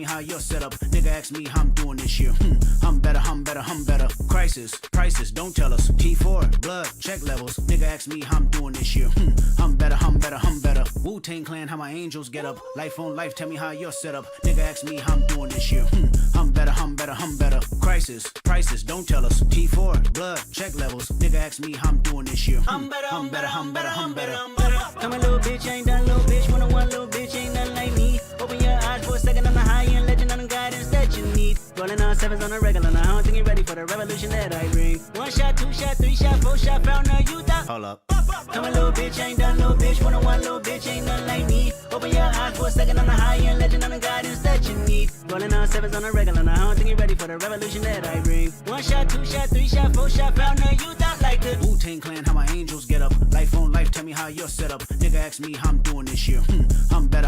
how you're set up. Nigga ask me how I'm doing this year. I'm better. Crisis, prices, don't tell us. T4, blood, check levels. Nigga ask me how I'm doing this year. I'm better. Wu-Tang Clan, how my angels get up. Life on life, tell me how you're set up. Nigga ask me how I'm doing this year. I'm better. Crisis, prices, don't tell us. T4, blood, check levels. Nigga ask me how I'm doing this year. I'm better. Come a little bitch, ain't done little bitch. 101 little bitch, ain't nothing like me. Open your eyes for a second, I'm the high-end legend, I'm the guidance that you need. Rolling on sevens on a regular, now I don't think you're ready for the revolution that I bring. 1 shot, 2 shot, 3 shot, 4 shot, found a youth out. Hold up. Come a little bitch, ain't done little bitch. 101 little bitch, ain't nothing like me. Open your eyes for a second, I'm the high-end legend, I'm the guidance that you need. Rolling on sevens on a regular, now I don't think you're ready for the revolution that I bring. 1 shot, 2 shot, 3 shot, 4 shot, found a youth out like the Wu-Tang Clan, how my angels get up. Life on life, tell me how you're set up. Nigga ask me how I'm doing this year. I'm better.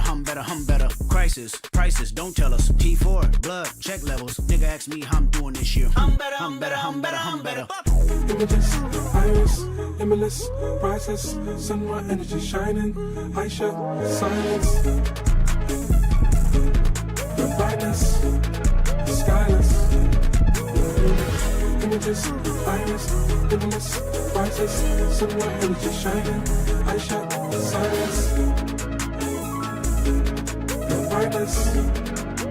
Crisis, prices, don't tell us. T4, blood, check levels. Nigga ask me how I'm doing this year. I'm better. Images, iris, limitless, priceless. Sunrise energy shining. I shut silence. The brightness, skyless. Images, iris, limitless, priceless. Sunrise energy shining. I shut silence.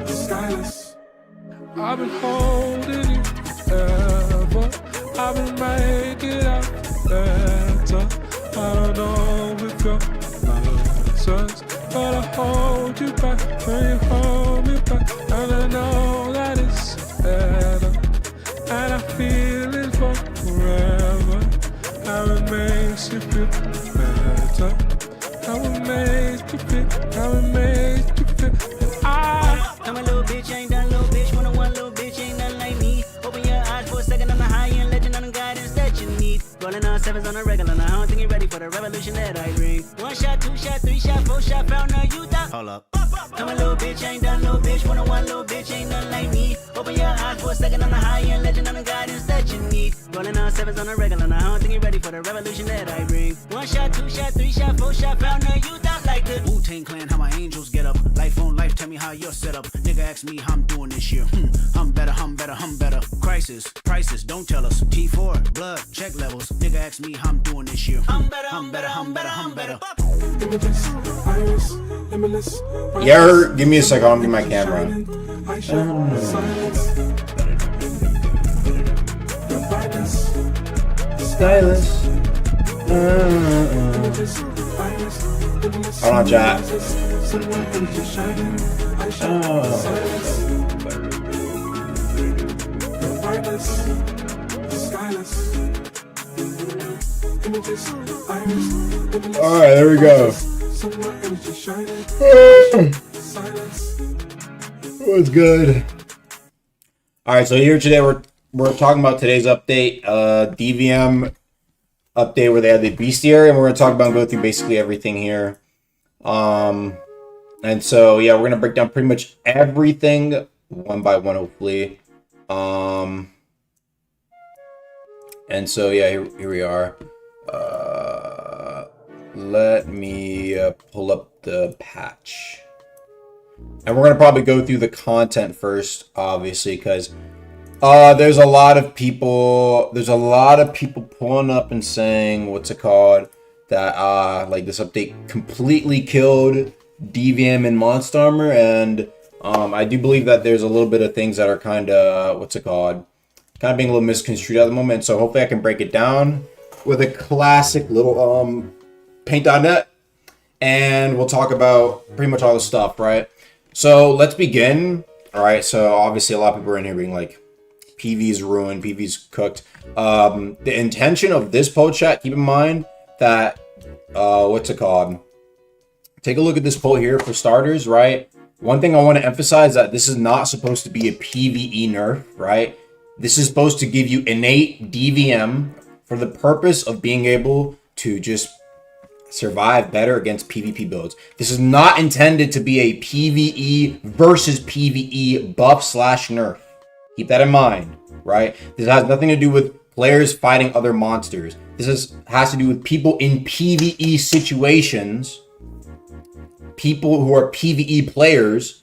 Skyless. I've been holding you ever. I've been making it out better. I don't know if you're nonsense, but I hold you back when you hold me back. And I know that it's better, and I feel it for forever. How it makes you feel better. How it makes you feel. How it makes you feel. I'm a little bitch, ain't done little bitch. 101 little bitch, ain't nothing like me. Open your eyes for a second, I'm the high-end legend, I'm the guidance that you need. Rolling on sevens on a regular, now I don't think you're ready for the revolution that I bring. 1 shot, 2 shot, 3 shot, 4 shot, found a youth out. Hold up. I'm a little bitch, ain't done little bitch. 101 little bitch, ain't nothing like me. Open your eyes for a second, I'm the high-end legend, I'm the guidance that you need. Rolling on sevens on a regular, now I don't think you're ready for the revolution that I bring. 1 shot, 2 shot, 3 shot, 4 shot, found a youth out like the Wu-Tang Clan, how my angels get up. Life on life, tell me how you're set up. Nigga ask me how I'm doing this year. I'm better. Crisis, prices, don't tell us. T4, blood, check levels. Nigga ask me how I'm doing this year. I'm better. Images, iris, limitless. Yeah, give me a second, I'll get my camera. Stylus. Hold on, chat. Alright, there we go. What's good? Alright, so here today we're talking about today's update, DvM update where they had the Bestiary, and we're going to talk about and go through basically everything here. And so yeah, we're going to break down pretty much everything one by one, hopefully. And so yeah, here we are. Let me pull up the patch, and we're gonna probably go through the content first, obviously, because there's a lot of people pulling up and saying that like this update completely killed DvM and Monster Armor, and I do believe that there's a little bit of things that are kind of kind of being a little misconstrued at the moment. So hopefully I can break it down with a classic little paint.net, and we'll talk about pretty much all the stuff, right? So let's begin. All right, so obviously a lot of people are in here being like, PV's ruined, PV's cooked. The intention of this poll, chat, keep in mind that take a look at this poll here for starters, right? One thing I want to emphasize that this is not supposed to be a PvE nerf, right? This is supposed to give you innate DvM for the purpose of being able to just survive better against PvP builds. This is not intended to be a PvE versus PvE buff/nerf. Keep that in mind, right? This has nothing to do with players fighting other monsters. This has to do with people in PvE situations, people who are PvE players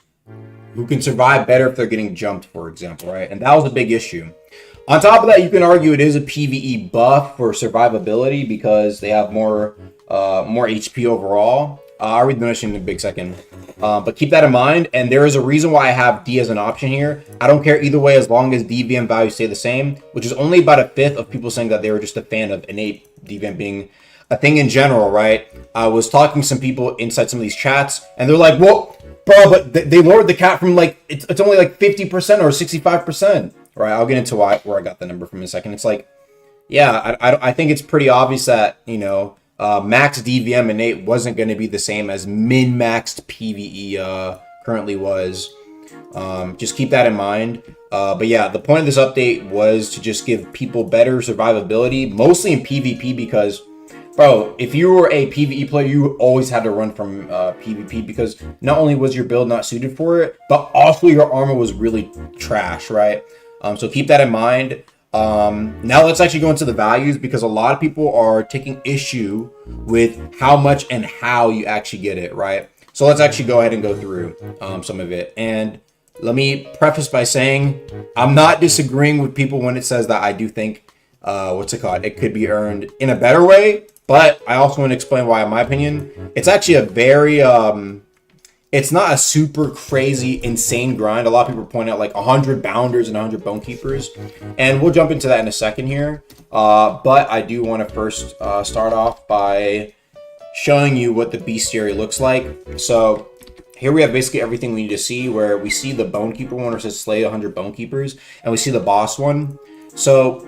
who can survive better if they're getting jumped, for example, right? And that was a big issue. On top of that, you can argue it is a PvE buff for survivability because they have more HP overall. I'll read the mission in a big second. But keep that in mind, and there is a reason why I have D as an option here. I don't care either way as long as DvM values stay the same, which is only about a fifth of people saying that they were just a fan of innate DvM being a thing in general, right? I was talking to some people inside some of these chats, and they're like, well, bro, but they lowered the cap from like, it's only like 50% or 65%, right? I'll get into where I got the number from in a second. It's like, yeah, I think it's pretty obvious that, you know, max DvM innate wasn't going to be the same as min-maxed PvE currently was. Just keep that in mind. But yeah, the point of this update was to just give people better survivability, mostly in PvP, because, bro, if you were a PvE player, you always had to run from PvP because not only was your build not suited for it, but also your armor was really trash, right? So keep that in mind. Now let's actually go into the values, because a lot of people are taking issue with how much and how you actually get it, right? So let's actually go ahead and go through some of it. And let me preface by saying I'm not disagreeing with people when it says that I do think, it could be earned in a better way. But I also want to explain why, in my opinion, it's actually a very, it's not a super crazy, insane grind. A lot of people point out like 100 bounders and 100 bone keepers. And we'll jump into that in a second here. But I do want to first start off by showing you what the Bestiary looks like. So here we have basically everything we need to see, where we see the bone keeper one where it says slay 100 bone keepers. And we see the boss one. So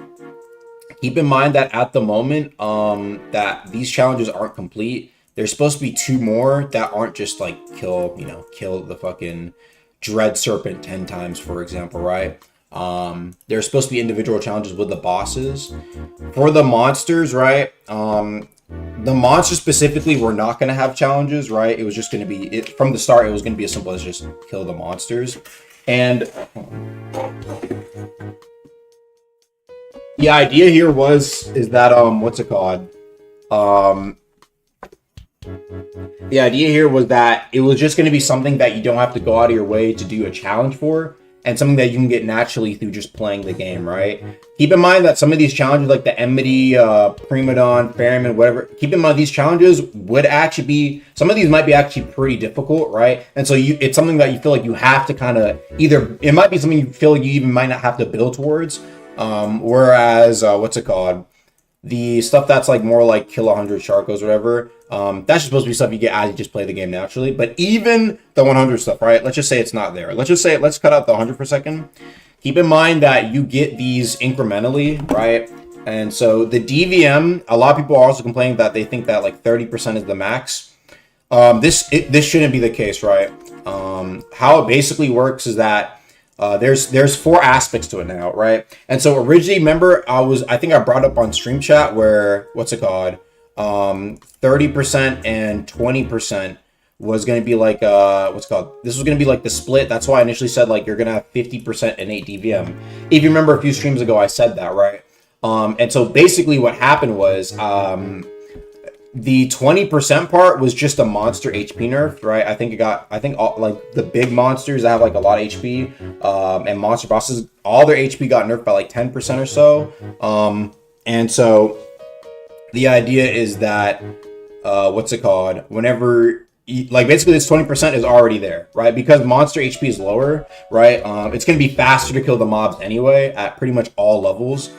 keep in mind that at the moment that these challenges aren't complete. There's supposed to be 2 more that aren't just like kill the fucking dread serpent 10 times, for example, right? There's supposed to be individual challenges with the bosses. For the monsters, right? The monsters specifically were not going to have challenges, right? It was just going to be, from the start, it was going to be as simple as just kill the monsters. And the idea here is that, the idea here was that it was just going to be something that you don't have to go out of your way to do a challenge for, and something that you can get naturally through just playing the game, right? Keep in mind that some of these challenges, like the Enmity, Primadon, Ferryman, whatever, keep in mind these challenges would actually be, some of these might be actually pretty difficult, right? And so it's something that you feel like you have to kind of either, it might be something you feel like you even might not have to build towards, whereas, the stuff that's like more like kill 100 Sharkos or whatever, that's supposed to be stuff you get as you just play the game naturally. But even the 100 stuff, right? Let's just say it's not there. Let's cut out the 100 for a second. Keep in mind that you get these incrementally, right? And so the DvM, a lot of people are also complaining that they think that like 30% is the max. This shouldn't be the case, right? How it basically works is that there's 4 aspects to it now, right? And so originally, remember, I think I brought up on stream chat where 30% and 20% was going to be like this was going to be like the split. That's why I initially said like you're going to have 50% innate DvM. If you remember a few streams ago, I said that, right? And so basically what happened was the 20% part was just a monster HP nerf, right? I think all, like the big monsters that have like a lot of HP, and monster bosses, all their HP got nerfed by like 10% or so. And so the idea is that, whenever, like basically this 20% is already there, right? Because monster HP is lower, right? It's going to be faster to kill the mobs anyway at pretty much all levels.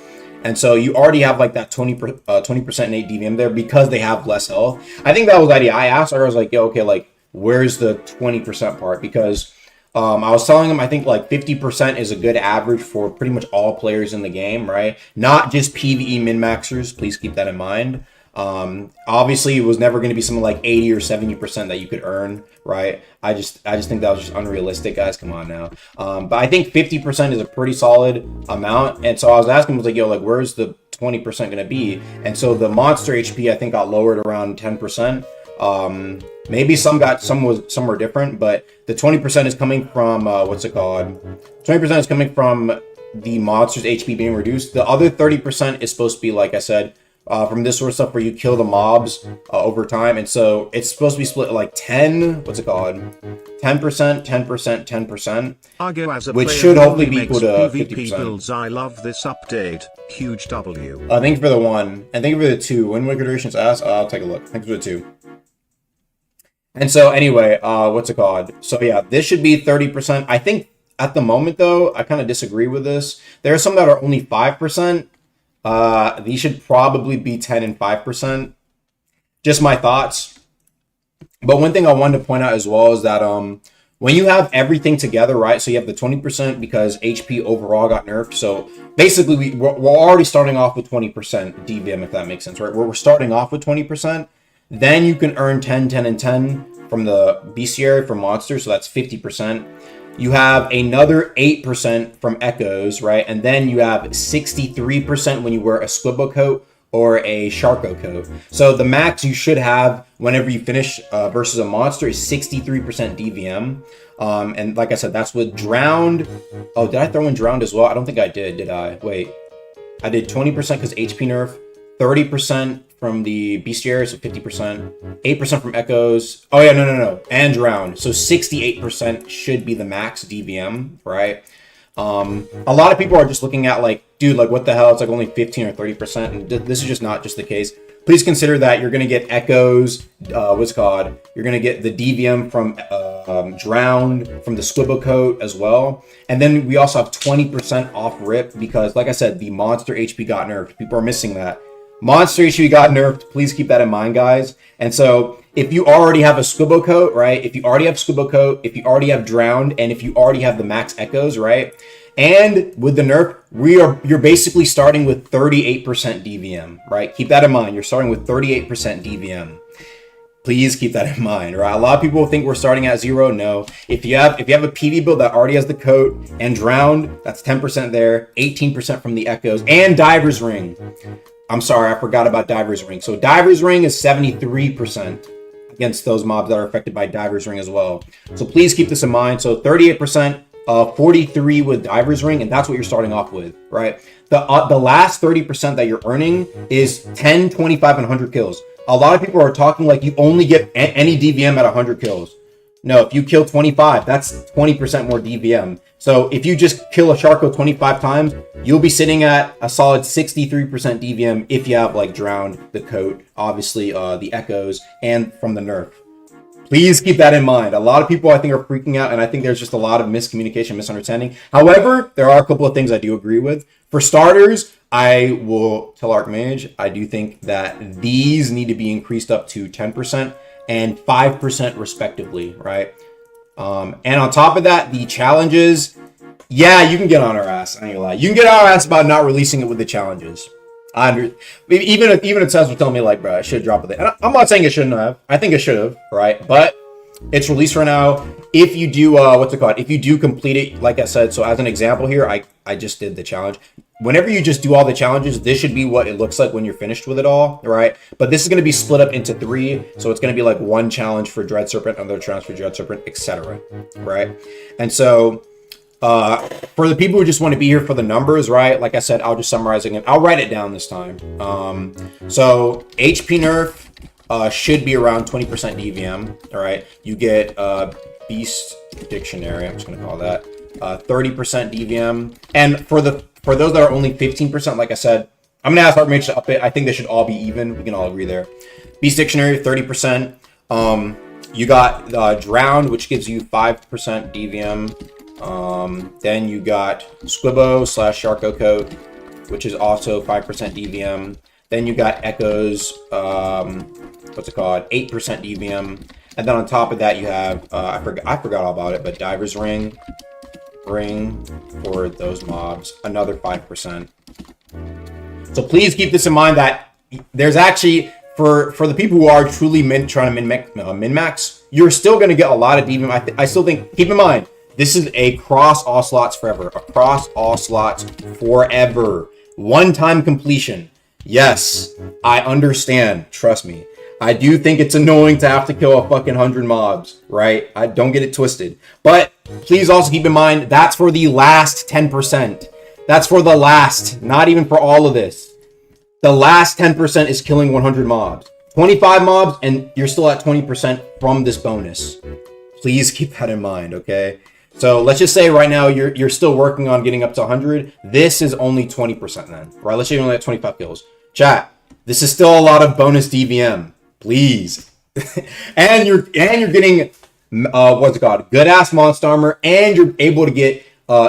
And so you already have like that 20% innate DvM there because they have less health. I think that was the idea. I asked her, I was like, yo, okay, like, where's the 20% part? Because I was telling them I think like 50% is a good average for pretty much all players in the game, right? Not just PvE min-maxers. Please keep that in mind. Obviously, it was never going to be something like 80 or 70% that you could earn, right? I just think that was just unrealistic, guys. Come on now. But I think 50% is a pretty solid amount. And so I was asking, I was like, yo, like, where's the 20% going to be? And so the monster HP, I think, got lowered around 10%. Maybe some were different, but the 20% is coming from, 20% is coming from the monster's HP being reduced. The other 30% is supposed to be, like I said, from this sort of stuff where you kill the mobs over time. And so it's supposed to be split like 10, what's it called? 10%, 10%, 10%, which should hopefully be equal to 50%. Builds. I love this update. Huge W. Thank you for the 1. And thank you for the 2. When Wicked Durations asked, I'll take a look. Thank you for the 2. And so anyway, what's it called? So yeah, this should be 30%. I think at the moment though, I kind of disagree with this. There are some that are only 5%. These should probably be 10 and 5%. Just my thoughts. But one thing I wanted to point out as well is that when you have everything together, right? So you have the 20% because HP overall got nerfed. So basically, we're already starting off with 20% DvM, if that makes sense, right? We're starting off with 20%. Then you can earn 10, 10, and 10 from the Bestiary for monsters. So that's 50%. You have another 8% from echoes, right? And then you have 63% when you wear a Squibbo coat or a Sharko coat. So the max you should have whenever you finish versus a monster is 63% DvM. And like I said, that's with Drowned. Oh, did I throw in Drowned as well? I don't think I did I? Wait. I did 20% because HP nerf, 30% from the Bestiary, so 50%, 8% from Echoes. Oh yeah, no. And Drowned. So 68% should be the max DvM, right? A lot of people are just looking at like, dude, like what the hell? It's like only 15 or 30%. And this is just not just the case. Please consider that you're going to get Echoes, what's it called? You're going to get the DvM from Drowned, from the Squibbo coat as well. And then we also have 20% off rip because, like I said, the monster HP got nerfed. People are missing that. Monster HP got nerfed. Please keep that in mind, guys. And so if you already have a Squibbo coat, right? If you already have Squibbo coat, if you already have Drowned, and if you already have the max Echoes, right? And with the nerf, you're basically starting with 38% DvM, right? Keep that in mind. You're starting with 38% DvM. Please keep that in mind, right? A lot of people think we're starting at 0. No. If you have a PV build that already has the coat and Drowned, that's 10% there, 18% from the Echoes, and Diver's Ring. I'm sorry, I forgot about Diver's Ring. So Diver's Ring is 73% against those mobs that are affected by Diver's Ring as well. So please keep this in mind. So 38%, 43 with Diver's Ring, and that's what you're starting off with, right? The last 30% that you're earning is 10, 25, and 100 kills. A lot of people are talking like you only get any DvM at 100 kills. No, if you kill 25, that's 20% more DvM. So if you just kill a Sharko 25 times, you'll be sitting at a solid 63% DvM if you have like Drowned, the coat, obviously the Echoes, and from the nerf. Please keep that in mind. A lot of people I think are freaking out, and I think there's just a lot of miscommunication, misunderstanding. However, there are a couple of things I do agree with. For starters, I will tell Archmage, I do think that these need to be increased up to 10% and 5% respectively, right? And on top of that, the challenges, yeah, you can get on our ass. I ain't gonna lie. You can get on our ass about not releasing it with the challenges. Even if Tess was telling me like, bro, I should drop it. And I'm not saying it shouldn't have. I think it should have, right? But it's released for now. If you do, what's it called? If you do complete it, like I said, so as an example here, I just did the challenge. Whenever you just do all the challenges, this should be what it looks like when you're finished with it all, right? But this is going to be split up into 3. So it's going to be like one challenge for Dread Serpent, another challenge for Dread Serpent, etc. Right? And so for the people who just want to be here for the numbers, right? Like I said, I'll just summarize it again. I'll write it down this time. So HP nerf should be around 20% DvM, all right? You get Beast Dictionary, I'm just going to call that, 30% DvM. And for those that are only 15%, like I said, I'm going to ask Archmage to up it. I think they should all be even. We can all agree there. Beast Dictionary, 30%. You got Drowned, which gives you 5% DvM. Then you got Squibbo / Sharko Coat, which is also 5% DvM. Then you got Echoes, what's it called? 8% DvM. And then on top of that, you have, I forgot all about it, but Diver's Ring for those mobs, another 5%. So please keep this in mind that there's actually, for the people who are truly trying to min-max, you're still going to get a lot of DvM. I still think, keep in mind, this is across all slots forever. Across all slots forever. One-time completion. Yes, I understand. Trust me. I do think it's annoying to have to kill a fucking 100 mobs, right? I don't get it twisted. But please also keep in mind, that's for the last 10%. That's for the last, not even for all of this. The last 10% is killing 100 mobs. 25 mobs, and you're still at 20% from this bonus. Please keep that in mind, okay? So let's just say right now you're still working on getting up to 100. This is only 20% then, right? Let's say you only have 25 kills. Chat, this is still a lot of bonus DvM. Please. and you're getting what's it called? Good ass monster armor, and you're able to get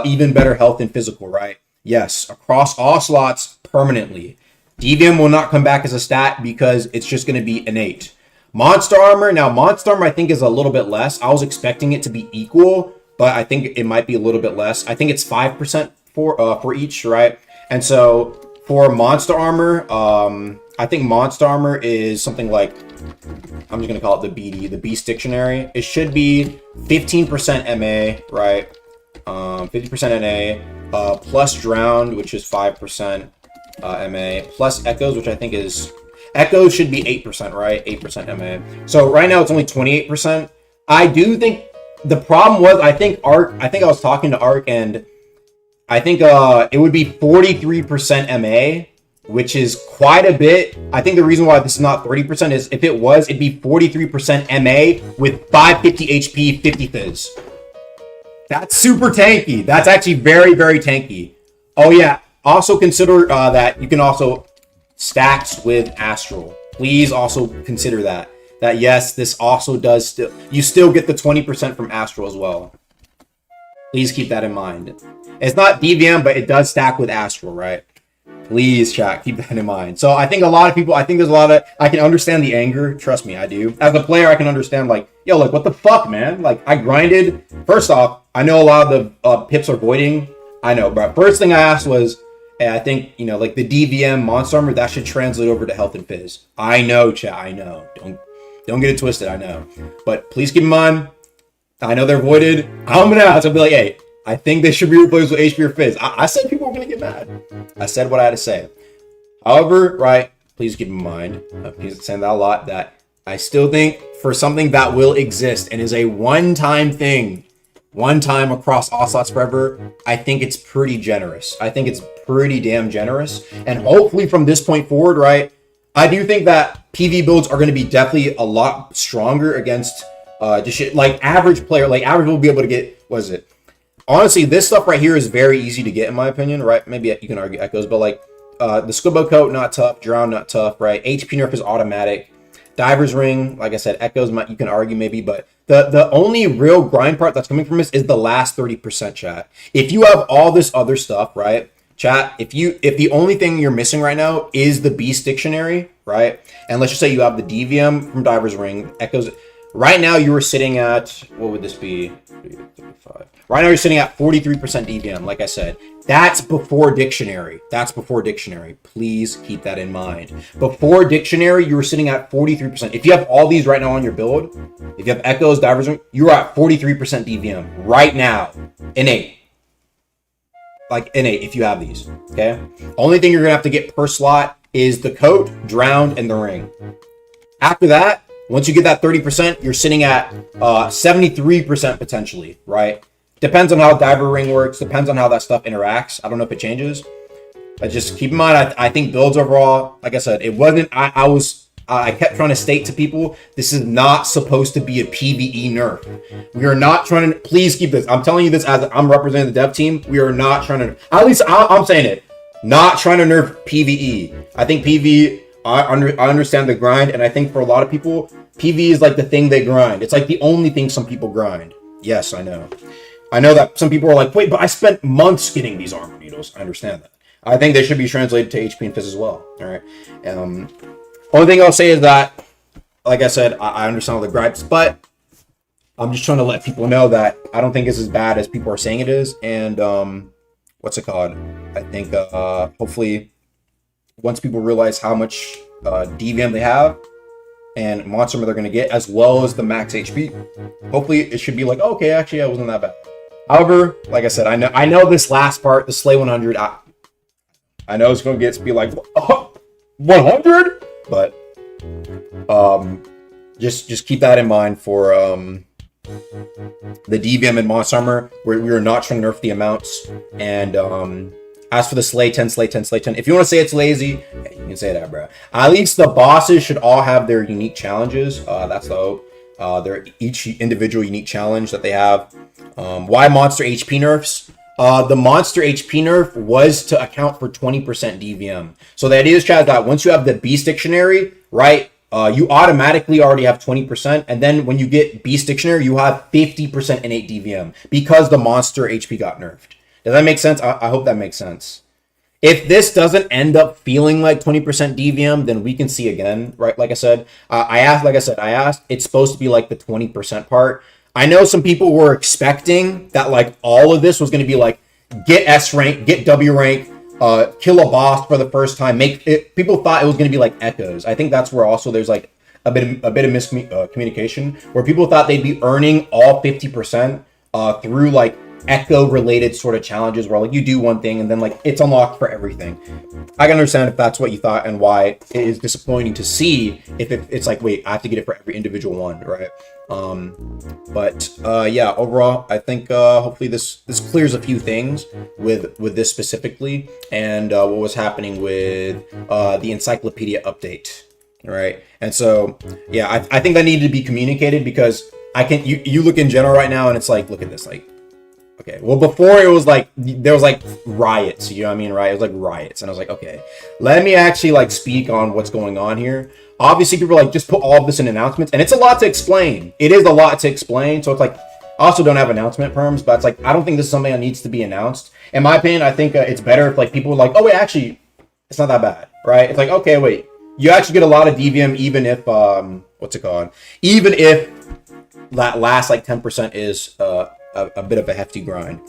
even better health and physical, right? Yes, across all slots permanently. DvM will not come back as a stat because it's just going to be innate. Monster armor, now monster armor I think is a little bit less. I was expecting it to be equal, but I think it might be a little bit less. I think it's 5% for each, right? And so for monster armor, I think monster armor is something like, I'm just going to call it the BD, the Beast Dictionary. It should be 15% MA, right? 50% NA, plus Drowned, which is 5% MA, plus Echoes, which I think is... Echoes should be 8%, right? 8% MA. So right now it's only 28%. I do think the problem was, I think I was talking to Ark, and I think it would be 43% MA, which is quite a bit. I think the reason why this is not 30% is if it was, it'd be 43% MA with 550 HP, 50 fizz. That's super tanky. That's actually very, very tanky. Oh yeah. Also consider that you can also stacks with Astral. Please also consider that. That yes, this also does you still get the 20% from Astral as well. Please keep that in mind. It's not DvM, but it does stack with Astral, right? Please, chat, keep that in mind. So I think a lot of people, I think there's a lot of, I can understand the anger. Trust me, I do. As a player, I can understand like, yo, like what the fuck, man? Like I grinded. First off, I know a lot of the pips are voiding. I know, but first thing I asked was, I think, you know, like the DvM monster armor, that should translate over to health and fizz. I know, chat, I know. Don't get it twisted, I know. But please keep in mind, I know they're voided. I'm gonna ask, I'll be like, hey, I think they should be replaced with HP or fizz. I said people were gonna get mad. I said what I had to say. However, right, please keep in mind, please saying that a lot, that I still think for something that will exist and is a one-time thing, one time across all slots forever, I think it's pretty generous. I think it's pretty damn generous. And hopefully from this point forward, right, I do think that PV builds are going to be definitely a lot stronger against just shit. Like average player, like average will be able to get, what is it? Honestly, this stuff right here is very easy to get in my opinion, right? Maybe you can argue Echoes, but like the Scuba Coat, not tough. Drown, not tough, right? HP nerf is automatic. Diver's Ring, like I said, Echoes, you can argue maybe, but the only real grind part that's coming from this is the last 30%, chat. If you have all this other stuff, right, chat, if the only thing you're missing right now is the Beast Dictionary, right, and let's just say you have the DvM from Diver's Ring, Echoes, right now you were sitting at, what would this be? 35. Right now you're sitting at 43% DvM, like I said. That's before Dictionary. That's before Dictionary. Please keep that in mind. Before Dictionary, you were sitting at 43%. If you have all these right now on your build, if you have Echoes, Divers, you're at 43% DvM right now. Innate. Like innate, if you have these. Okay? Only thing you're going to have to get per slot is the Coat, Drowned, and the Ring. After that, once you get that 30%, you're sitting at 73% potentially, right? Depends on how Diver Ring works. Depends on how that stuff interacts. I don't know if it changes. But just keep in mind, I think builds overall, like I said, it wasn't, I kept trying to state to people, this is not supposed to be a PvE nerf. We are not trying to, please keep this. I'm telling you this as I'm representing the dev team. We are not trying to, at least I'm saying it, not trying to nerf PvE. I think PvE, I understand the grind, and I think for a lot of people, PvE is like the thing they grind. It's like the only thing some people grind. Yes, I know. I know that some people are like, wait, but I spent months getting these armor needles. I understand that. I think they should be translated to HP and Fizz as well. All right. Only thing I'll say is that, like I said, I understand all the gripes, but I'm just trying to let people know that I don't think it's as bad as people are saying it is. And what's it called? I think hopefully once people realize how much DvM they have and monster armor they're going to get, as well as the max HP, hopefully it should be like, oh, okay, actually, it wasn't that bad. However, like I said, I know this last part, the Slay 100, I know it's going to be like, oh, 100? But just keep that in mind for the DvM and monster armor, where we are not trying to nerf the amounts. And As for the slay 10, slay 10, slay 10, if you want to say it's lazy, yeah, you can say that, bro. At least the bosses should all have their unique challenges. That's the hope. Their each individual unique challenge that they have. Why monster HP nerfs? The monster HP nerf was to account for 20% DvM. So the idea is, Chad, that once you have the Beast Dictionary, right, you automatically already have 20%. And then when you get Beast Dictionary, you have 50% innate DvM because the monster HP got nerfed. Does that make sense? I hope that makes sense. If this doesn't end up feeling like 20% DvM, then we can see again, right? Like I said, I asked, it's supposed to be like the 20% part. I know some people were expecting that like all of this was going to be like, get S rank, get W rank, kill a boss for the first time. People thought it was going to be like Echoes. I think that's where also there's like a bit of miscommunication where people thought they'd be earning all 50% through like Echo related sort of challenges where like you do one thing and then like it's unlocked for everything. I can understand if that's what you thought and why it is disappointing to see if it's like, wait, I have to get it for every individual one, right? Yeah, overall, I think hopefully this clears a few things with this specifically and what was happening with the encyclopedia update, right? And so yeah, I think that needed to be communicated because you look in general right now and it's like, look at this, like, okay, well, before it was like, there was like riots, you know what I mean, right? It was like riots. And I was like, okay, let me actually like speak on what's going on here. Obviously, people are like, just put all of this in announcements. And it's a lot to explain. It is a lot to explain. So it's like, I also don't have announcement perms, but it's like, I don't think this is something that needs to be announced. In my opinion, I think it's better if like people are like, oh, wait, actually, it's not that bad, right? It's like, okay, wait, you actually get a lot of DvM even if, what's it called? Even if that last like 10% is, a bit of a hefty grind.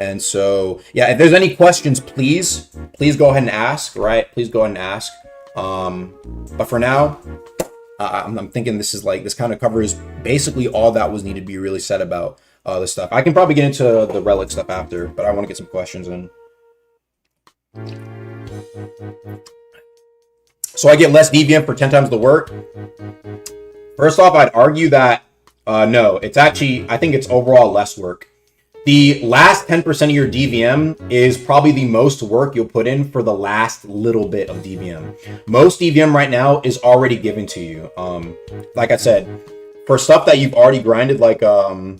And so yeah, if there's any questions, please go ahead and ask, right? Please go ahead and ask. But for now, I'm thinking this kind of covers basically all that was needed to be really said about this stuff. I can probably get into the relic stuff after, but I want to get some questions in. So I get less DvM for 10 times the work. First off, I'd argue that no, it's actually, I think it's overall less work. The last 10% of your DvM is probably the most work you'll put in for the last little bit of DvM. Most DvM right now is already given to you. Like I said, for stuff that you've already grinded, like the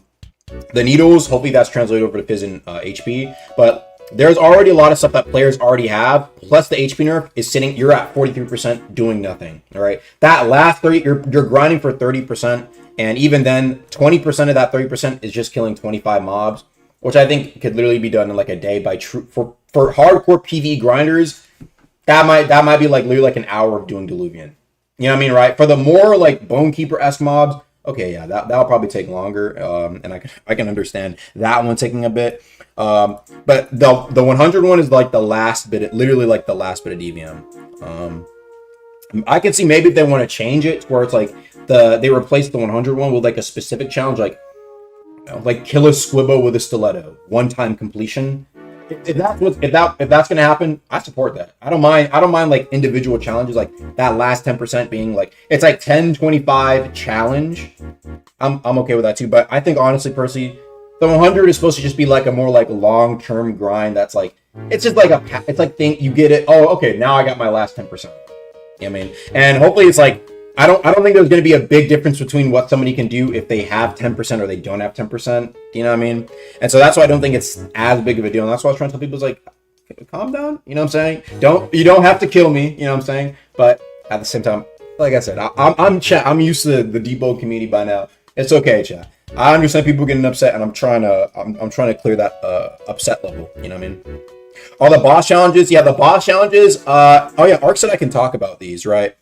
needles, hopefully that's translated over to Fizz and HP, but there's already a lot of stuff that players already have, plus the HP nerf is sitting, you're at 43% doing nothing, all right? That last 30, you're grinding for 30%, and even then, 20% of that 30% is just killing 25 mobs, which I think could literally be done in like a day by for hardcore PvE grinders. That might be like literally like an hour of doing Diluvian. You know what I mean, right? For the more like Bonekeeper-esque mobs, okay, yeah, that'll probably take longer, and I can understand that one taking a bit. But the 100 one is like the last bit, literally like the last bit of DvM. I can see maybe if they want to change it where it's like they replace the 100 one with like a specific challenge, like kill a Squibbo with a stiletto, one-time completion. If that's gonna happen, I support that. I don't mind like individual challenges, like that last 10% being like it's like 10-25 challenge. I'm okay with that too. But I think honestly, Percy, the 100 is supposed to just be like a more like long-term grind. That's like it's just like it's like thing you get it. Oh, okay, now I got my last 10%. You know what I mean? And hopefully it's like I don't think there's going to be a big difference between what somebody can do if they have 10% or they don't have 10%. You know what I mean? And so that's why I don't think it's as big of a deal. And that's why I was trying to tell people is like, calm down. You know what I'm saying? You don't have to kill me. You know what I'm saying? But at the same time, like I said, I'm used to the Deepwoken community by now. It's okay, chat. I understand people getting upset, and I'm trying to clear that upset level. You know what I mean? All the boss challenges, yeah, the boss challenges. Oh yeah, Ark said I can talk about these, right?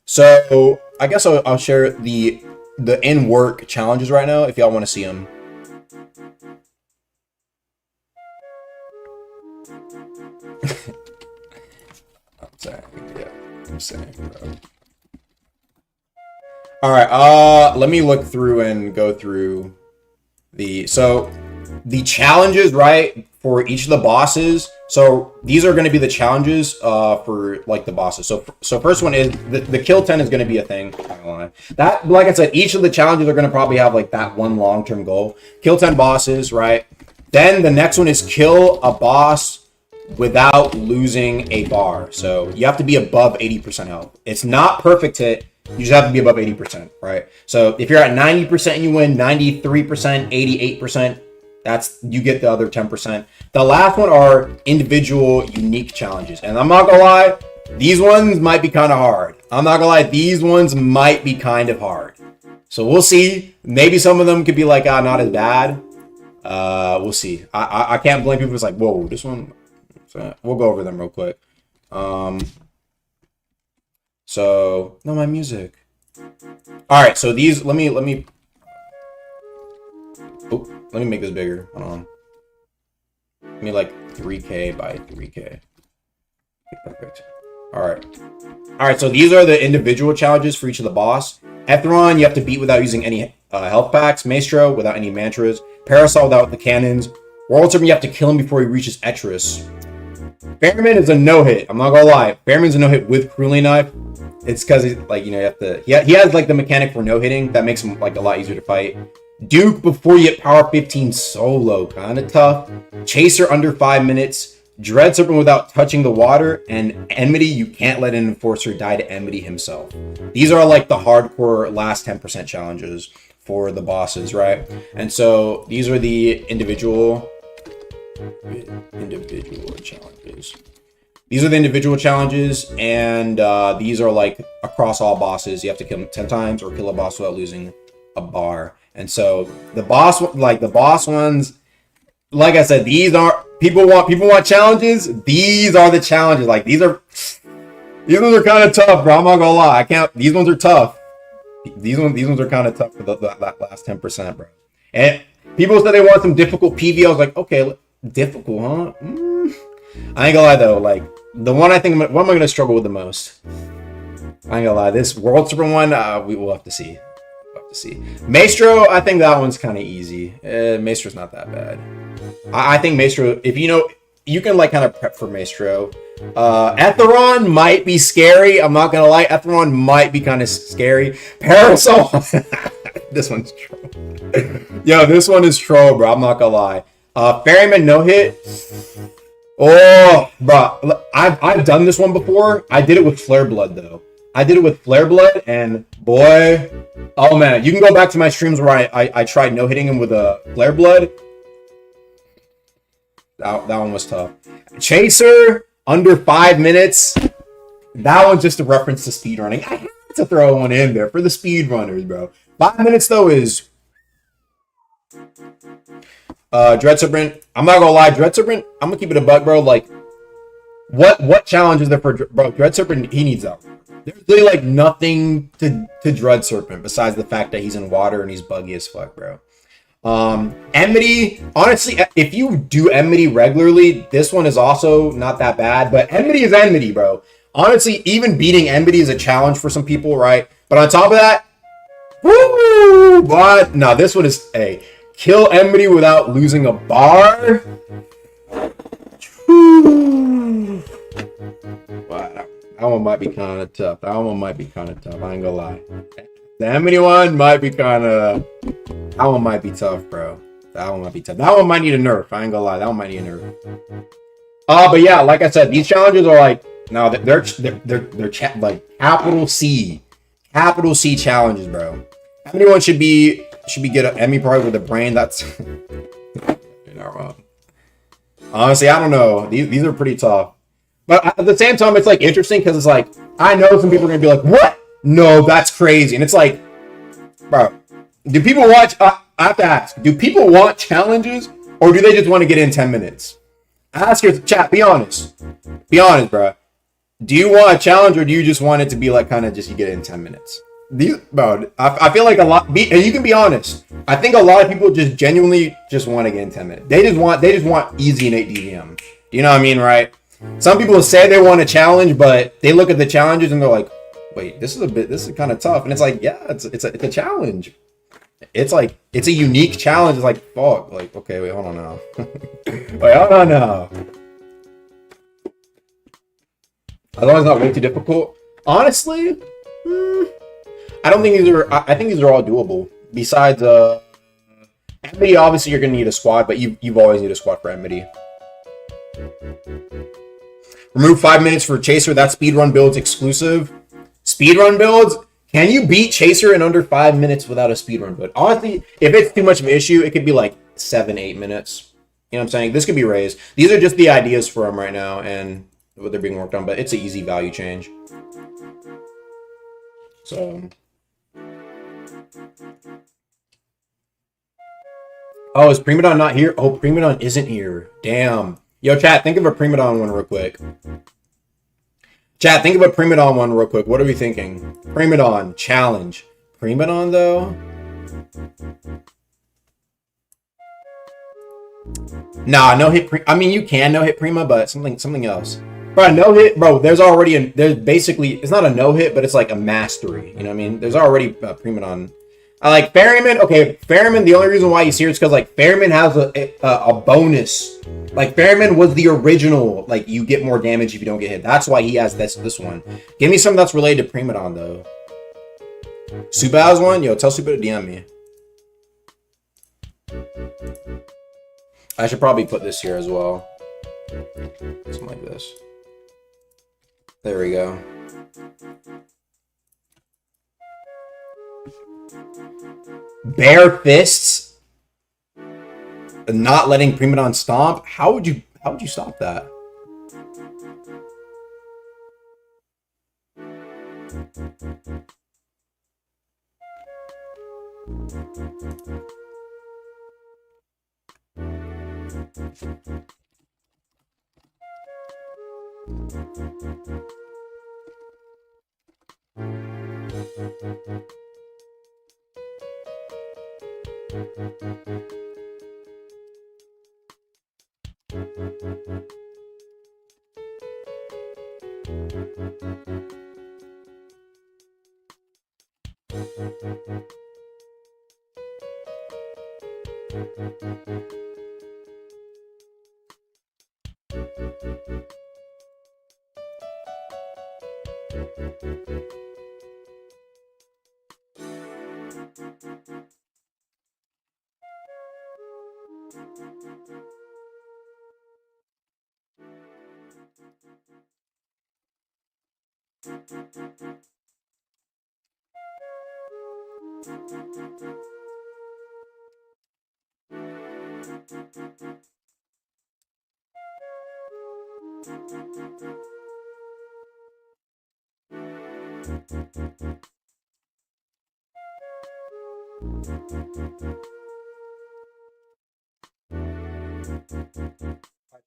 So I guess I'll share the in-work challenges right now if y'all want to see them. I'm saying, bro. All right, let me look through and go through the challenges, right, for each of the bosses. So these are going to be the challenges for like the bosses. So first one is the kill 10 is going to be a thing. Not gonna lie. That, like I said, each of the challenges are going to probably have like that one long-term goal. Kill 10 bosses, right? Then the next one is kill a boss without losing a bar. So you have to be above 80% health. It's not perfect hit. You just have to be above 80%, right? So if you're at 90% and you win, 93%, 88%, you get the other 10%. The last one are individual unique challenges. And I'm not gonna lie, these ones might be kind of hard. I'm not gonna lie, these ones might be kind of hard. So we'll see. Maybe some of them could be like, not as bad. We'll see. I can't blame people who's like, whoa, this one. So we'll go over them real quick. So no, my music. All right, so these. Let me make this bigger. Hold on. Let me like 3K by 3K. Okay, perfect. All right. So these are the individual challenges for each of the boss. Ethron, you have to beat without using any health packs. Maestro, without any mantras. Parasol, without the cannons. World Serpent, you have to kill him before he reaches Etris. Fairman is a no-hit. I'm not gonna lie. Fairman's a no-hit with Cruelly Knife. It's because he's like, you have to. He has like the mechanic for no-hitting that makes him like a lot easier to fight. Duke before you get power 15 solo, kind of tough. Chaser under 5 minutes. Dread Serpent without touching the water, and Enmity, you can't let an enforcer die to Enmity himself. These are like the hardcore last 10% challenges for the bosses, right? And so these are the individual challenges. These are the individual challenges, and these are like across all bosses. You have to kill them 10 times or kill a boss without losing a bar. And so the boss ones, like I said, these are people want challenges. These are the challenges. Like these ones are kind of tough, bro. I'm not gonna lie. These ones are tough. These ones are kind of tough for that last 10%, bro. And people said they want some difficult PV. I was like, okay, difficult, huh? I ain't gonna lie though. Like the one what am I gonna struggle with the most? I ain't gonna lie. This World Serpent one, we will have to see. Maestro, I think that one's kind of easy. Maestro's not that bad. I think Maestro, if you can like kind of prep for Maestro. Etheron might be scary. I'm not gonna lie. Etheron might be kind of scary. Parasol, this one's troll. Yo, this one is troll, bro. I'm not gonna lie. Ferryman no hit. Oh, bro, I've done this one before. I did it with Flare Blood though. And boy, oh man, you can go back to my streams where I tried no hitting him with a Flare Blood. That one was tough. Chaser under 5 minutes. That one's just a reference to speedrunning. I had to throw one in there for the speedrunners, bro. 5 minutes though is Dread Serpent. I'm not gonna lie, Dread Serpent. I'm gonna keep it a buck, bro. Like, what challenge is there for bro? Dread Serpent, he needs out. There's really like nothing to Dread Serpent besides the fact that he's in water and he's buggy as fuck, bro. Enmity, honestly, if you do Enmity regularly, this one is also not that bad, but Enmity is Enmity, bro. Honestly, even beating Enmity is a challenge for some people, right? But on top of that, woo! But no, this one is kill Enmity without losing a bar. Wow, that one might be kind of tough. I ain't gonna lie. The Enmity one might be kind of. That one might be tough, bro. That one might need a nerf. I ain't gonna lie. That one might need a nerf. But yeah, like I said, these challenges are like they're like capital C challenges, bro. Anyone should be get an Emmy probably with a brain. That's you're not wrong. Honestly, I don't know. These are pretty tough. But at the same time, it's like interesting because it's like I know some people are gonna be like, "What? No, that's crazy." And it's like, bro, do people watch? I have to ask: do people want challenges, or do they just want to get in 10 minutes? Ask your chat. Be honest, bro. Do you want a challenge, or do you just want it to be like kind of just you get it in 10 minutes? Bro, I feel like a lot, and you can be honest. I think a lot of people just genuinely just want to get in 10 minutes. They just want easy innate DvM. You know what I mean, right? Some people say they want a challenge, but they look at the challenges and they're like, "Wait, this is kind of tough." And it's like, yeah, it's a challenge. It's like it's a unique challenge. It's like, fuck, like okay, wait, hold on now. As long as it's not way too difficult. Honestly, I don't think these are. I think these are all doable. Besides, Enmity, obviously you're gonna need a squad, but you've always need a squad for Enmity. Remove 5 minutes for Chaser. That speedrun build's exclusive. Speedrun builds? Can you beat Chaser in under 5 minutes without a speedrun build? Honestly, if it's too much of an issue, it could be like 7-8 minutes. You know what I'm saying? This could be raised. These are just the ideas for them right now and what they're being worked on, but it's an easy value change. So... Oh, is Primadon not here? Oh, Primadon isn't here. Damn. Yo, chat, think of a Primadon one real quick. Chat, think of a Primadon one real quick. What are we thinking? Primadon, challenge. Primadon, though? Nah, no hit. I mean, you can no hit Prima, but something else. Bro, no hit, bro. There's basically, it's not a no hit, but it's like a mastery. You know what I mean? There's already Primadon. I like Ferryman. Okay, Ferryman. The only reason why he's here is because like Ferryman has a bonus. Like Ferryman was the original. Like you get more damage if you don't get hit. That's why he has this one. Give me something that's related to Primadon though. Suba has one. Yo, tell Suba to DM me. I should probably put this here as well. Something like this. There we go. Bare fists. Not letting Primadon stomp. How would you stop that?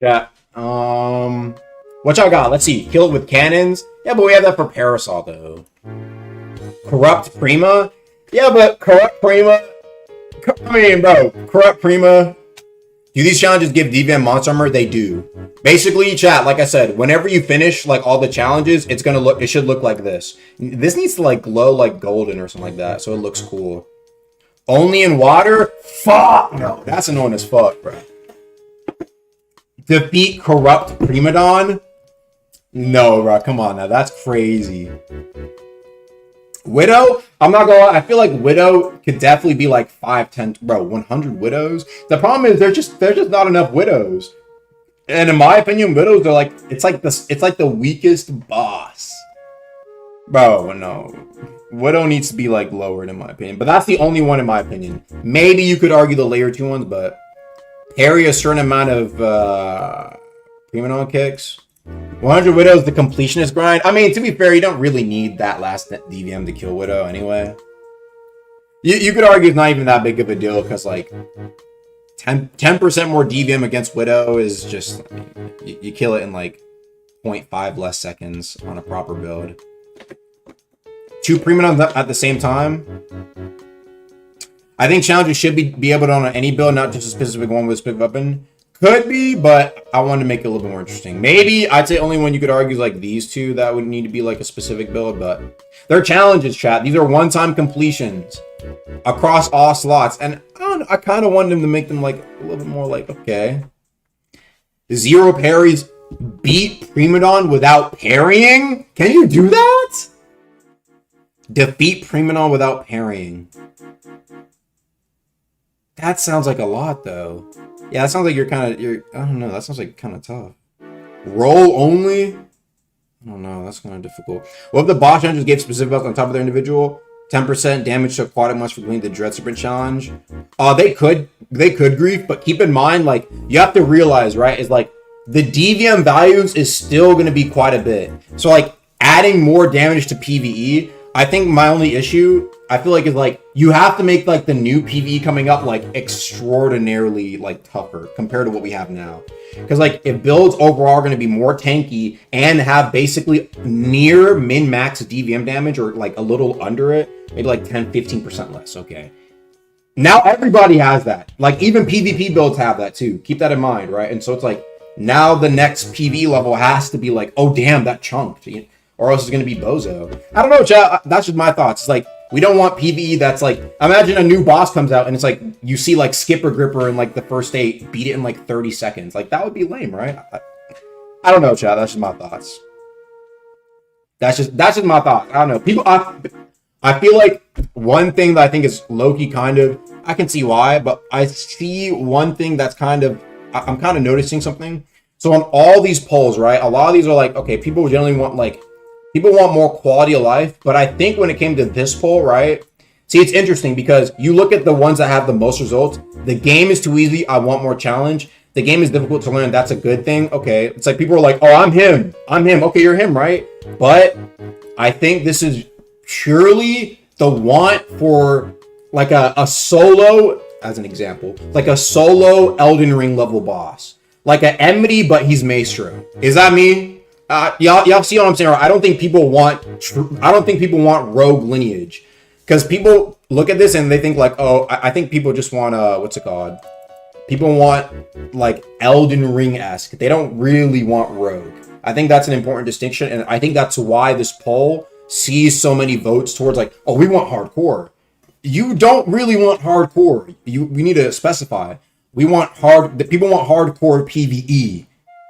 Yeah. What y'all got? Let's see. Kill it with cannons. Yeah, but we have that for Parasol though. Corrupt Prima. Yeah, but Corrupt Prima. I mean, bro, Corrupt Prima. Do these challenges give DvM monster armor? They do. Basically, chat, like I said, whenever you finish like all the challenges, it should look like this. This needs to like glow like golden or something like that, so it looks cool. Only in water? Fuck no. That's annoying as fuck, bro. Defeat Corrupt Primadon? No, bro. Come on now. That's crazy. Widow? I'm not gonna lie. I feel like Widow could definitely be like 5, 10, bro, 100 Widows. The problem is there's just not enough Widows. And in my opinion, Widows are like, it's like the weakest boss. Bro, no. Widow needs to be like lowered in my opinion. But that's the only one in my opinion. Maybe you could argue the layer 2 ones, but parry a certain amount of Primadon kicks. 100 Widows, the completionist grind. I mean, to be fair, you don't really need that last DvM to kill Widow anyway. You could argue it's not even that big of a deal because like 10% more DvM against Widow is just, I mean, you kill it in like 0.5 less seconds on a proper build. 2 Primadons at the same time. I think challenges should be able to on any build, not just a specific one with a specific weapon. Could be, but I wanted to make it a little bit more interesting. Maybe I'd say only one you could argue is like these two that would need to be like a specific build, but they're challenges, chat. These are one-time completions across all slots, and I kind of wanted them to make them like a little bit more like, okay, 0 parries, beat Primadon without parrying. Can you do that? Defeat Primadon without parrying. That sounds like a lot, though. Yeah, that sounds like I don't know. That sounds like kind of tough. Roll only? I don't know. That's kind of difficult. What if the boss challenges gave specific buffs on top of their individual? 10% damage to aquatic monster for completing the Dread Serpent challenge. They could grief, but keep in mind, like, you have to realize, right, is like the DvM values is still going to be quite a bit. So like adding more damage to PvE, I think my only issue, I feel like, is like you have to make like the new PvE coming up like extraordinarily like tougher compared to what we have now. Because like if builds overall are going to be more tanky and have basically near min-max DvM damage or like a little under it, maybe like 10-15% less. Okay. Now everybody has that. Like even PvP builds have that too. Keep that in mind, right? And so it's like now the next PvE level has to be like, oh damn, that chunked, or else it's going to be bozo. I don't know, chat. That's just my thoughts. It's like we don't want PvE that's like, imagine a new boss comes out and it's like you see like Skipper Gripper in like the first state beat it in like 30 seconds. Like that would be lame, right? I don't know, chat. That's just my thoughts. That's just my thoughts. I don't know. People, I feel like one thing that I think is low-key kind of, I can see why, but I see one thing that's kind of, I'm kind of noticing something. So on all these polls, right, a lot of these are like, okay, people generally want like, people want more quality of life, but I think when it came to this poll, right, see, it's interesting because you look at the ones that have the most results, the game is too easy, I want more challenge. The game is difficult to learn, that's a good thing. Okay, it's like people are like, oh, I'm him. Okay, you're him, right? But I think this is purely the want for like a solo, as an example, like a solo Elden Ring level boss, like an Enmity, but he's Maestro. Is that me? Y'all see what I'm saying? I don't think people want rogue lineage, because people look at this and they think like, oh, I think people just want what's it called? People want like Elden Ring-esque. They don't really want rogue. I think that's an important distinction, and I think that's why this poll sees so many votes towards like, oh, we want hardcore. You don't really want hardcore. We need to specify. We want people want hardcore PvE.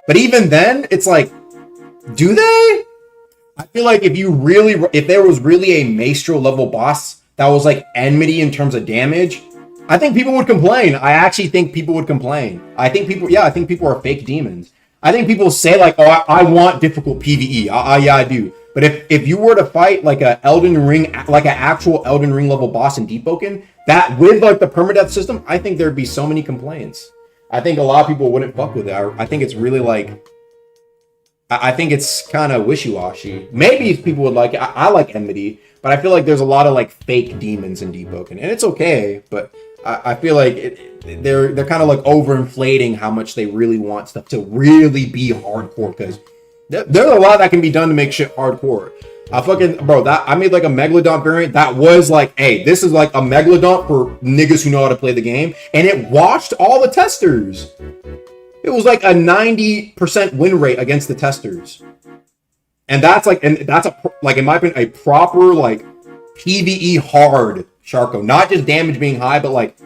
But even then, it's like, do they? I feel like if there was really a Maestro level boss that was like Enmity in terms of damage, I think people would complain. I actually think people would complain. I think people are fake demons. I think people say like, oh, I want difficult PvE. Yeah, I do. But if you were to fight like a Elden Ring, like an actual Elden Ring level boss in Deepwoken, that with like the permadeath system, I think there'd be so many complaints. I think a lot of people wouldn't fuck with it. I think it's really like, I think it's kind of wishy-washy. Maybe people would like it. I like Enmity, but I feel like there's a lot of like fake demons in Deepwoken, and it's okay. But I feel like they're kind of like overinflating how much they really want stuff to really be hardcore, because there's a lot that can be done to make shit hardcore. I made like a Megalodon variant that was like, hey, this is like a Megalodon for niggas who know how to play the game, and it washed all the testers. It was like a 90% win rate against the testers, and that's in my opinion, a proper like PvE hard Sharko. Not just damage being high, but like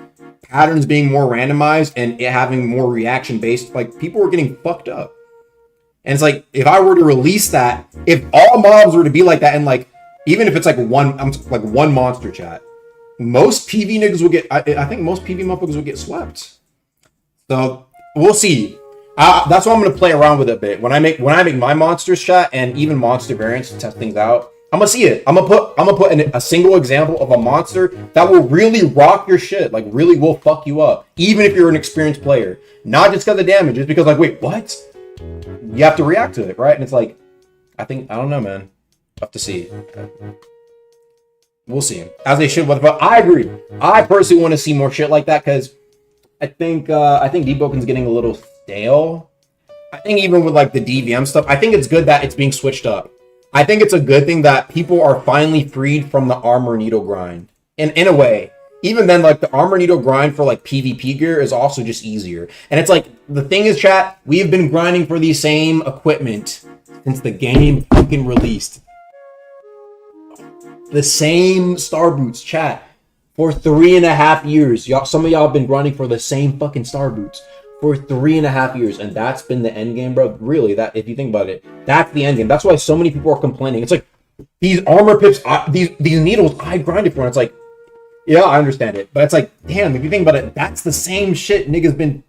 patterns being more randomized and it having more reaction based. Like people were getting fucked up. And it's like, if I were to release that, if all mobs were to be like that, and like, even if it's like one monster chat, most PV niggas will get, I think most PV motherfuckers will get swept. So we'll see. That's why I'm going to play around with it a bit. When I make my monsters chat and even monster variants to test things out, I'm going to see it. I'm going to put a single example of a monster that will really rock your shit. Like really will fuck you up. Even if you're an experienced player. Not just because of damage. It's because like, wait, what? You have to react to it, right? And it's like, I don't know, man. Have to see. We'll see. As they should, but I agree. I personally want to see more shit like that, because I think Deepwoken's getting a little stale. I think even with like the DvM stuff, I think it's good that it's being switched up. I think it's a good thing that people are finally freed from the armor needle grind. And in a way, even then, like the armor needle grind for like PvP gear is also just easier. And it's like, the thing is, chat, we've been grinding for the same equipment since the game fucking released. The same star boots, chat, for 3.5 years. Some of y'all have been grinding for the same fucking star boots for 3.5 years, and that's been the end game, bro. Really, that, if you think about it, that's the end game. That's why so many people are complaining. It's like, these armor pips, these needles I grinded for, and it's like, yeah, I understand it, but it's like, damn, if you think about it, that's the same shit niggas been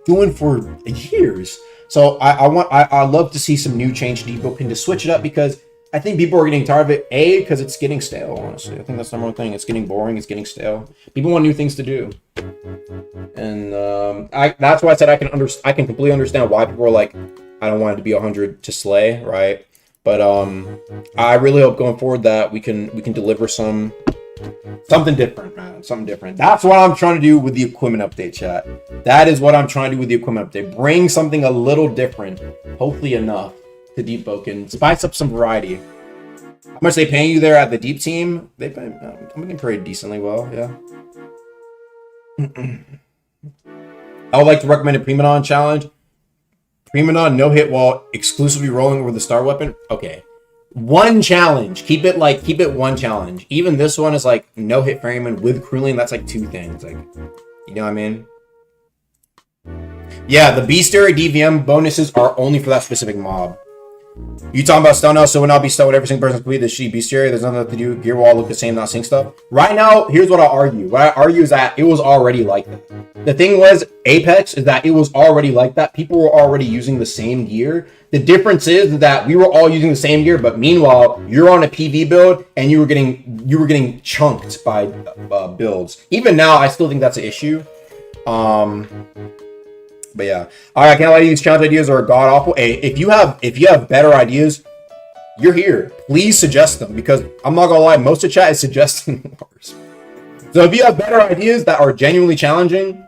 doing for years. So I love to see some new change to Deepwoken to switch it up, because I think people are getting tired of it. Because it's getting stale, honestly. I think that's the number one thing. It's getting boring. It's getting stale. People want new things to do. And that's why I said I can completely understand why people are like, I don't want it to be 100 to slay, right? But I really hope going forward that we can deliver something different, man. Something different. That's what I'm trying to do with the equipment update, chat. That is what I'm trying to do with the equipment update. Bring something a little different, hopefully enough, to Deepwoken. Spice up some variety. How much they paying you there at the Deep team? They pay, I'm getting paid decently well, yeah. I would like to recommend a Primonon challenge. Primonon no hit while exclusively rolling over the star weapon. Okay. One challenge. Keep it one challenge. Even this one is like no hit Ferryman with Krulin. That's like 2 things. Like, you know what I mean? Yeah, the Bestiary DvM bonuses are only for that specific mob. You talking about stun now, so when I'll be stunned with every single person complete the shitty Bestiary, there's nothing to do. Gear will all look the same, not sync stuff. Right now, here's what I'll argue. What I argue is that it was already like that. The thing was, Apex is that it was already like that. People were already using the same gear. The difference is that we were all using the same gear, but meanwhile, you're on a PV build and you were getting chunked by builds. Even now, I still think that's an issue. But yeah, all right. I can't lie to you, these challenge ideas are god awful. Hey, if you have better ideas, you're here. Please suggest them, because I'm not gonna lie, most of chat is suggesting ours. So if you have better ideas that are genuinely challenging,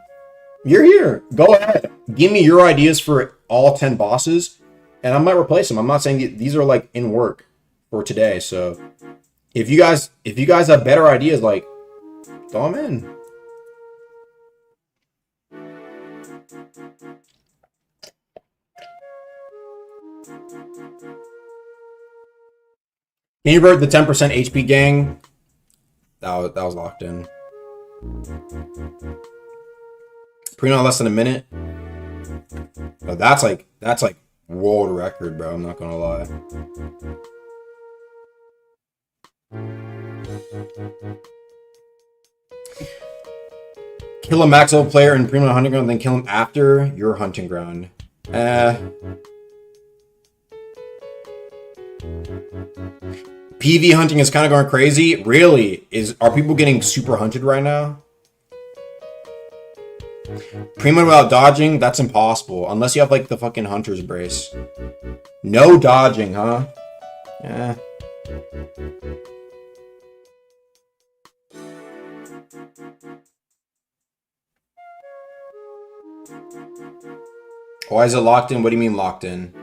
you're here. Go ahead, give me your ideas for all 10 bosses, and I might replace them. I'm not saying these are like in work for today. So if you guys have better ideas, like, throw them in. Can you revert the 10% HP gang? That was locked in. Pretty not less than a minute. No, that's like world record, bro. I'm not gonna lie. Kill a max level player in Primo hunting ground, then kill him after your hunting ground. PV hunting is kind of going crazy. Really? Are people getting super hunted right now? Primo without dodging? That's impossible. Unless you have like the fucking hunter's brace. No dodging, huh? Yeah. Why is it locked in? What do you mean locked in?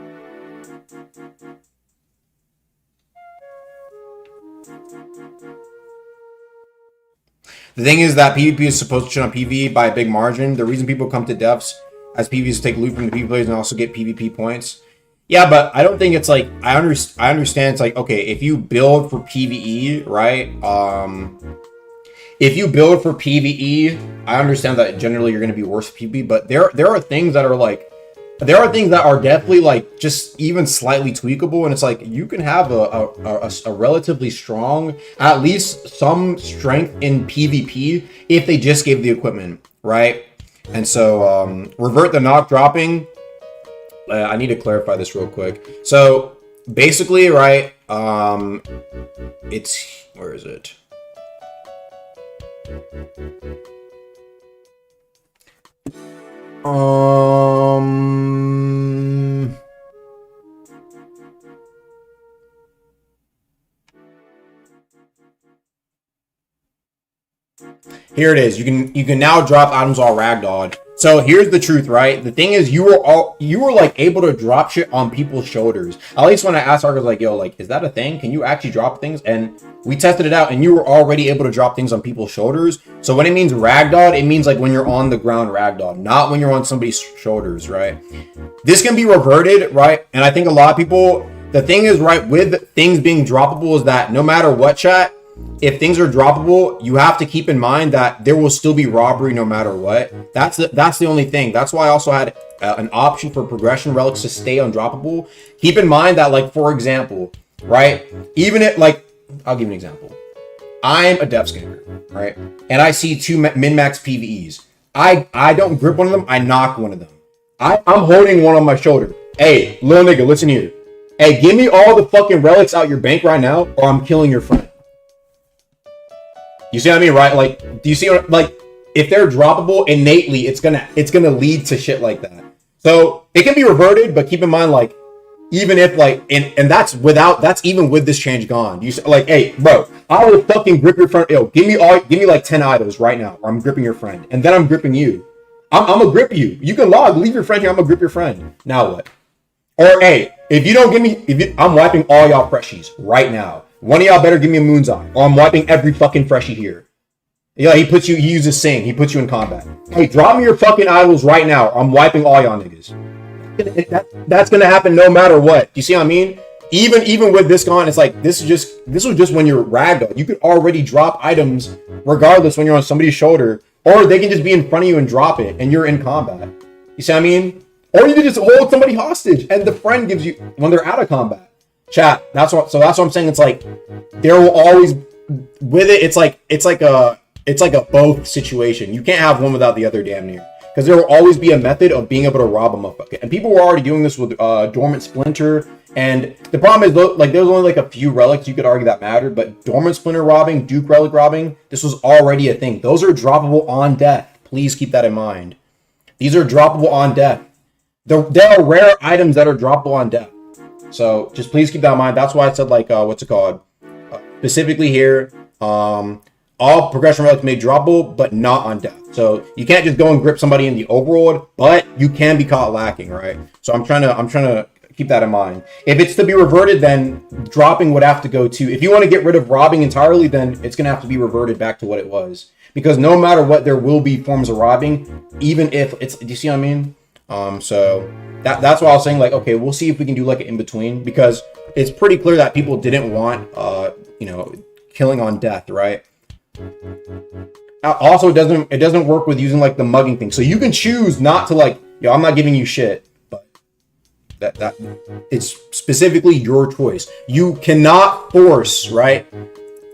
The thing is that PvP is supposed to shut on PvE by a big margin. The reason people come to devs as PvE is to take loot from the PvP players and also get PvP points. Yeah, but I don't think it's like, I understand it's like, okay, if you build for PvE, right? If you build for PvE, I understand that generally you're going to be worse for PvP, but there are things that are like, there are things that are definitely like just even slightly tweakable, and it's like you can have a relatively strong, at least some strength in PvP if they just gave the equipment, right? And so revert the knock dropping. I need to clarify this real quick. So basically, right? It's, where is it? Here it is. You can now drop items all ragdolled. So here's the truth, right? The thing is, you were like able to drop shit on people's shoulders. At least when I asked Argus, like, yo, like, is that a thing? Can you actually drop things? And we tested it out, and you were already able to drop things on people's shoulders. So when it means ragdolled, it means like when you're on the ground ragdolled, not when you're on somebody's shoulders, right? This can be reverted, right? And I think a lot of people, the thing is, right, with things being droppable is that no matter what, chat, if things are droppable, you have to keep in mind that there will still be robbery no matter what. That's the only thing. That's why I also had an option for progression relics to stay undroppable. Keep in mind that, like, for example, right, even if, like, I'll give you an example. I'm a depth scanner, right, and I see 2 min-max PvEs. I don't grip one of them, I knock one of them. I'm holding one on my shoulder. Hey, little nigga, listen here. Hey, give me all the fucking relics out your bank right now, or I'm killing your friend. You see what I mean, right? Like, do you see what, like, if they're droppable innately, it's gonna lead to shit like that. So it can be reverted, but keep in mind, like, even if like, and that's even with this change gone. You like, hey, bro, I will fucking grip your friend. Yo, give me like 10 idols right now, or I'm gripping your friend, and then I'm gripping you. I'm gonna grip you. You can log, leave your friend here. I'm gonna grip your friend. Now what? Or hey, if you don't give me, I'm wiping all y'all freshies right now. One of y'all better give me a moon's eye, or I'm wiping every fucking freshie here. Yeah, he uses sing. He puts you in combat. Hey, drop me your fucking idols right now, or I'm wiping all y'all niggas. That's gonna happen no matter what. You see what I mean? Even with this gone, it's like this was just when you're ragdoll. You could already drop items regardless when you're on somebody's shoulder, or they can just be in front of you and drop it, and you're in combat. You see what I mean? Or you can just hold somebody hostage, and the friend gives you when they're out of combat. Chat. That's what I'm saying. It's like there will always with it. It's like a both situation. You can't have one without the other, damn near. Because there will always be a method of being able to rob a motherfucker. And people were already doing this with Dormant Splinter. And the problem is, like, there's only like a few relics you could argue that mattered. But Dormant Splinter robbing, Duke Relic robbing, this was already a thing. Those are droppable on death. Please keep that in mind. These are droppable on death. There are rare items that are droppable on death. So just please keep that in mind. That's why I said, like, what's it called? Specifically here, all progression relics may droppable, but not on death. So you can't just go and grip somebody in the overworld, but you can be caught lacking, right? So I'm trying to keep that in mind. If it's to be reverted, then dropping would have to go to. If you want to get rid of robbing entirely, then it's gonna have to be reverted back to what it was. Because no matter what, there will be forms of robbing, even if it's. Do you see what I mean? So that's why I was saying, like, okay, we'll see if we can do like an in between, because it's pretty clear that people didn't want killing on death, right? Also, it doesn't work with using like the mugging thing. So you can choose not to, like, yo, I'm not giving you shit, but that it's specifically your choice. You cannot force, right?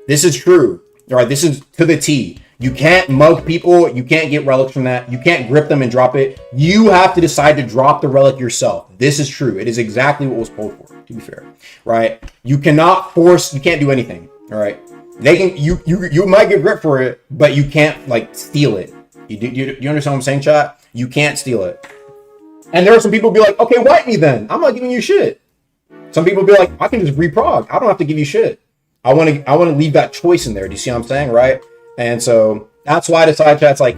This is true, all right? This is to the T. You can't mug people. You can't get relics from that. You can't grip them and drop it. You have to decide to drop the relic yourself. This is true. It is exactly what was pulled for, to be fair, right? You cannot force. You can't do anything, all right? They can. You might get grip for it, but you can't like steal it. You understand what I'm saying, chat? You can't steal it. And there are some people who be like, okay, wipe me then. I'm not giving you shit. Some people be like, I can just reprog. I don't have to give you shit. I want to leave that choice in there. Do you see what I'm saying, right? And so that's why I decided, chat's like,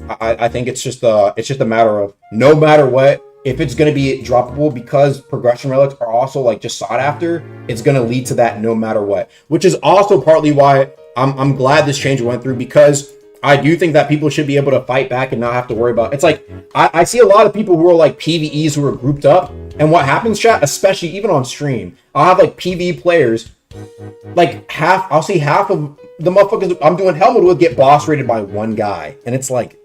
I think it's just a matter of no matter what, if it's going to be droppable, because progression relics are also like just sought after, it's going to lead to that no matter what, which is also partly why I'm glad this change went through, because I do think that people should be able to fight back and not have to worry about. It's like I see a lot of people who are like PvEs who are grouped up, and what happens, chat, especially even on stream, I'll have like PvE players, like I'll see half of the motherfuckers I'm doing helmet with get boss rated by one guy, and it's like,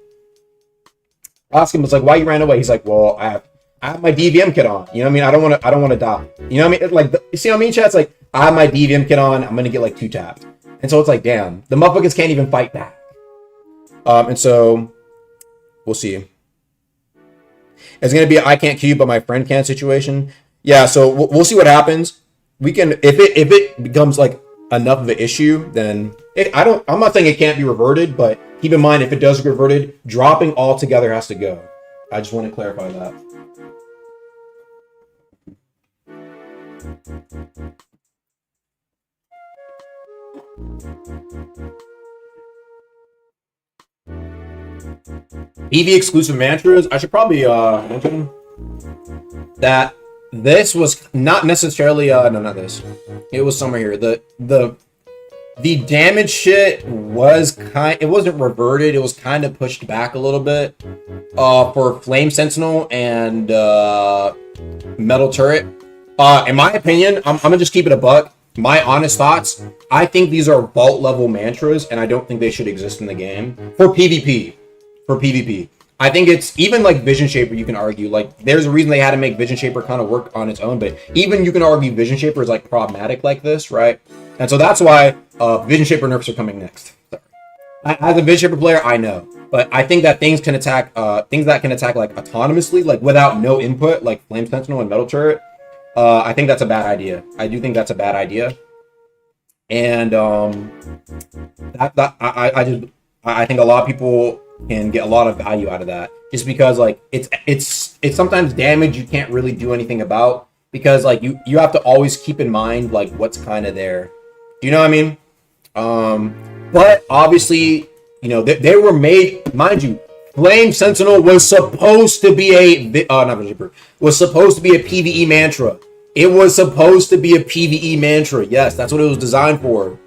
ask him, it's like, why you ran away? He's like, well, I have my DvM kit on. You know what I mean? I don't want to die. You know what I mean? Like, you see what I mean, chat? It's like, I have my DvM kit on. I'm gonna get like 2 tapped, and so it's like, damn, the motherfuckers can't even fight back. And so we'll see. It's gonna be a I can't queue, but my friend can situation. Yeah, so we'll see what happens. We can, if it becomes like enough of an issue, then I'm not saying it can't be reverted, but keep in mind, if it does get reverted, dropping altogether has to go. I just want to clarify that. EV exclusive mantras. I should probably mention that this was not necessarily no, not this. It was somewhere here. The damage shit was it wasn't reverted. It was kind of pushed back a little bit for Flame Sentinel and Metal Turret. In my opinion, I'm gonna just keep it a buck. My honest thoughts, I think these are vault level mantras, and I don't think they should exist in the game for PvP. For PvP, I think it's even like Vision Shaper. You can argue like there's a reason they had to make Vision Shaper kind of work on its own, but even you can argue Vision Shaper is like problematic like this, right? And so that's why Vision Shaper nerfs are coming next. Sorry. As a Vid Shaper player, I know. But I think that things that can attack like autonomously, like without no input, like Flame Sentinel and Metal Turret, I think that's a bad idea. I do think that's a bad idea. And I think a lot of people can get a lot of value out of that, just because like it's sometimes damage you can't really do anything about, because like you have to always keep in mind like what's kind of there. Do you know what I mean? But obviously, you know, they were made, mind you, Flame Sentinel was supposed to be was supposed to be a PvE mantra. It was supposed to be a PvE mantra. Yes, that's what it was designed for.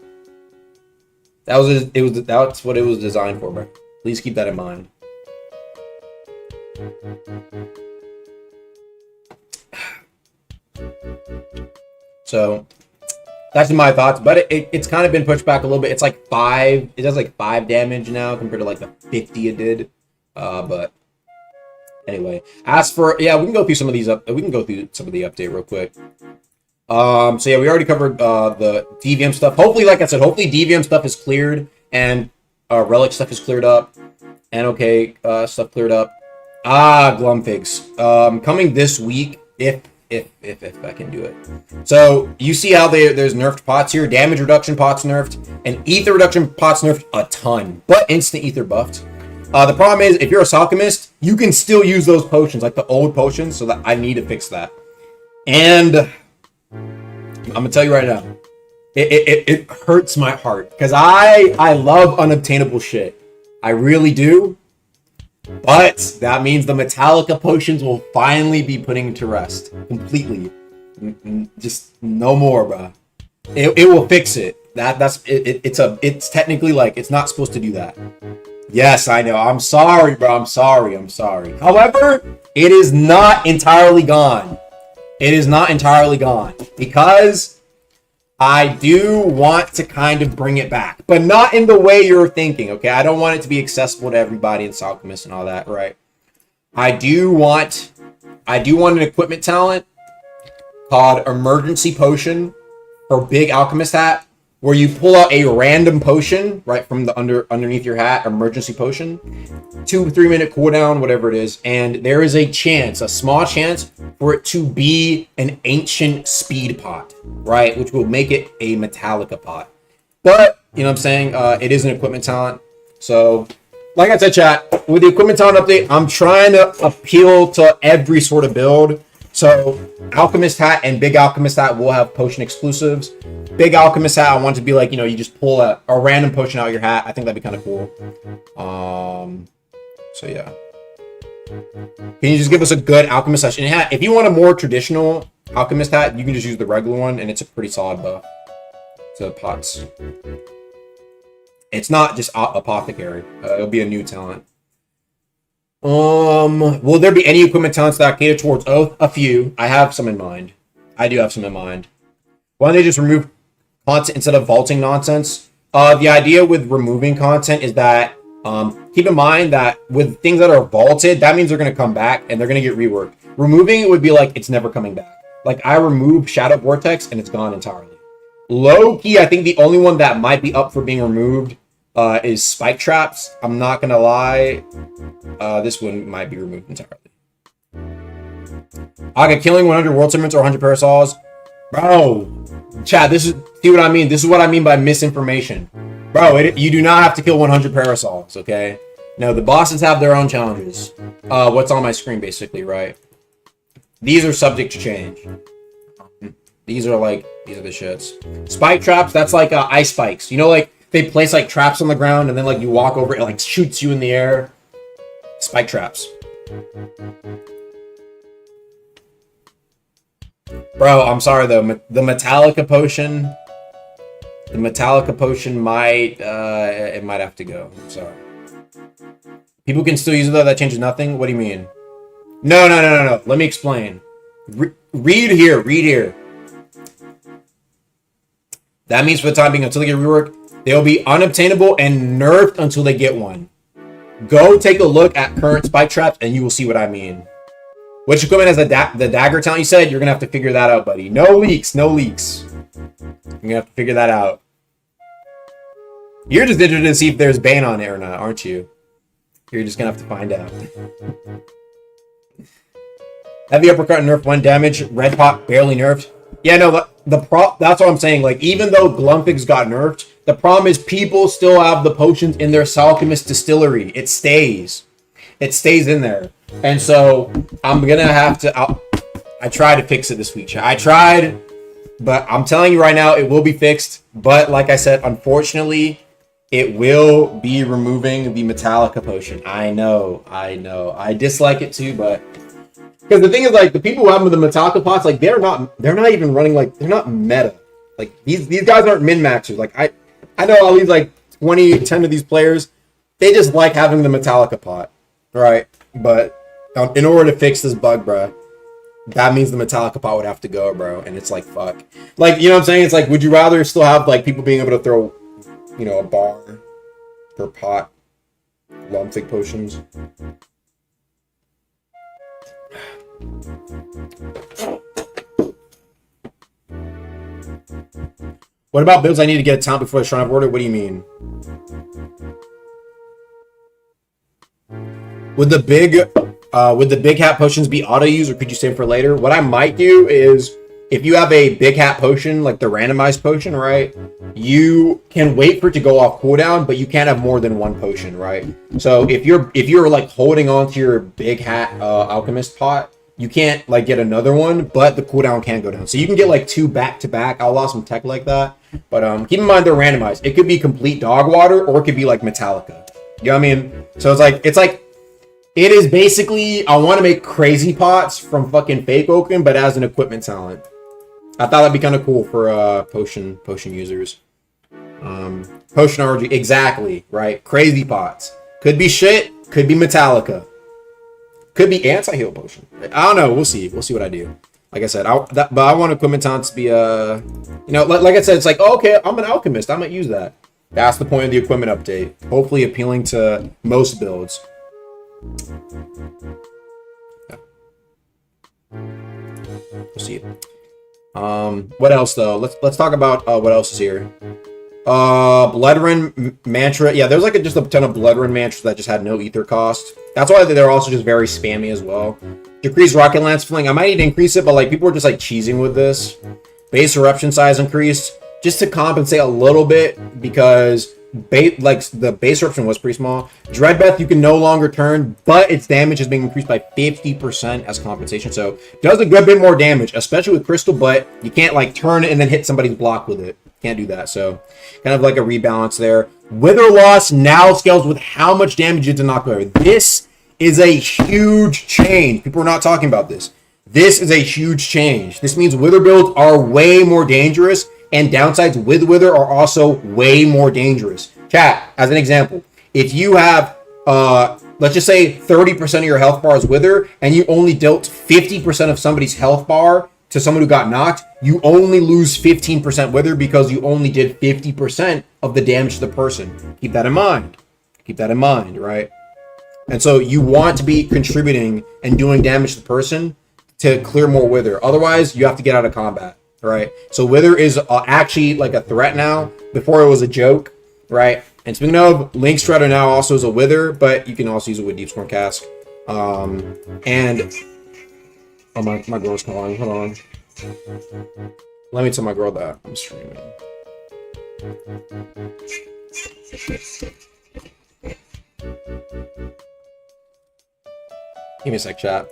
That's what it was designed for, bro. Please keep that in mind. So that's my thoughts, but it's kind of been pushed back a little bit. It's like 5. It does like 5 damage now compared to like the 50 it did. But anyway, as for we can go through some of these we can go through some of the update real quick. So yeah, we already covered the DvM stuff. Hopefully, like I said, hopefully DvM stuff is cleared and relic stuff is cleared up, and stuff cleared up. Glumfigs. Coming this week, if I can do it. So you see how there's nerfed pots here. Damage reduction pots nerfed, and ether reduction pots nerfed a ton, but instant ether buffed. The problem is, if you're a alchemist, you can still use those potions, like the old potions, so that I need to fix that. And I'm gonna tell you right now, it hurts my heart, because I love unobtainable shit. I really do. But that means the Metallica potions will finally be putting to rest completely. Just no more, bro. It will fix it. It's technically like it's not supposed to do that. Yes, I know. I'm sorry, bro. I'm sorry. However, it is not entirely gone. It is not entirely gone, because I do want to kind of bring it back, but not in the way you're thinking, okay? I don't want it to be accessible to everybody in Alchemist and all that, right? I do want an equipment talent called Emergency Potion for Big Alchemist Hat, where you pull out a random potion right from the underneath your hat, Emergency Potion, 2-3 minute cooldown, whatever it is, and there is a small chance for it to be an ancient speed pot, right, which will make it a Metallica pot. But you know what I'm saying, it is an equipment talent. So like I said, chat, with the equipment talent update, I'm trying to appeal to every sort of build. So Alchemist Hat and Big Alchemist Hat will have potion exclusives. Big Alchemist Hat, I want to be like, you know, you just pull a random potion out of your hat. I think that'd be kind of cool. So yeah. Can you just give us a good Alchemist hat? If you want a more traditional Alchemist Hat, you can just use the regular one, and it's a pretty solid buff to pots. It's not just Apothecary. It'll be a new talent. Will there be any equipment talents that cater towards Oath? A few. I have some in mind. I do have some in mind. Why don't they just remove content instead of vaulting nonsense? The idea with removing content is that keep in mind that with things that are vaulted, that means they're going to come back and they're going to get reworked. Removing it would be like it's never coming back. Like I removed Shadow Vortex and it's gone entirely. Low key, I think the only one that might be up for being removed is Spike Traps. I'm not going to lie. This one might be removed entirely. Okay, killing 100 world tournaments or 100 parasols. Bro, Chad, see what I mean? This is what I mean by misinformation. Bro, you do not have to kill 100 parasols, okay? No, the bosses have their own challenges. What's on my screen, basically, right? These are subject to change. These are the shits. Spike traps, that's like ice spikes. You know, like, they place, like, traps on the ground, and then, like, you walk over it, like, shoots you in the air. Spike traps. Bro, I'm sorry, though. The Metallica potion... The Metallica potion might... it might have to go. I'm sorry. People can still use it, though? That changes nothing? What do you mean? No. Let me explain. Read here. That means for the time being, until they get reworked, they'll be unobtainable and nerfed until they get one. Go take a look at current spike traps, and you will see what I mean. Which equipment has the dagger talent you said? You're going to have to figure that out, buddy. No leaks. You're going to have to figure that out. You're just interested to see if there's Bane on it or not, aren't you? You're just gonna have to find out. Heavy uppercut nerf 1 damage. Red pot barely nerfed. Yeah, no, that's what I'm saying. Like, even though Glumfix got nerfed, the problem is people still have the potions in their Alchemist distillery. It stays. It stays in there. And so I'm gonna have to. I tried to fix it this week. I tried, but I'm telling you right now, it will be fixed. But like I said, unfortunately, it will be removing the Metallica potion. I know. I dislike it too, but because the thing is, like, the people who have the Metallica pots, like, they're not even running, like, they're not meta. Like, these guys aren't min-maxers. Like, I know all these, like, 10 of these players, they just like having the Metallica pot, right? But in order to fix this bug, bro, that means the Metallica pot would have to go, bro. And it's like, fuck. Like, you know what I'm saying? It's like, would you rather still have, like, people being able to throw, you know, a bar per pot, Lumfig potions? What about builds I need to get a talent before the Shrine of Order? What do you mean? Would the big hat potions be auto use, or could you save for later? What I might do is, if you have a big hat potion, like the randomized potion, right? You can wait for it to go off cooldown, but you can't have more than one potion, right? So if you're like holding on to your big hat alchemist pot, you can't like get another one, but the cooldown can go down. So you can get like 2 back to back. I'll allow some tech like that, but keep in mind they're randomized. It could be complete dog water, or it could be like Metallica. You know what I mean? So it's like it is basically, I want to make crazy pots from fucking Deepwoken, but as an equipment talent. I thought that'd be kind of cool for potion users. Potion orgy, exactly, right? Crazy pots. Could be shit, could be Metallica. Could be anti-heal potion. I don't know. We'll see. We'll see what I do. Like I said, but I want equipment talent to be you know, like I said, it's like, oh, okay, I'm an alchemist. I might use that. That's the point of the equipment update. Hopefully appealing to most builds. Yeah. We'll see. What else though? Let's talk about what else is here. Bloodrun mantra. Yeah, there's like just a ton of Bloodrun mantras that just had no ether cost. That's why they're also just very spammy as well. Decrease rocket lance fling. I might need to increase it, but like people are just like cheesing with this. Base eruption size increased just to compensate a little bit because the base eruption was pretty small. Dreadbeth you can no longer turn, but its damage is being increased by 50% as compensation. So it does a good bit more damage, especially with crystal, but you can't like turn it and then hit somebody's block with it. Can't do that. So kind of like a rebalance there. Wither loss now scales with how much damage you did knock over. This is a huge change. People are not talking about this. This is a huge change. This means wither builds are way more dangerous, and downsides with wither are also way more dangerous. Chat, as an example, if you have let's just say 30% of your health bar is wither, and you only dealt 50% of somebody's health bar to someone who got knocked, you only lose 15% wither because you only did 50% of the damage to the person. Keep that in mind. Keep that in mind, right? And so you want to be contributing and doing damage to the person to clear more wither. Otherwise, you have to get out of combat, right? So wither is actually like a threat now. Before it was a joke, right? And speaking of, Link Strider now also is a wither, but you can also use it with Deep Storm Cask. And oh, my girl's calling. Hold on. Let me tell my girl that I'm streaming. Give me a sec, chat.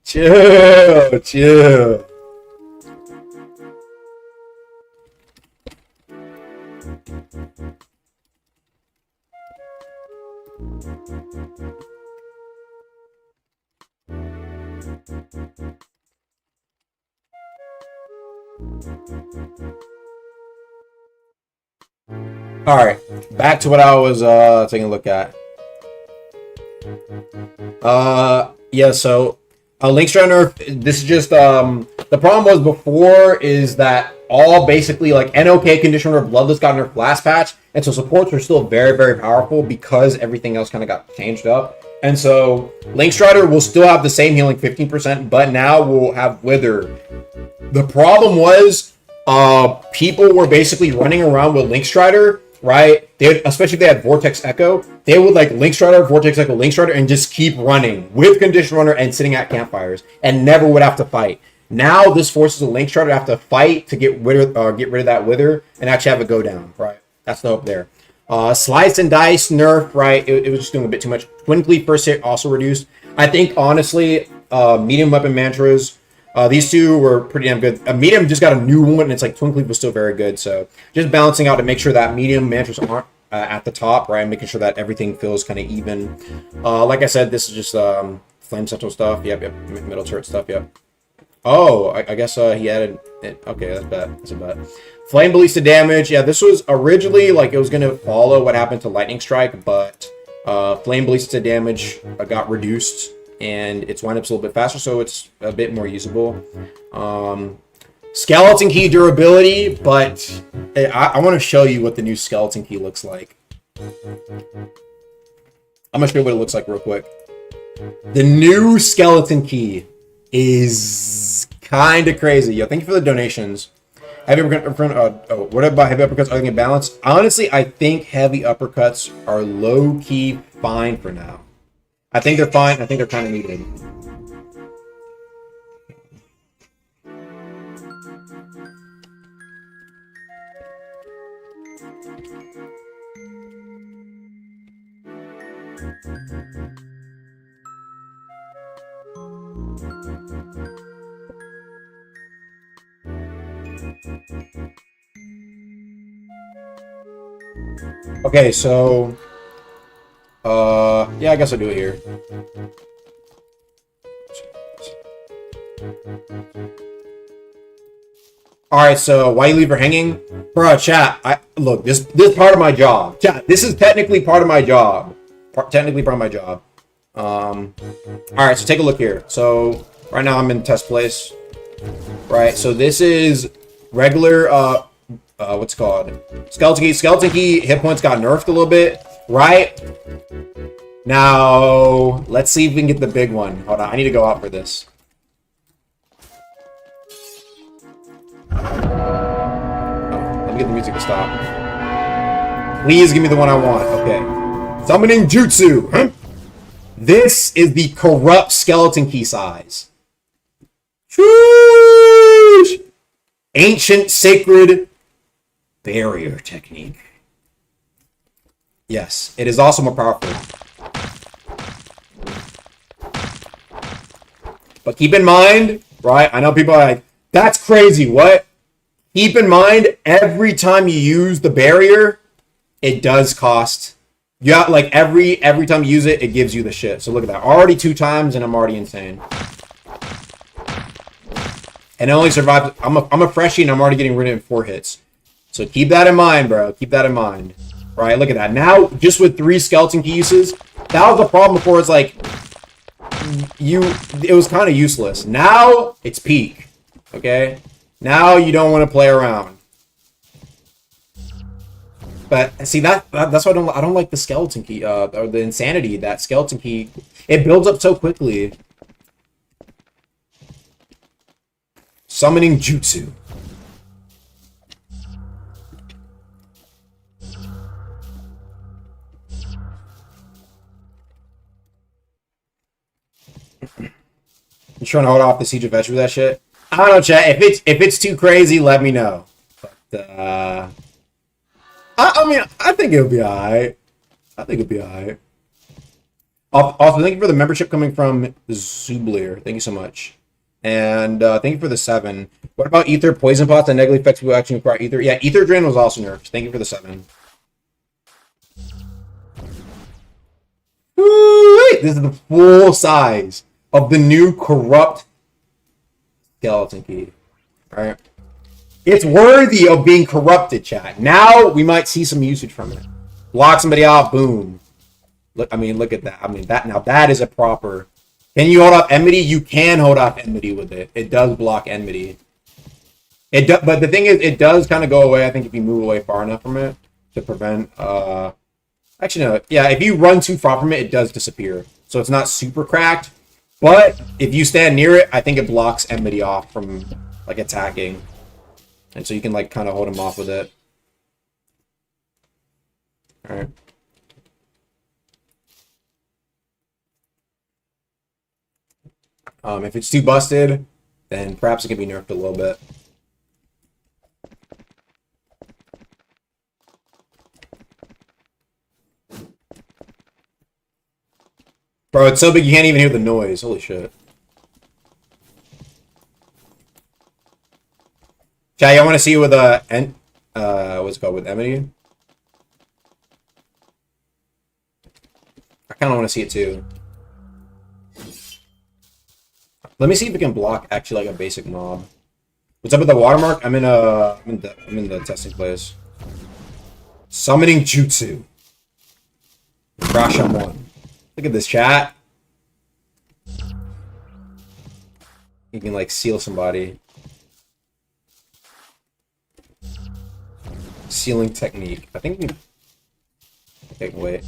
Chill. All right, back to what I was taking a look at. Yeah, so Link Strider nerf. This is just the problem was before is that all basically like NOK condition nerf Bloodless got nerfed last patch, and so supports are still very, very powerful because everything else kind of got changed up. And so Link Strider will still have the same healing 15%, but now we'll have Wither. The problem was people were basically running around with Link Strider, right? Especially if they had Vortex Echo, they would like Link Strider, Vortex Echo, Link Strider, and just keep running with Condition Runner and sitting at campfires and never would have to fight. Now this forces a Link Strider to have to fight to get rid of that Wither and actually have it go down, right? That's the hope there. Slice and Dice nerf, right? It was just doing a bit too much. Twin Cleave first hit also reduced. I think honestly, medium weapon mantras. These two were pretty damn good. Medium just got a new one, and it's like Twin Cleave was still very good. So just balancing out to make sure that medium mantras aren't at the top, right? Making sure that everything feels kind of even. Like I said, this is just Flame Central stuff. Yep. Middle turret stuff. Yep. Oh, I guess he added it. Okay, that's bad. That's a bad. Flame Ballista damage. Yeah, this was originally like it was going to follow what happened to Lightning Strike, but Flame Ballista damage got reduced. And its windup's a little bit faster, so it's a bit more usable. Skeleton Key durability, but I want to show you what the new Skeleton Key looks like. I'm going to show you what it looks like real quick. The new Skeleton Key is kind of crazy. Yo, thank you for the donations. Heavy uppercut, what about heavy uppercuts? Are they balanced? Honestly, I think heavy uppercuts are low-key fine for now. I think they're fine. I think they're kind of needed. Okay, so yeah, I guess I'll do it here. Alright, so why you leave her hanging? Bro, chat, look, this part of my job. Chat, this is technically part of my job. Alright, so take a look here. So right now I'm in test place. Right, so this is regular what's it called? Skeleton Key. Skeleton Key hit points got nerfed a little bit. Right? Now, let's see if we can get the big one. Hold on, I need to go out for this. Oh, let me get the music to stop. Please give me the one I want. Okay. Summoning Jutsu. This is the corrupt Skeleton Key size. Sheesh. Ancient Sacred Barrier Technique. Yes, it is also more powerful. But keep in mind, right? I know people are like, that's crazy. What? Keep in mind, every time you use the barrier, it does cost. Yeah, like every time you use it, it gives you the shit. So look at that. Already 2 times, and I'm already insane. And I only survived. I'm a freshie, and I'm already getting rid of it in 4 hits. So keep that in mind, bro. Keep that in mind. Right, look at that. Now, just with 3 Skeleton Key uses, that was the problem before. It's like, it was kind of useless. Now, it's peak. Okay? Now, you don't want to play around. But, see, that's why I don't like the Skeleton Key, or the insanity, that Skeleton Key. It builds up so quickly. Summoning Jutsu. You trying to hold off the Siege of Vetch with that shit? I don't know, chat. If it's too crazy, let me know. But I mean, I think it'll be alright. Also, thank you for the membership coming from Zublier. Thank you so much. And thank you for the 7. What about Ether, Poison Pots, and negative effects will actually require Ether? Yeah, Ether Drain was also nerfed. Thank you for the 7. Woo-wee! This is the full size of the new corrupt Skeleton Key. Alright? It's worthy of being corrupted, chat. Now we might see some usage from it. Block somebody out, boom. Look at that. I mean, that is a proper. Can you hold off enmity? You can hold off enmity with it. It does block enmity. But the thing is, it does kind of go away, I think, if you move away far enough from it to prevent... Actually, no. Yeah, if you run too far from it, it does disappear. So it's not super cracked. But if you stand near it, I think it blocks enmity off from, like, attacking. And so you can, like, kind of hold him off with it. Alright. If it's too busted, then perhaps it can be nerfed a little bit. Bro, it's so big you can't even hear the noise. Holy shit. Chat, y'all want to see with what's it called, with enmity? I kind of want to see it too. Let me see if it can block actually like a basic mob. What's up with the watermark? I'm in the testing place. Summoning Jutsu. Crash on one. Look at this, chat. You can like seal somebody. Sealing technique. I think we... Okay, wait.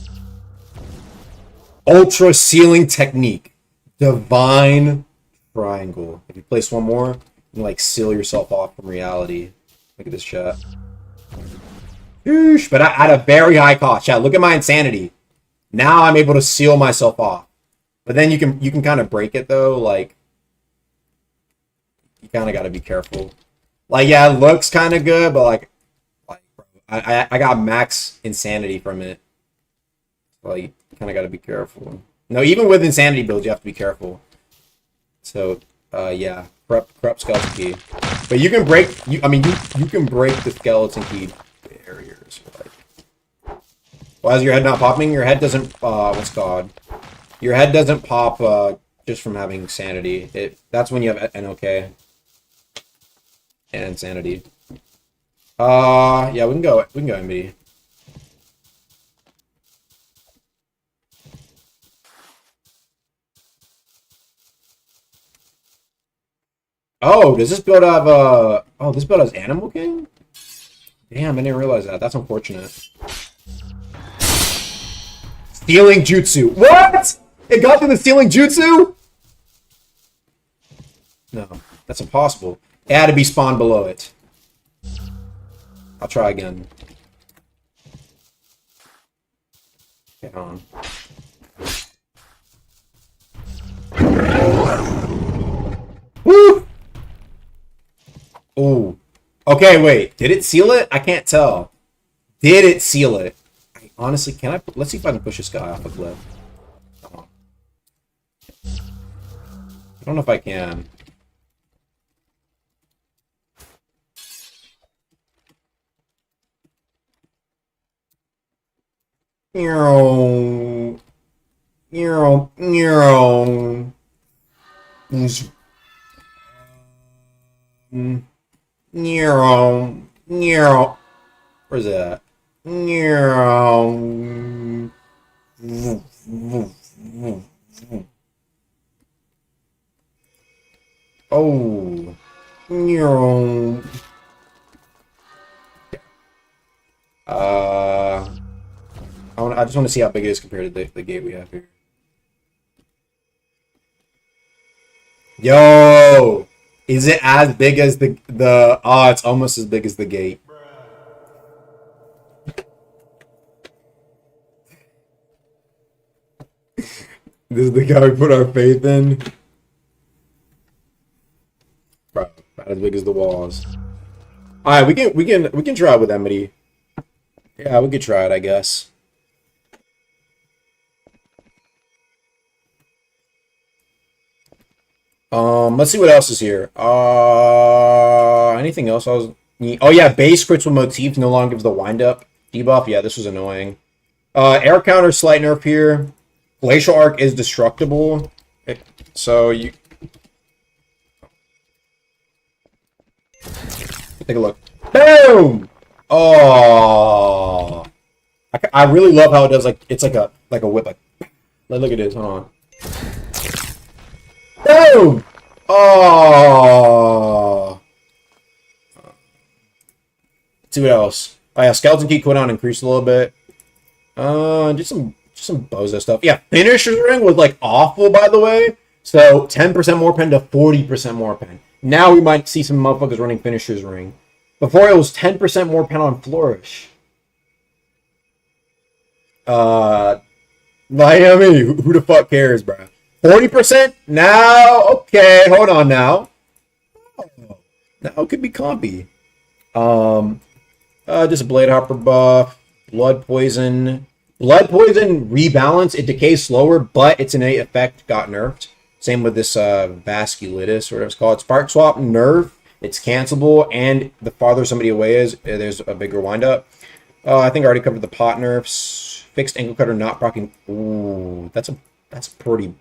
Ultra sealing technique. Divine triangle. If you place one more, you can like seal yourself off from reality. Look at this, chat. Whoosh, but at a very high cost. Chat, look at my insanity. Now I'm able to seal myself off. But then you can kind of break it though, like you kind of got to be careful. Like yeah, it looks kind of good, but like bro, I got max insanity from it. Well, you kind of got to be careful. No, even with insanity builds, you have to be careful. So, yeah, corrupt skeleton key. But you can break. You can break the skeleton key barriers. Like, why is your head not popping? Your head doesn't. What's it called? Your head doesn't pop just from having sanity. That's when you have NOK and insanity. Yeah, we can go MD. Oh, does this build have oh, this build has Animal King? Damn, I didn't realize that. That's unfortunate. Stealing Jutsu. What? It got through the Stealing Jutsu? No, that's impossible. It had to be spawned below it. I'll try again. Okay, hold on. Woo! Ooh. Okay, wait. Did it seal it? I can't tell. Did it seal it? Honestly, can I... Let's see if I can push this guy off a cliff. Oh. I don't know if I can. Neuro. Where's that? Oh. I just want to see how big it is compared to the gate we have here. Yo! Is it as big as the oh, it's almost as big as the gate. This is the guy we put our faith in. Bro, about as big as the walls. Alright, we can try it with Enmity. Yeah, we could try it, I guess. Let's see what else is here. Anything else I was... Oh yeah, base crits with motif no longer gives the wind-up debuff. Yeah, this was annoying. Air counter, slight nerf here. Glacial Arc is destructible. So you... Take a look. Boom! Oh! I really love how it does, like, it's like a whip. Like, look at this, hold on. Boom! Oh. Let's see what else. Oh yeah, skeleton key cooldown increased a little bit. Just some bozo stuff. Yeah, finisher's ring was like awful, by the way. So 10% more pen to 40% more pen. Now we might see some motherfuckers running finisher's ring. Before it was 10% more pen on flourish. Miami, who the fuck cares, bro? 40% now. Okay, hold on now. Oh, now it could be compy. Just a blade hopper buff, blood poison. Blood poison rebalance. It decays slower, but its innate effect got nerfed. Same with this vasculitis, or whatever it's called. Spark swap nerf. It's cancelable, and the farther somebody away is, there's a bigger windup. I think I already covered the pot nerfs. Fixed ankle cutter not proccing. Ooh, that's pretty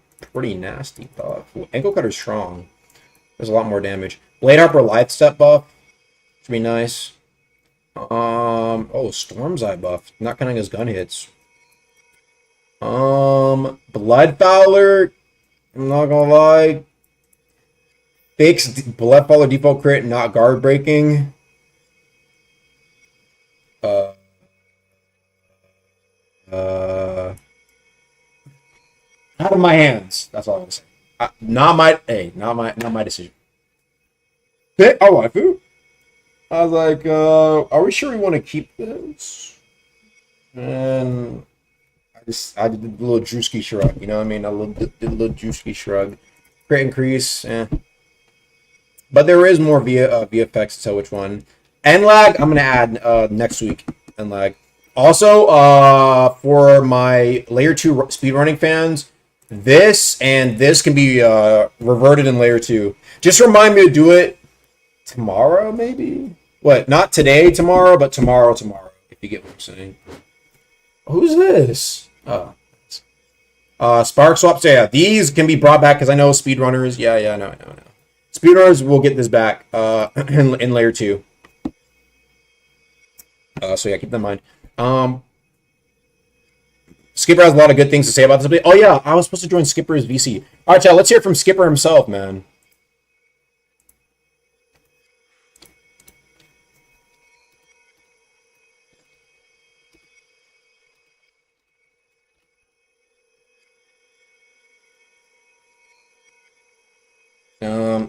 nasty buff. Ooh, ankle cutter's strong. There's a lot more damage. Blade hopper life step buff. Should be nice. Oh, Storm's Eye buff. Not counting his gun hits. Blood Fowler. I'm not gonna lie. Fixed Blood Fowler default crit, not guard breaking. Out of my hands. That's all I'm saying. Not my decision. Oh, waifu. I was like, are we sure we want to keep this? And I did a little Drewski shrug, you know what I mean? Did a little Drewski shrug. Crit increase, But there is more VFX to tell which one. End lag, I'm going to add next week. End lag. Also, for my layer 2 speedrunning fans, this and this can be reverted in layer 2. Just remind me to do it tomorrow, maybe? What? Not today, tomorrow, but tomorrow, if you get what I'm saying. Who's this? Oh. Spark swaps. Yeah, these can be brought back because I know speedrunners. Yeah, no. Speedrunners will get this back in layer 2. So yeah, keep that in mind. Skipper has a lot of good things to say about this. Oh yeah, I was supposed to join Skipper's VC. All right, y'all, let's hear it from Skipper himself, man.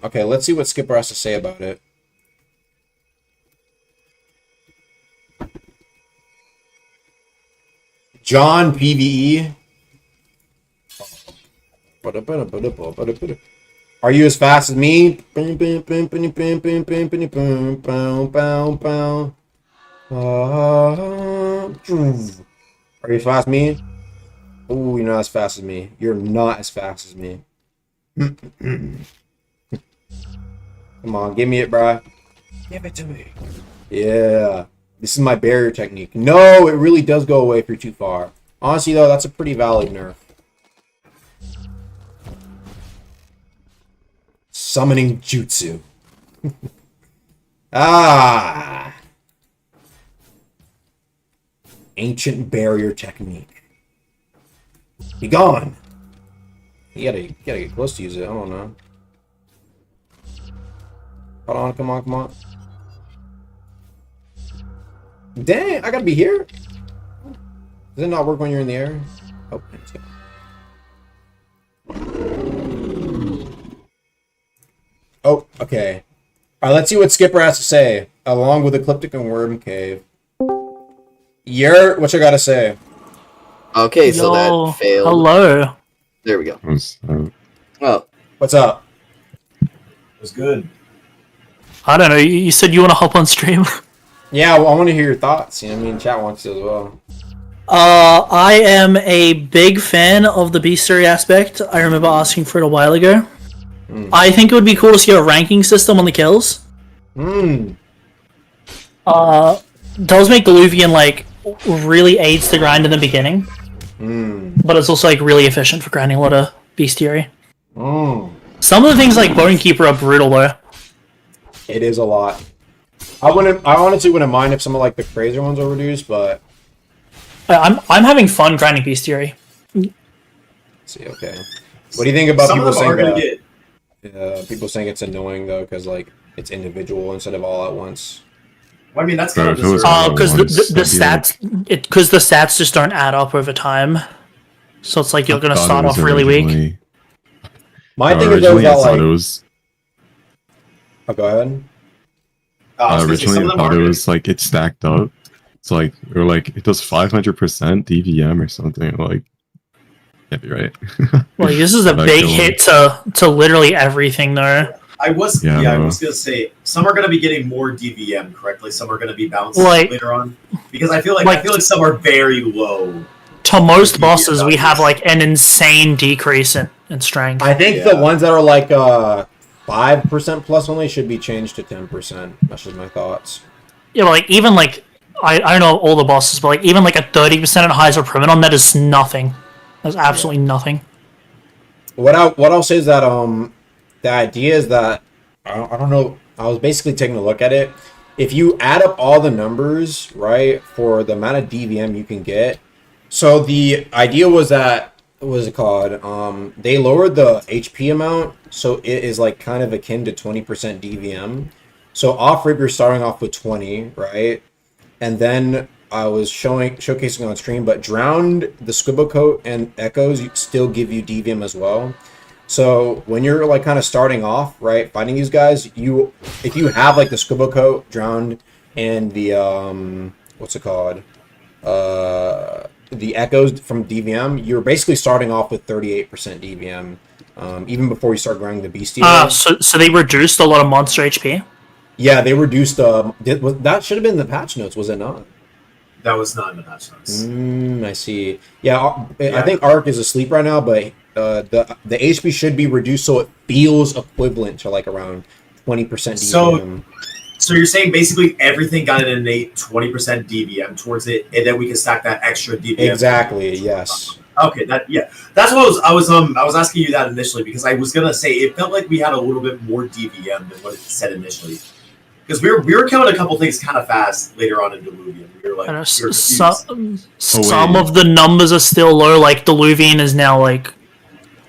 Okay, let's see what Skipper has to say about it. John PvE. Are you as fast as me? Are you as fast as me? Ooh, you're not as fast as me. You're not as fast as me. Come on, give me it, bro. Give it to me. Yeah. This is my barrier technique. No, it really does go away if you're too far. Honestly, though, that's a pretty valid nerf. Summoning Jutsu. Ancient barrier technique. Be gone. You gotta get close to use it. I don't know. Hold on, come on. Dang, I gotta be here? Does it not work when you're in the air? Oh, let's go. Oh, okay. Alright, let's see what Skipper has to say, along with Ecliptic and Worm Cave. What you gotta say? Okay, so that failed. Hello. There we go. Well, What's up? What's good? I don't know. You said you want to hop on stream. Yeah, well, I want to hear your thoughts. You know what I mean? Chat wants to as well. I am a big fan of the Bestiary aspect. I remember asking for it a while ago. I think it would be cool to see a ranking system on the kills. Does make the Luvian like really aids the grind in the beginning. But it's also like really efficient for grinding a lot of Bestiary. Some of the things like Bone Keeper are brutal though. It is a lot. I honestly wouldn't mind if some of like the crazier ones are reduced, but I'm having fun grinding Bestiary. let's see, okay. What do you think about Some people of them are saying gonna that? get People saying it's annoying though because like it's individual instead of all at once. Well, I mean, that's Bro, kind of if it was deserved. all at Because once, the that'd be stats, because the stats just don't add up over time. So it's like you're I gonna thought it start was off really weak. originally- My no, thing is though originally I that thought like. it was. Oh, go ahead. I was gonna say, Originally, some I of them thought are it good. was like it stacked up. It's like or like it does 500% DvM or something. Like, can't be right. Like this is a That big killed hit to literally everything though. I was Yeah, I bro. was gonna say some are gonna be getting more DVM correctly. Some are gonna be bounced Like- later on because I feel like like- some are very low. To most DVM bosses, we have values. like an insane decrease in strength. I think the ones that are like 5% plus only should be changed to 10%. That's just my thoughts. Yeah, but like even like I don't know all the bosses, but like even like a 30% and highs of Priminon, that is nothing. That's absolutely nothing. What I'll say is that the idea is that I don't know. I was basically taking a look at it. If you add up all the numbers, right, for the amount of DVM you can get, so the idea was that what was it called? They lowered the HP amount, so it is like kind of akin to 20% DVM. So off rip, you're starting off with 20, right? And then I was showcasing on stream, but Drowned, the Squibble Coat, and Echoes still give you DVM as well. So when you're like kind of starting off, right, fighting these guys, if you have like the Squibble Coat, Drowned, and the what's it called, the Echoes from DVM, you're basically starting off with 38% DVM, even before you start growing the Bestiary. So they reduced a lot of monster HP. Yeah, they reduced. That should have been in the patch notes, was it not? That was not in the patch notes. I see. Yeah, I think Arc is asleep right now, but the HP should be reduced so it feels equivalent to like around 20% DVM. So you're saying basically everything got an innate 20% DVM towards it, and then we can stack that extra DVM. Exactly. Yes. Okay. That's what I was asking you that initially because I was gonna say it felt like we had a little bit more DVM than what it said initially. Because we were counting a couple things kind of fast later on in Diluvian. We were like, I know, we were some of the numbers are still low. Like Diluvian is now like,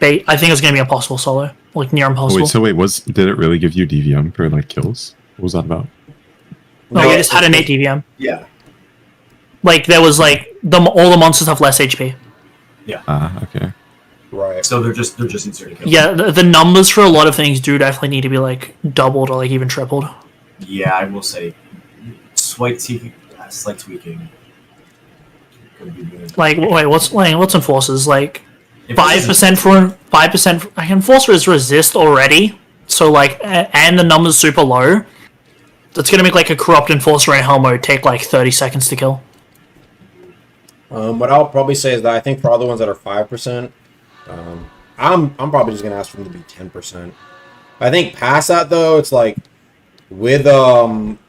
I think it's gonna be impossible solo, like near impossible. Did it really give you DVM for like kills? What was that about? No, you just had an 8 DVM. Yeah. Like there was like all the monsters have less HP. Okay. Right. So they're just easier to kill. Yeah, the numbers for a lot of things do definitely need to be like doubled or like even tripled. Yeah, I will say, slight tweaking. Could be good. Like wait, what's Enforcer's like? If 5% for 5%. Enforcer is resist already, so like, and the number's super low. That's gonna make like a corrupt Enforcer in hell mode take like 30 seconds to kill. What I'll probably say is that I think for all the ones that are 5%, I'm probably just gonna ask for them to be 10%. I think past that though, it's like with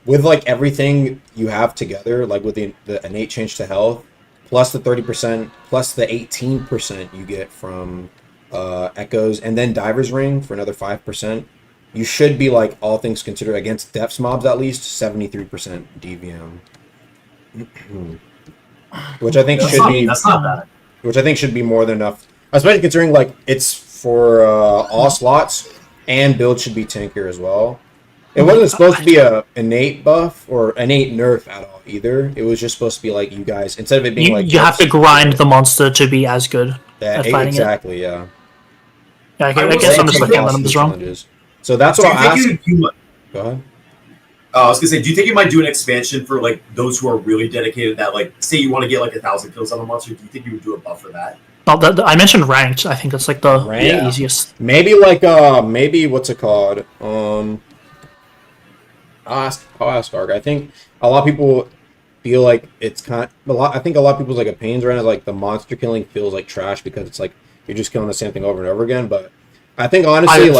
like everything you have together, like with the innate change to health, plus the 30%, plus the 18% you get from Echoes, and then Diver's Ring for another 5%, you should be like, all things considered, against Depths mobs at least, 73% DVM. Which I think that's not bad. Which I think should be more than enough, especially considering like it's for all slots, and build should be tankier as well. It wasn't supposed to be a innate buff or innate nerf at all either. It was just supposed to be like you guys, instead of it being like you have to grind the monster to be as good at fighting exactly, it. yeah. Yeah, I guess I'm just looking at the numbers wrong. Challenges. So that's what I'll ask. Go ahead. I was gonna say, do you think you might do an expansion for like those who are really dedicated? That like, say you want to get like 1,000 kills on a monster, do you think you would do a buff for that? Oh, I mentioned ranked. I think that's like the easiest. Maybe like maybe what's it called? I'll ask Ark. I think a lot of people feel like it's I think a lot of people's like opinions around it, like the monster killing feels like trash because it's like you're just killing the same thing over and over again. But I think honestly,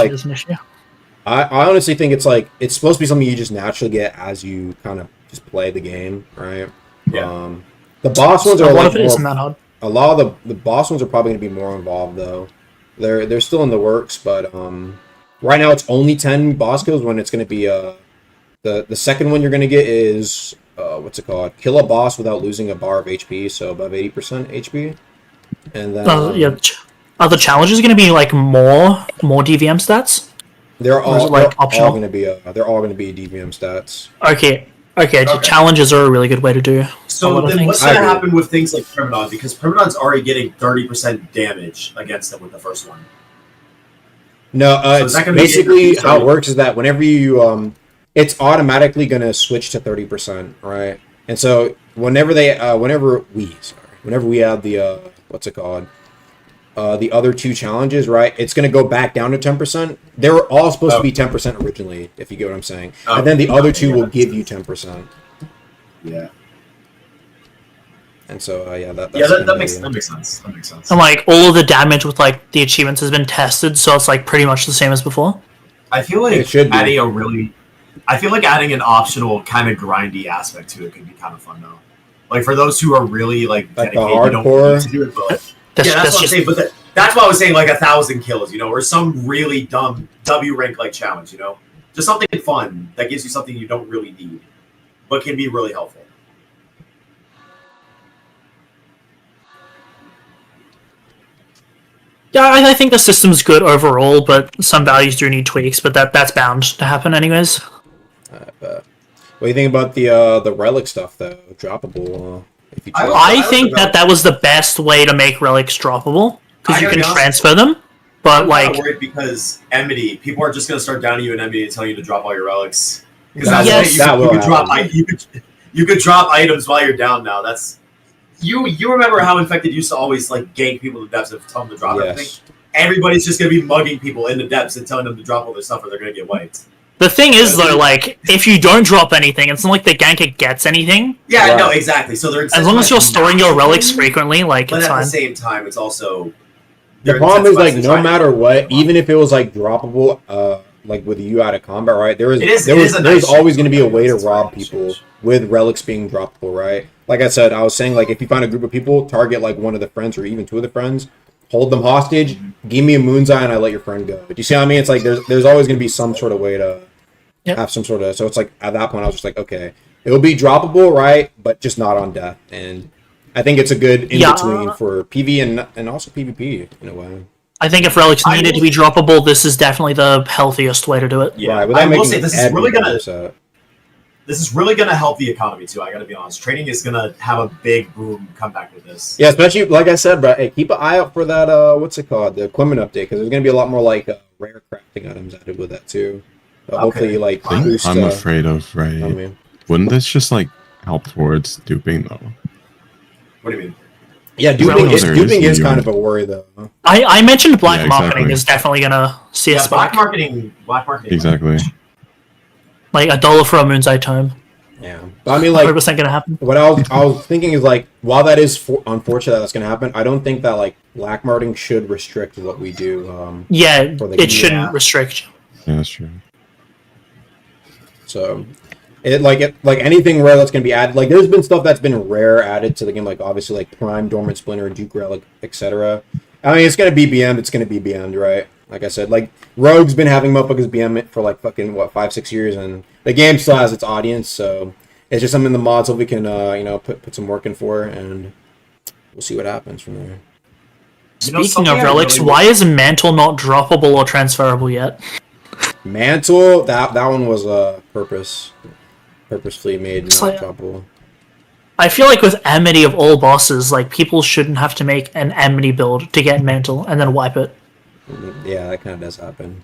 I honestly think it's like it's supposed to be something you just naturally get as you kind of just play the game, right? Yeah. The boss ones are a lot like of it isn't that hard. a lot of the boss ones are probably going to be more involved though. They're still in the works, but right now it's only 10 boss kills. When it's going to be the second one you're going to get is what's it called? Kill a boss without losing a bar of HP, so above 80% HP. And then Are the challenges going to be like more DVM stats? They're Or is all it, like, they're all optional? going to be they're all going to be DvM stats. Okay. Okay. Challenges are a really good way to do. So then things. what's going to happen with things like Primadon? Because Primadon's already getting 30% damage against them with the first one. No, So is that it's gonna be basically introduced how it already? works is that whenever you it's automatically going to switch to 30%, right? And so whenever we add the what's it called? The other two challenges, right? It's going to go back down to 10%. They were all supposed to be 10% originally, if you get what I'm saying. And then the other two will give you 10%. Yeah. And so that's That makes sense. That makes sense. And like all of the damage with like the achievements has been tested, so it's like pretty much the same as before. I feel It like should be. adding an optional kind of grindy aspect to it could be kind of fun though. Like for those who are really like Like the dedicated, you don't hardcore? need to do it, but like, That's, yeah, that's that's what I'm just saying. But that's why I was saying like 1,000 kills, or some really dumb W rank like challenge, just something fun that gives you something you don't really need, but can be really helpful. yeah. I think the system's good overall, but some values do need tweaks. But that's bound to happen anyways. What do you think about the relic stuff though? Droppable. If you I try- don't- I think that was the best way to make relics droppable because I you gotta can be honest. transfer them. But I'm like, kinda worried because Enmity, people are just gonna start downing you in Enmity and telling you to drop all your relics. Because That that's will- the that way will you could drop. happen. You could drop items while you're down now. That's you. You remember how Infected used to always like gank people to depths and tell them to drop everything. Yes. Everybody's just gonna be mugging people in the depths and telling them to drop all their stuff, or they're gonna get wiped. the thing is though, like if you don't drop anything, it's not like the ganker gets anything. Yeah, Right. no, exactly. So they're As long as you're storing your relics free. frequently, like But it's at fine. the same time, it's also The they're problem is incentivized like to no try to- matter what, even if it was like droppable, like with you out of combat, right? There's It is a nice always change. going to be a way to It's a very rob nice people change. with relics being droppable, right? Like I said, I was saying like if you find a group of people, target like one of the friends or even two of the friends, hold them hostage, give me a moon's eye, and I let your friend go. Do you see what I mean? It's like there's always going to be some sort of way to Yep. have some sort of. So it's like at that point, I was just like, okay, it'll be droppable, right? But just not on death, and I think it's a good in between for PV and also PvP in a way. I think if relics needed to be droppable, this is definitely the healthiest way to do it. Yeah, Right, I without will making say this is every really gonna upset. help the economy too. I gotta be honest. Trading is gonna have a big boom come back with this. Yeah, especially like I said, bro. Hey, keep an eye out for that. What's it called? The equipment update, because there's gonna be a lot more like rare crafting items added with that too. But hopefully, like I think boost. I'm afraid of, right? I mean, Wouldn't this just like help towards duping though? What do you mean? yeah, duping Well, is there duping is is kind of the- a worry though. I mentioned black Yeah, marketing exactly. is definitely gonna see a Yeah, spike. black marketing. Exactly. Like $1 for a moon's eye tome. Yeah, but I mean, like 100% gonna happen. what I was thinking is like while that is unfortunate that that's gonna happen, I don't think that like black marketing should restrict what we do. Yeah, For the it game. shouldn't restrict. Yeah, that's true. So like anything rare that's gonna be added, like there's been stuff that's been rare added to the game, like obviously like Prime, Dormant Splinter, Duke Relic, etc. I mean, it's gonna be BM'd, it's gonna be BM'd, right? Like I said, like Rogue's been having motherfuckers BM it for like fucking 5-6 years, and the game still has its audience, so it's just something the mods hope we can put some work in for, and we'll see what happens from there. Speaking something of I relics, really- why is Mantle not droppable or transferable yet? Mantle, that one was purposefully made It's not like- droppable. I feel like with Amity of all bosses, like people shouldn't have to make an Amity build to get Mantle and then wipe it. Yeah, that kind of does happen.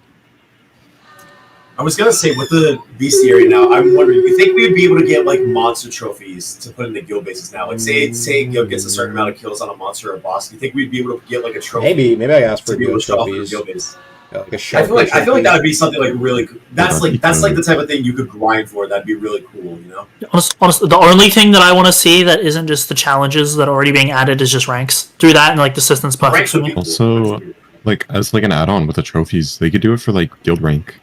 I was gonna say with the Bestiary now, I'm wondering, you think we'd be able to get like monster trophies to put in the guild bases now? Like say guild gets a certain amount of kills on a monster or a boss. Do you think we'd be able to get like a trophy? Maybe I asked for to be able guild to show off the trophies. guild base. Yeah, like a I shark feel like trophy. that would be something like really cool. That's that'd be like cool. the type of thing you could grind for. That'd be really cool. Honestly, the only thing that I want to see that isn't just the challenges that are already being added is just ranks. Do that and like the system's perfect Ranks for would me. be cool. Also, like as like an add-on with the trophies, they could do it for like guild rank.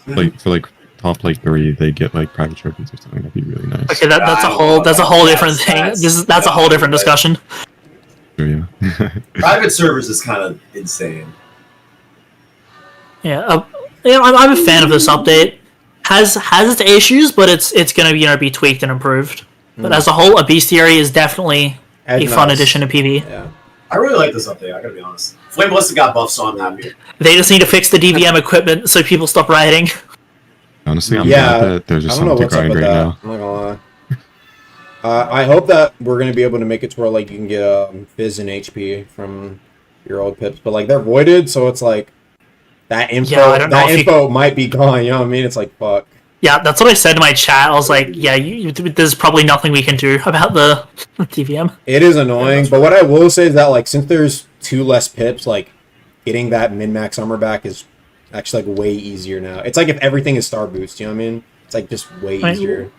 Mhm. Like for like top like 3, they get like private trophies or something. That'd be really nice. Okay, that's a I don't whole know. that's a whole different That's- thing. That's a whole different discussion. Sure, yeah. Private servers is kind of insane. Yeah, I'm a fan of this update. Has its issues, but it's gonna be tweaked and improved. But as a whole, a Bestiary is definitely a fun Nice. addition to PV. Yeah. I really like this update. I gotta be honest. Flame Ballistic got buffs, so I'm happy. They just need to fix the DvM equipment so people stop rioting. Honestly, I'm glad that there's just I don't know something to what's up grind with right that. now. I'm not gonna lie. I hope that we're gonna be able to make it to where like you can get Fizz and HP from your old pips, but like they're voided, so it's like that info. Yeah, I don't know that if info might be gone. You know what I mean? It's like fuck. Yeah, that's what I said to my chat. I was like, yeah, there's probably nothing we can do about the DvM. It is annoying, but what I will say is that like since there's 2 less pips, like getting that min-max armor back is actually like way easier now. It's like if everything is star boost, you know what I mean? It's like just way easier.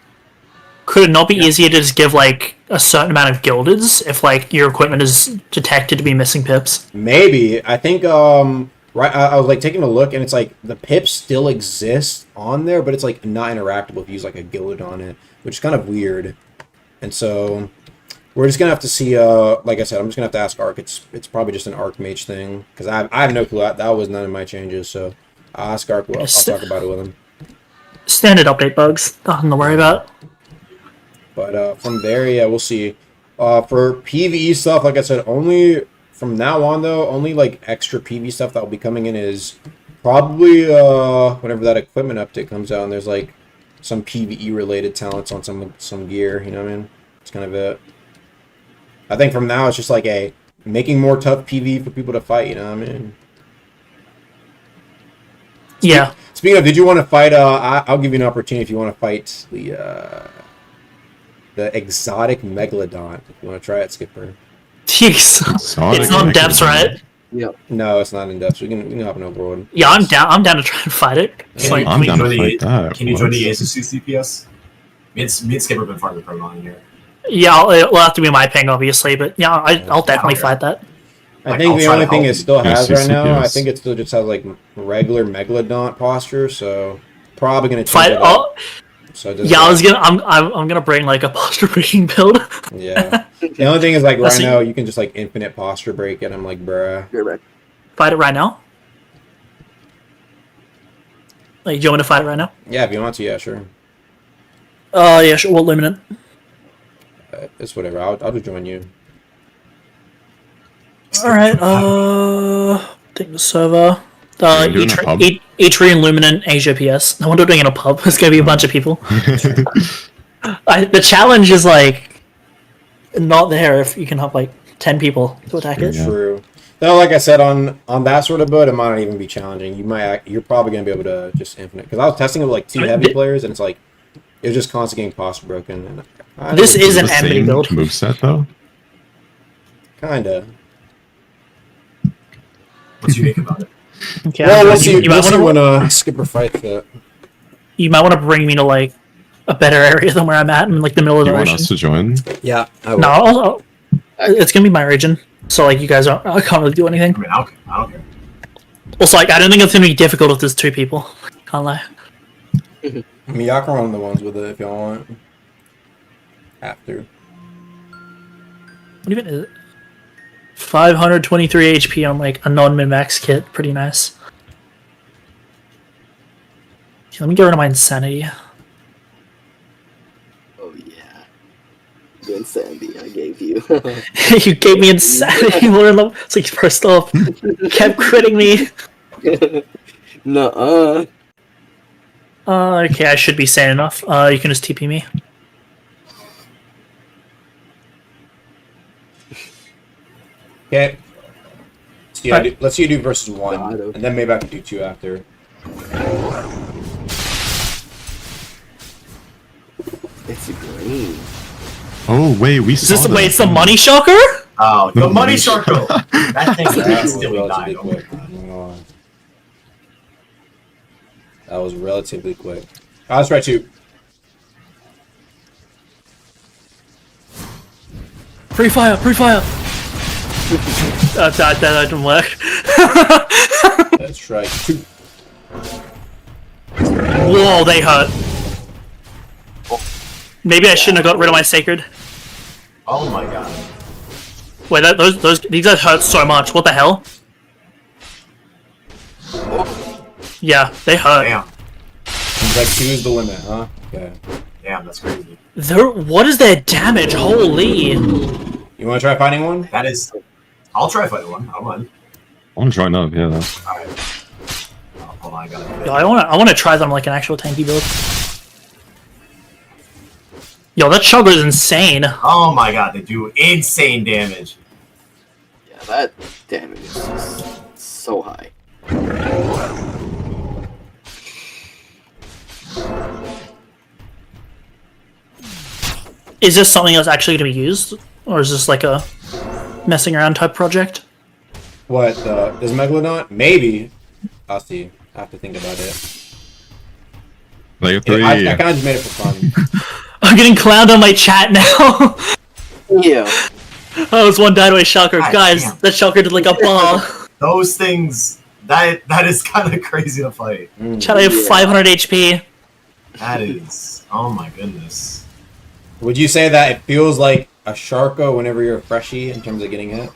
Could it not be easier to just give like a certain amount of gildeds if like your equipment is detected to be missing pips? Maybe. I think right, I was like taking a look, and it's like the pips still exist on there, but it's like not interactable if you use like a gilded on it, which is kind of weird. And so we're just gonna have to see. Like I said, I'm just gonna have to ask Arc. It's probably just an Archmage thing because I have no clue. That was none of my changes, so I'll ask Arc. I'll talk about it with him. Standard update bugs. Nothing to worry about. But from there, yeah, we'll see. For PvE stuff, like I said, only from now on though, only like extra PvE stuff that will be coming in is probably whenever that equipment update comes out and there's like some PvE related talents on some gear, you know what I mean? It's kind of it. I think from now it's just like making more tough PvE for people to fight, you know what I mean? Yeah. Speaking of, did you want to fight I'll give you an opportunity if you want to fight the exotic Megalodon. If you want to try it, Skipper. It's not depths, right? Yep. No, it's not in depths. We can hop an overworld. Yeah, I'm down. I'm down to try and fight it. I'm down to fight that. Can you join the ASUS CPS? Me and Skipper have been farming pro on here. Yeah, it'll have to be my ping, obviously, but yeah, I'll definitely fight that. I think the only thing it still has right now, I CPS. think it still just has like regular Megalodon posture, so probably gonna change Fight. it up. So Yeah, I'm gonna bring like a posture breaking build. Yeah. The only thing is like right now you can just like infinite posture break it. I'm like, bruh. You're right. Fight it right now. Like, do you want me to fight it right now? Yeah, if you want to, yeah, sure. Yeah, sure. We'll limit it. It's whatever. I'll just join you. All right. Take the server. Atrian Luminant Asia PS. No wonder doing it in a pub. It's gonna be a bunch of people. The challenge is like not there if you can have like 10 people to attack it. True. No, like I said, on that sort of build, it might not even be challenging. You're probably gonna be able to just infinite. Because I was testing it with like 2 heavy players, and it's like it was just constantly getting posture broken. And This is an the enemy same build. moveset though. Kinda. What's unique about it? Okay, Well, we'll see. you might We'll see want when Skipper fights it. you might want to bring me to like a better area than where I'm at in like the middle of You the want ocean. us to join? Yeah. I will. No, it's gonna be my region. So like you guys I can't really do anything. I mean, I don't care. Also, like I don't think it's gonna be difficult if there's 2 people. Can't lie. I mean, y'all can run the ones with it if y'all want. After. What even is it? 523 HP on like a non-min-max kit. Pretty nice. Okay, let me get rid of my insanity. Oh yeah. The insanity I gave you. You gave me insanity. It's like first off, kept critting me. Nuh-uh. Okay, I should be sane enough. You can just TP me. Okay. Let's see you do versus 1, God, okay. and then maybe I can do 2 after. It's green. Oh wait, we saw that. Wait, it's the money shocker? Oh, the money circle. That thing's That was instantly relatively died. quick. That was relatively quick. Let's try 2. Free fire! Free fire! That didn't work. Let's try 2. Whoa, they hurt. Maybe I shouldn't have got rid of my sacred. Oh my god. Wait, these guys hurt so much. What the hell? Yeah, they hurt. Damn. Seems like 2 is the limit, huh? Okay. Damn, that's crazy. What is their damage? Holy! You want to try fighting 1? That is. I'll try fighting one. I don't mind. want to join up, yeah. Alright. Oh, hold on, I gotta... Yo, I wanna try them like an actual tanky build. Yo, that Chugger is insane. Oh my god, they do insane damage. Yeah, that damage is just so high. Is this something that's actually going to be used? Or is this like a messing around type project? What, is Megalodon? Maybe. I'll see. I have to think about it. Layer 3. I kind of just made it for fun. I'm getting clowned on my chat now. Yeah. Oh, it's one died away shulker. God Guys, damn. that shulker did like a ball. Those things, that is kind of crazy to fight. Chat, I have 500 HP. That is, oh my goodness. Would you say that it feels like a Sharko whenever you're a freshie in terms of getting hit?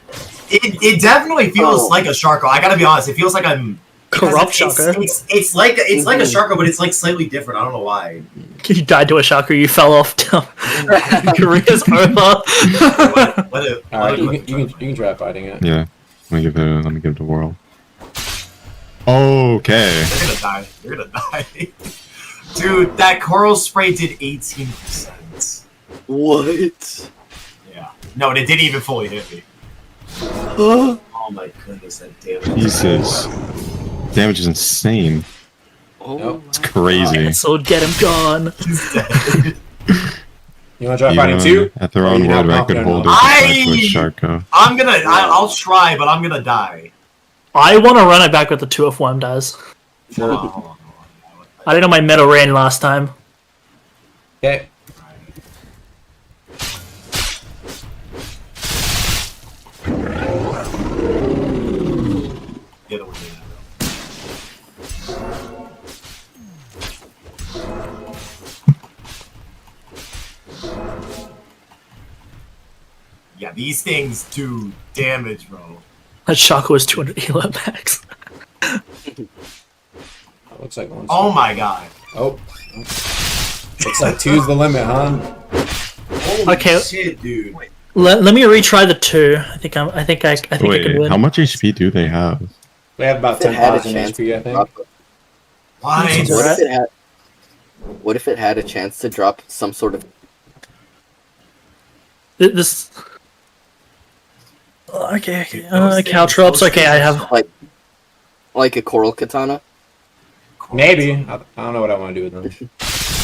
It definitely feels like a Sharko. I gotta be honest, it feels like I'm... Corrupt it's, shulker. it's like a Sharko, but it's like slightly different. I don't know why. You died to a shulker, you fell off down. Korea's over. Alright, you can try fighting it. Yeah. Let me give it a whirl. Okay. You're gonna die. You're gonna die. Dude, that coral spray did 18%. What? Yeah. No, and it didn't even fully hit me. Oh my goodness, that damage. Jesus. Damage is insane. Oh, Nope. It's crazy. So get him gone. He's dead. You want to try fighting too? At their Or own you not world record confident holder enough? with Sharko. I'll try, but I'm gonna die. I want to run it back with the 2 if one does. Hold on, hold on. I didn't know my meta ran last time. Okay. Get away. Yeah, these things do damage, bro. That shulker was 200 elo max. Looks like one. Oh my god. Oh. Looks like 2's the limit, huh? Holy Okay. shit, dude. Let me retry the 2. I think I can Wait, win. how much HP do they have? We have about If it had a 10,000 chance HP, I to think. drop, What? what if it had a chance to drop some sort of This. Okay. Those Caltrops. things- Okay, I have. like a coral katana? Maybe. I don't know what I want to do with them.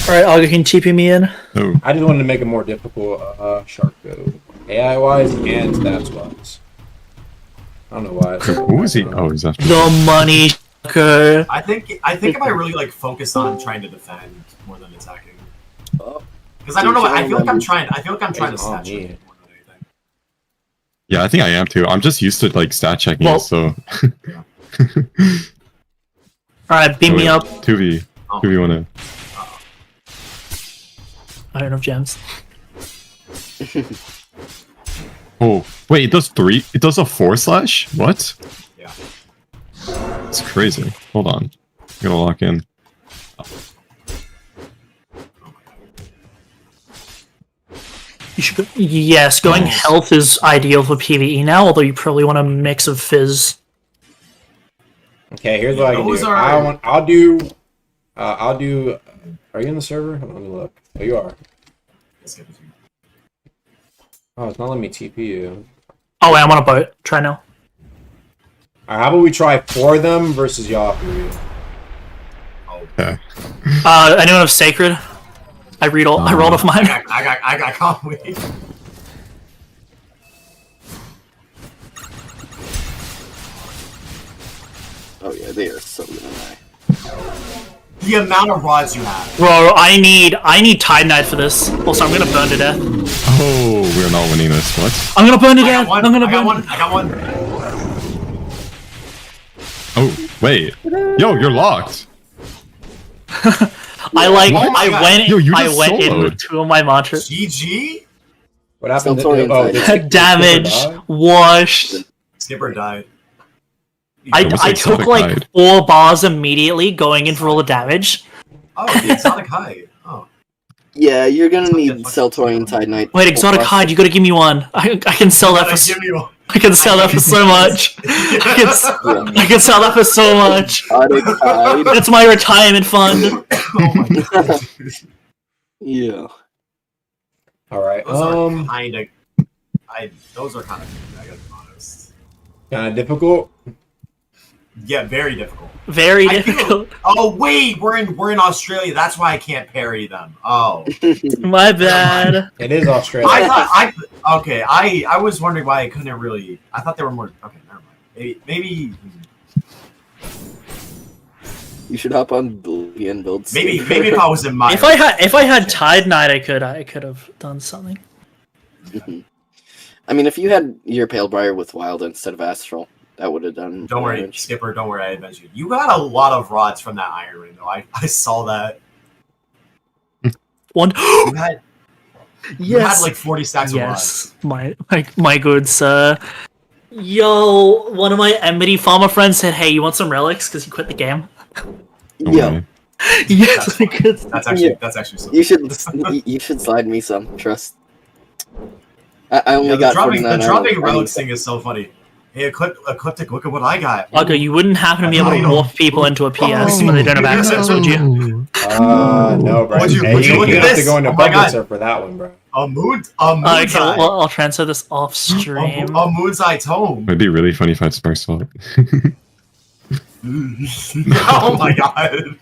Alright, Olga can TP me in. Oh, I just wanted to make it more difficult, Sharko. AI-wise and stats-wise. I don't know why. who is he? Oh, he's after. The money shulker. I think if I really like focus on trying to defend more than attacking. Oh, Because I don't know. I feel like I'm trying. I feel like I'm trying to It's on snatch me. it more than anything. Yeah, I think I am too. I'm just used to like stat checking, Well- so. Alright, beam me up. 2v. Oh. 2v1. I don't have gems. Oh, wait, it does 3? It does a 4/? What? Yeah. It's crazy. Hold on. I'm gonna lock in. You should go, yes, going health is ideal for PvE now, although you probably want a mix of fizz. Okay, here's what I can Those do. are- I'll do. Are you in the server? Hold on, let me look. Oh, you are. Let's get this one. Oh, it's not letting me TP you. Oh wait, I'm on a boat. Try now. Alright, how about we try 4 of them versus y'all 3? Okay. Anyone have sacred? I rolled off mine. I got Conway. oh yeah, they are so gonna die. The amount of rods you have. Bro, I need Tide Knight for this. Also, I'm gonna burn to death. Oh, we're not winning this. What? I'm gonna burn to I death. got one. I'm gonna I got burn. one. I got one. Oh, wait. Yo, you're locked. I like. Oh my I God. went. Yo, you I just went in soloed. with 2 of my mantras. GG. What happened? Still totally inside. Damage washed. Skipper died. I Almost like took Sonic like died. 4 bars immediately going in for all the damage. Oh, the exotic high. Oh. Yeah, you're gonna Fucking need Seltorian Tide Knight. Wait, exotic hide. You gotta give me one. I can sell that Gotta for. give me one. I can sell that for so much. I can sell that for so much. That's my retirement fund. Oh my god. Yeah. All right. Those are kind of. Those are kind of. I gotta be honest. Kind of difficult. Yeah, very difficult. Very difficult. Oh wait, we're in Australia. That's why I can't parry them. Oh, My bad. It is Australia. I was wondering why I couldn't really. I thought they were more. Okay, never mind. Maybe. You should hop on Boolean builds. Maybe if I was in my. If I had Tide Knight, I could have done something. I mean, if you had your Palebriar with Wild instead of Astral, that would have done. Don't worry, Skipper. Don't worry, I avenged you. You got a lot of rods from that Iron Ring, though. I saw that. One. You had Yes. like 40 stacks of rods. Yes, my good sir. Yo, one of my Enmity farmer friends said, "Hey, you want some relics?" Because he quit the game. Yeah. Yes, because That's actually so. You should slide me some. Trust. I only got the dropping relics thing is so funny. Hey, Ecliptic, look at what I got. Argo, you wouldn't happen to be able to morph people into a PS when they don't have access, would you? No, bro. Would you look you at have this? to go into Oh my public God. server for that one, bro. A moon Okay, eye. well, I'll transfer this off stream. A moon's eye tome. It'd be really funny if I had Spark Swap. Oh my god.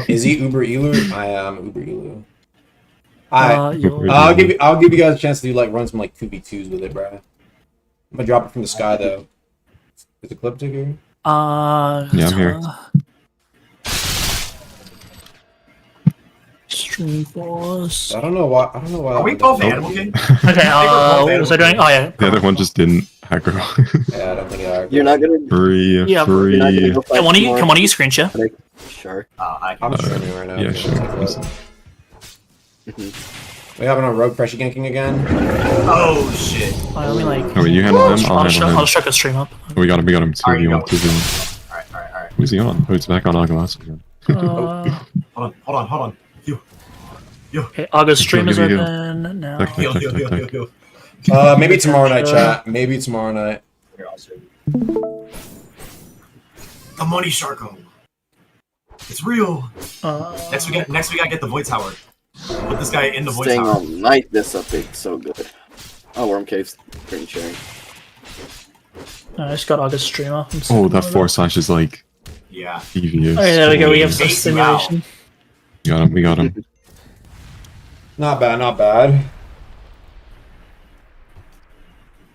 Is he Uber Elu? I am Uber Elu. Yo. I'll give you guys a chance to do like run some like 2v2s with it, bro. I'm gonna drop it from the sky though. Is the clip here? Yeah, I'm here. Stream force. I don't know why. Are we both Animal King? Okay, what was I doing? Oh yeah. The other one just didn't aggro. Yeah, I don't think I. You're not gonna. Free. Yeah, You're not gonna go fight Come more. on, you screen share. Sure. I'm streaming right now. Yeah, sure. We having a rogue pressure ganking again? Oh shit. I only like. Oh, you handle him? I'll I'll handle him. chuck a stream up. We got him. 2v1, 2v1. Alright. Who's he on? Oh, it's back on Argolas again. Hold on. Okay, August stream is Heal. open now. Back. Maybe tomorrow night, chat. Maybe tomorrow night. Here, I'll show you. The money Sharko. It's real. Next we gotta get the Void Tower. Put this guy in the Void Staying Tower. all night. This update's so good. Oh, Worm Cave's screen sharing. I just got August stream up. Oh, that 4/ is like Yeah. devious. Okay, there we go. We have some Face him out. simulation. We got him. Not bad.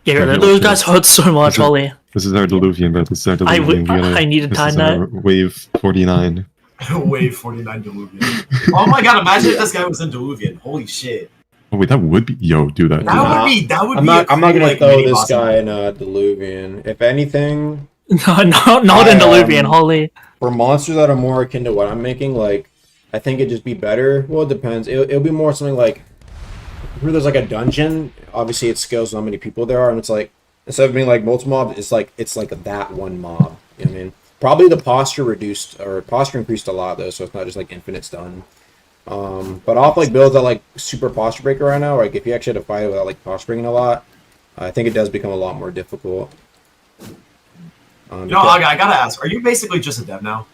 Yeah, those guys hurt so much, Ollie. This is our Diluvian, bro. This is our Diluvian. I needed This Tide is our Knight. Wave 49. Wave 49 Diluvian. Oh my god, imagine if this guy was in Diluvian. Holy shit. Oh wait, that would be. Yo, do that. That would I'm be. not gonna like, throw mini this boss guy fight. in a Diluvian. If anything, No, not in Diluvian, holy. for monsters that are more akin to what I'm making, like I think it'd just be better. Well, it depends. It'll be more something like where there's like a dungeon. Obviously, it scales how many people there are, and it's like instead of being like multi mob, it's like that one mob. You know what I mean? Probably the posture increased a lot though, so it's not just like infinite stun. But off like builds that like super posture breaker right now, like if you actually had to fight it without like posture breaking a lot, I think it does become a lot more difficult. You know, I gotta ask, are you basically just a dev now?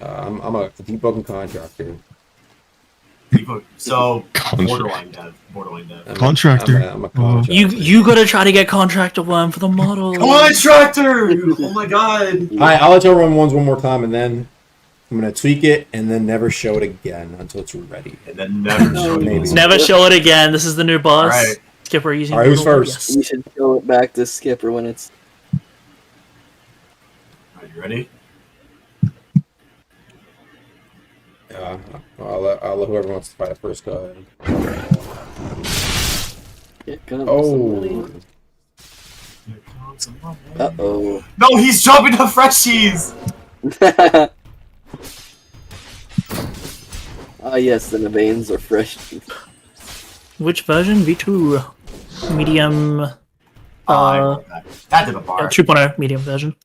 I'm a Deepwoken contractor. So, Contract. borderline dev. Contractor. I'm a contractor. You gotta try to get contractor worm for the model. Contractor! Oh my god! I'll tell run ones one more time, and then I'm gonna tweak it, and then never show it again until it's ready. And then never show Maybe. it. Never show it again. This is the new boss. Alright. Skipper using. Alright, who's Google. first? Yes. You should show it back to Skipper when it's. Are you ready? Yeah, I'll let whoever wants to fight it first go ahead. It comes Oh, Uh-oh. No, he's jumping the freshies! Ah, yes, the veins are fresh. Which version? V2 medium. That did a bar. 2.0 medium version.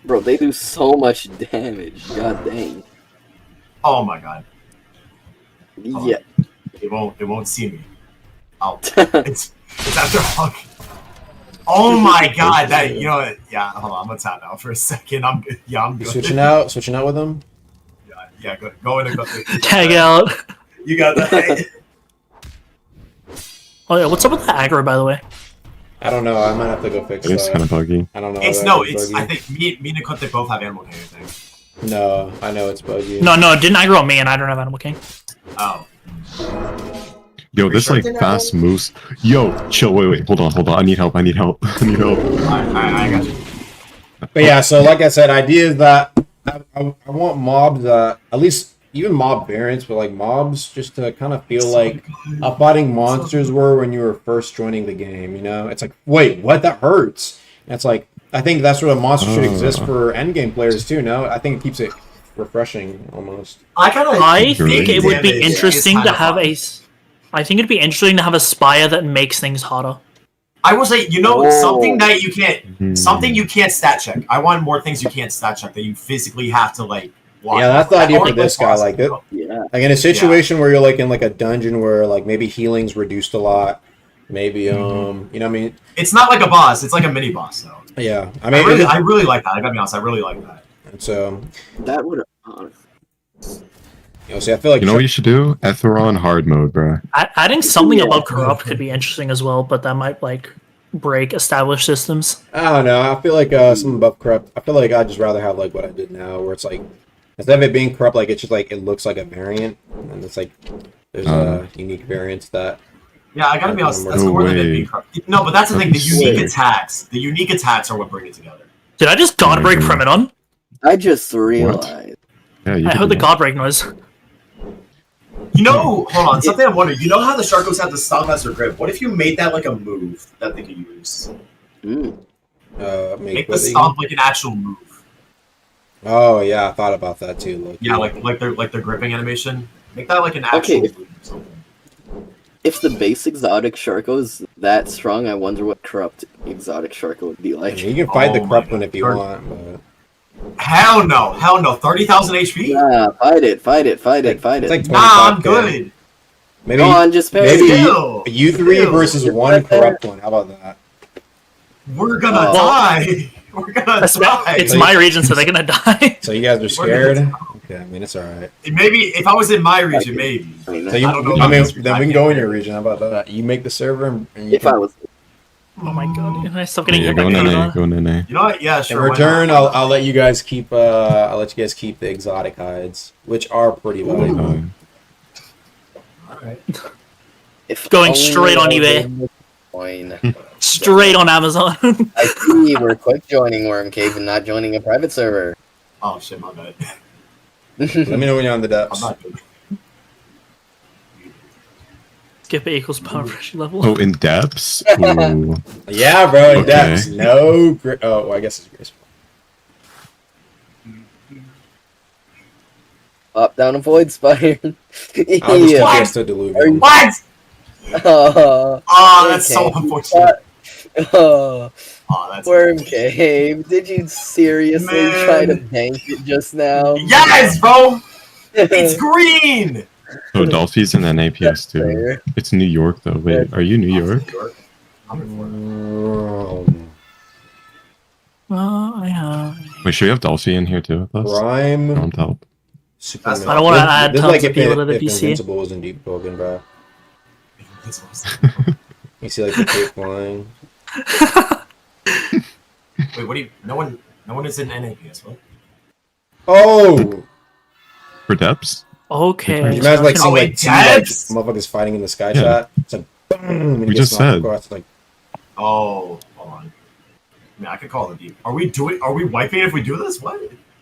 Bro, they do so much damage. God dang. Oh my god. Yeah. It won't see me. Oh, it's after Hawk. Oh my god, that you know what? Yeah, hold on, I'm gonna tap out for a second. I'm good. Yeah, I'm good. Switching out with them. Yeah, go in and go. Tag out. You got that. Oh yeah, what's up with the aggro, by the way? I don't know. I might have to go fix It's that. kind of buggy. I don't know. It's that no, is it's. buggy. I think me and Kunte both have Animal King. I think. No, I know it's buggy. No, it didn't aggro on me, and I don't have Animal King. Oh. Yo, this like fast moves. Yo, chill. Wait. Hold on. I need help. I need help. I got you. But yeah, so like I said, idea is that I want mobs that at least even mob variants, but like mobs just to kind of feel like how fighting monsters were when you were first joining the game. You know, it's like, wait, what? That hurts. And it's like I think that's what a monster should exist for endgame players too. No, I think it keeps it refreshing almost. I think it would be interesting to have a. I think it'd be interesting to have a spire that makes things harder. I will say, something that you can't, something you can't stat check. I want more things you can't stat check that you physically have to like. Watch. Yeah, that's the idea for this guy. Like it, like in a situation where you're like in like a dungeon where like maybe healing's reduced a lot, maybe you know what I mean. It's not like a boss; it's like a mini boss, though. Yeah, I mean, I really like that. I gotta be honest, I really like that. And so that would. See, I feel like you know what you should do? Etheron hard mode, bro. Adding something above corrupt could be interesting as well, but that might like break established systems. I don't know. I feel like something above corrupt. I feel like I'd just rather have like what I did now, where it's like instead of it being corrupt, like it's just like it looks like a variant, and it's like there's unique variants that. Yeah, I gotta be honest. That's more than it being corrupt. No, but that's the thing. The unique attacks are what bring it together. Did I just god break Premedon? I just realized. Yeah, I heard the god break noise. You know, hold on, something I wonder. You know how the Sharkos have the Stockmaster grip? What if you made that like a move that they could use? Make the stomp like an actual move. Oh yeah, I thought about that too. Look. Yeah, like their gripping animation. Make that like an actual move or something. If the base exotic Sharko is that strong, I wonder what corrupt exotic Sharko would be like. I mean, you can fight the corrupt one if you want, but. Hell no, 30,000 HP. Nah, fight it. It's like nah, I'm good. Maybe, go on, just pay. Maybe you three versus one corrupt one. How about that? We're gonna die. We're gonna die. It's my region, so they're gonna die. So you guys are scared? Okay, I mean it's alright. Maybe if I was in my region, maybe. So then we can go in your region. How about that? You make the server, and you if I was. Oh my god! Can I stop getting hit go by QnA, go QnA. You know what? Yeah, sure. In return, I'll let you guys keep the exotic hides, which are pretty valuable. Alright. Going straight on eBay. Straight on Amazon. I see we're quick joining Worm Cave and not joining a private server. Oh shit, my bad. Let me know when you're on the depths. I'm not good. Skip it equals power pressure level. Oh, in depths? Ooh. Yeah, bro, in Okay. depths. No. Oh, well, I guess it's graceful. Up, down, a void spire. I'll just guess to Deluvium. What? Oh, that's so unfortunate. Oh, that's Worm Cave. Did you seriously try to bank it just now? Yes, bro. It's green. Oh, Dolphy's in NAPS too. Fair. It's New York though. Wait, are you New York? I have. Wait, should we have Dolphy in here too with us? Rhyme. I want help. Superman. I don't want to add This is tons like of people to the if PC. Invincible was in Deepwoken, bro. You see like the cape flying. Wait, what do you? No one is in NAPS. What? Oh! For depths? Okay. You imagine like seeing like it two like, depths? motherfuckers fighting in the sky Yeah. shot. It's like boom. And We he just gets knocked said. across, like, Oh, hold on. I mean, I could call it deep. Are we wiping if we do this? What?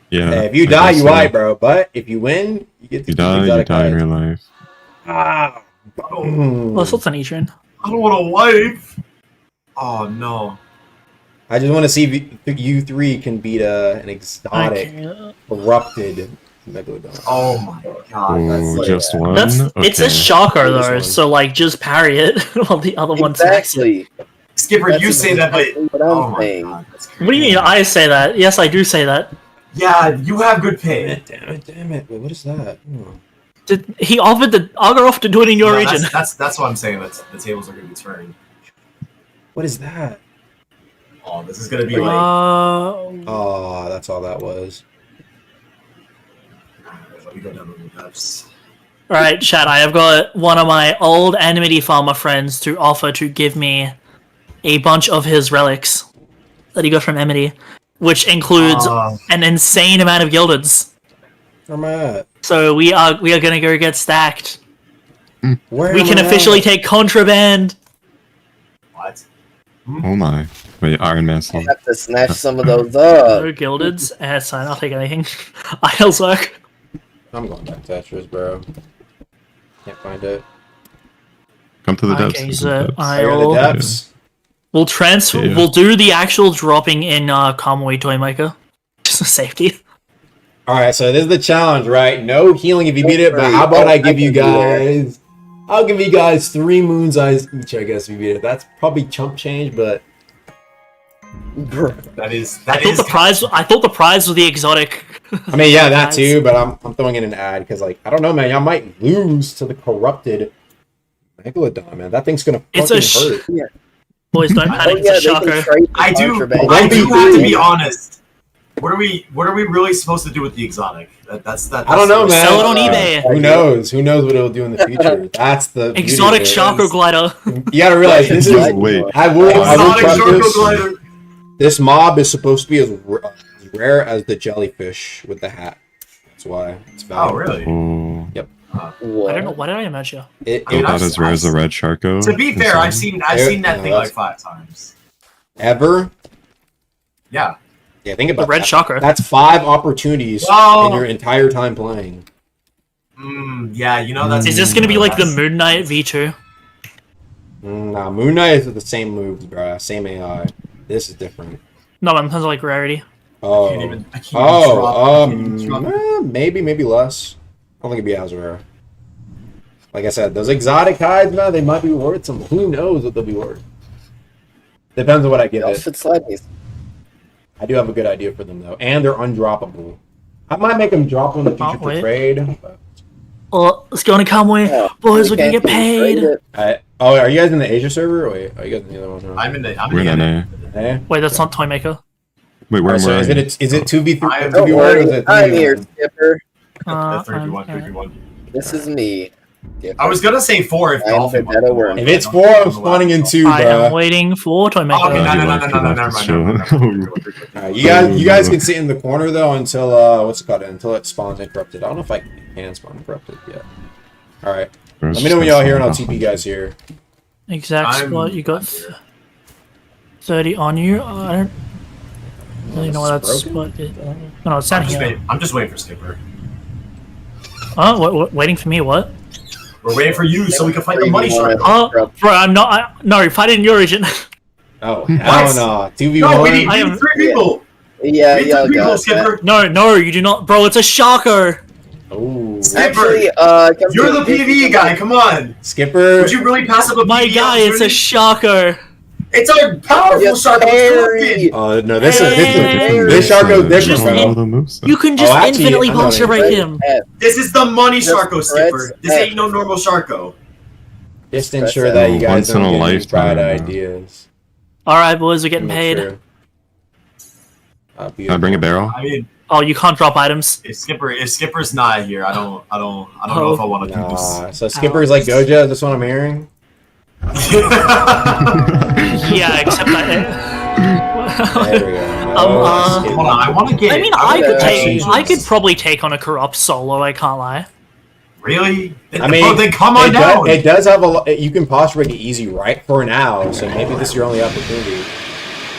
Yeah. hey, if you I die, guess you so. wipe, bro. But if you win, you get to You keep the die exotic in hides. real life. Ah, boom. Well, that's an Adrian. I don't want to wipe. Oh no. I just want to see if you three can beat an exotic, corrupted Megalodon. Oh my god. Oh, That's like, just one? It's a Okay. shocker This though, one. so like just parry it while the other one attacks it. Exactly. Skipper, That's you say that, but exactly what I'm oh my saying. god. That's What do you mean? I say that. Yes, I do say that. Yeah, you have good pay. Damn it. Wait, what is that? Oh. He offered the Agaroff to do it in your No, region. that's what I'm saying. That's the tables are going to be turned. What is that? Oh, this is gonna be like. Oh, that's all that was. Let me go down to the depths. Alright, chat, I have got one of my old Enmity farmer friends to offer to give me a bunch of his relics that he got from Enmity, which includes an insane amount of gildeds. Where am I at? So we are gonna go get stacked. Where We am can I officially at? take contraband. What? Oh my. Wait, Iron Man I soul. have to snatch some of those up. No gildeds. That's fine, I'll take anything. I'll work. I'm going back to Tetris, bro. Can't find it. Come to the depths. Okay, come to so the depths. Oh, you're in I'll... the depths. We'll transfer. Yeah. We'll do the actual dropping in Kamui Toymaker, just for safety. All right, so this is the challenge, right? No healing if you beat it, but how about I give you guys? I'll give you guys 3 moon's eyes each, I guess, if you beat it. That's probably chump change, but That is. I thought the prize was the exotic. I mean, yeah, that too. But I'm throwing in an ad because, like, I don't know, man. Y'all might lose to the corrupted Megalodon, man. That thing's gonna It's fucking a hurt. Boys, don't panic. It's a shocker. I do have to be honest. What are we really supposed to do with the exotic? That's I don't know, man. Sell it on eBay. Who knows? Who knows what it'll do in the future? That's the beauty of Exotic it. Sharko glider. You gotta realize this is. Wait. I will Exotic preface, Sharko glider. this mob is supposed to be as rare as the jellyfish with the hat. That's why it's Oh valuable. really? Oh. Yep. I don't know. Why did I imagine? It, I mean, About as rare as a red Sharko. To be fair, I've seen that thing like 5 times. ever. Yeah. Yeah, think about The red that. shocker. That's 5 opportunities Well- in your entire time playing. Yeah, you know that's. Is this gonna be like the Moon Knight V2? Nah, Moon Knight is the same moves, bro. Same AI. This is different. No, in terms of like rarity. Oh. I can't even drop it. Maybe less. I don't think it'd be as rare. Like I said, those exotic hides, man, they might be worth some. Who knows what they'll be worth? Depends on what I give Y'all it. should slide me. I do have a good idea for them though, and they're undroppable. I might make them drop them in the future for wait. trade. But... Oh, let's go on a Kamui. Yeah, Boys, we're we gonna get can't trade paid. it. Oh, are you guys in the Asia server? Or wait, are you guys in the other one? Huh? I'm in the. We're in NA. Eh? Wait, that's not Toymaker. Wait, where Alright, so am I? is it 2v3? Don't 2v1 or worry, is it I'm 3v1? here, Skipper. That's 3v1. This is me. Skipper. I was gonna say 4 if I'm Dolphin. the better word. If it's 4, I'm spawning in 2, I am bro. waiting for Toymaker. Okay, no, you no, left, no, you no, left, never it's mind, chill. Alright, you guys can sit in the corner though until what's it called? Until it spawns interrupted. I don't know if I can spawn interrupted yet. Alright. Let me know when y'all here and I'll TP you guys here. Exact spot. You got 30 on you. I don't really know where that spot is. No, it's down here. I'm just waiting for Skipper. Oh, waiting for me? What? We're waiting for you so we can fight the money shark. Oh, bro, I'm not. No, fight in your region. Oh, hell no. 2v1. No, we need I am- 3 people. Yeah, We need y'all 3 people, got that. Skipper. No, you do not, bro. It's a shocker. Oh. Actually, You're the PvE guy. Come on. Skipper. Would you really pass up a My PvE guy, it's a opportunity? shocker. It's a powerful Yes, shark. Harry. No, this is Hey. this shark goes Just different, in- bro. You can just actually, infinitely I know posture that. break him. This is the money Just Sharko, Skipper. threats This ain't no normal Sharko. Just to ensure that you guys Once in don't a get any lifetime, bright man. ideas. All right, boys, we're getting Make paid. sure. Can I bring a barrel? I mean, Oh, you can't drop items. if Skipper's not here, I don't know if I want to do Nah, so Skipper's like Gojo, is this what I'm hearing? this. Yeah, except that. There we go. Skipper. Hold on, I want to get. I mean, wanna get I could changes. probably take on a corrupt solo. I can't lie. Really? I mean, then come on down. It does have a lot. You can posture break it easy right for now, so maybe this is your only opportunity.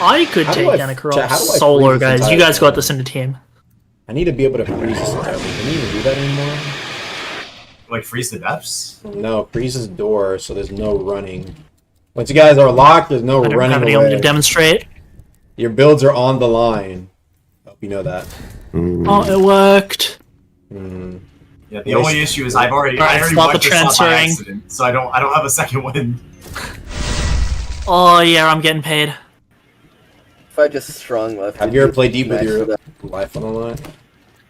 I could How do take I- down a how corrupt do I solo, freeze this guys. You entire guys got thing? this in the team. I need to be able to freeze this entirely. Can you even do that anymore? Like freeze the depths. No, freeze this door so there's no running. Once you guys are locked, there's no I don't running have any away. to demonstrate. Your builds are on the line. Hope you know that. Ooh. Oh, it worked. Hmm. Yeah, the only issue is I already Alright, stop wiped the this shot by transferring. accident, so I don't have a second win. Oh yeah, I'm getting paid. If I just strong left. Have you ever played Deep with Nice your for that. life on the line?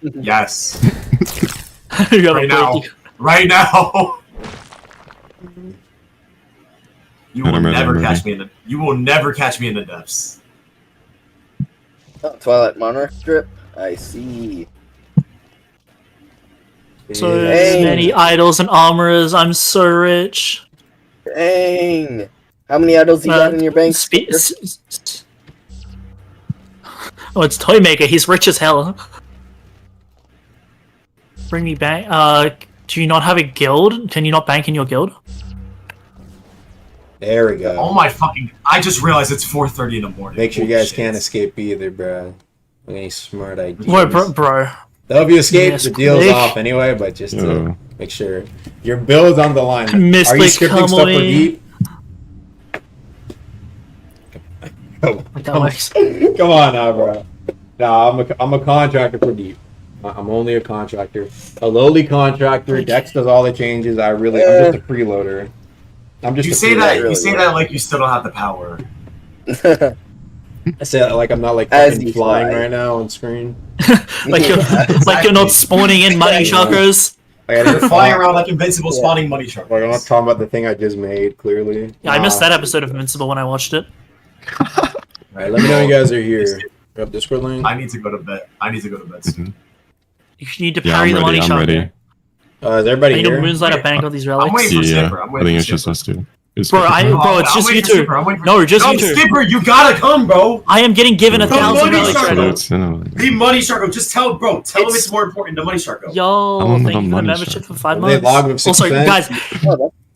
Yes, You gotta right now, break- right now. You will I don't never remember. catch me in the. You will never catch me in the depths. Oh, Twilight Monarch drip. I see. So Dang. many idols and armorers. I'm so rich. Dang. How many idols you got in your bank? Oh, it's Toymaker. He's rich as hell. Bring me back. Do you not have a guild? Can you not bank in your guild? There we go. Oh my fucking! I just realized it's 4:30 in the morning. Make sure you Holy guys shit. can't escape either, bro. Any smart ideas? What, bro? Though if you escape, Yes, the deal's click. off anyway, but just to Yeah. make sure. Your build's on the line. Are you Mystic, scripting come stuff for away. deep? That works. Come on now, bro. Nah, I'm a contractor for deep. I'm only a contractor. A lowly contractor. Dex does all the changes. I'm just a freeloader. I'm just You a say that. freeloader. You say that like you still don't have the power. I say that like I'm not like As fucking you flying fly. right now on screen. Like you're not spawning in money chakras. Like, You're flying around like invincible, spawning money sharks. Like I'm not talking about the thing I just made. Clearly. Yeah, I missed that episode of Invincible when I watched it. Alright, let me know you guys are here. Up Discord link. I need to go to bed. I need to go to bed. soon. You need to Yeah, parry I'm the ready. money I'm chakra. ready. Is everybody I need to here? moonlight a bank on these I'm relics. waiting for Yeah, Skipper. I'm I waiting think for it's just Skipper. us two. It's Bro, good. bro, it's I'm just you waiting for two. Skipper, I'm waiting for- No, just No, you two. Skipper, you gotta come, bro. I am getting given 1,000 money relics chakra. right now. It's, you know, The money shark. Just tell him it's more important. The money shark. Yo, want thank the you for the money membership share. for 5 If they months. log with Also, 6%, guys,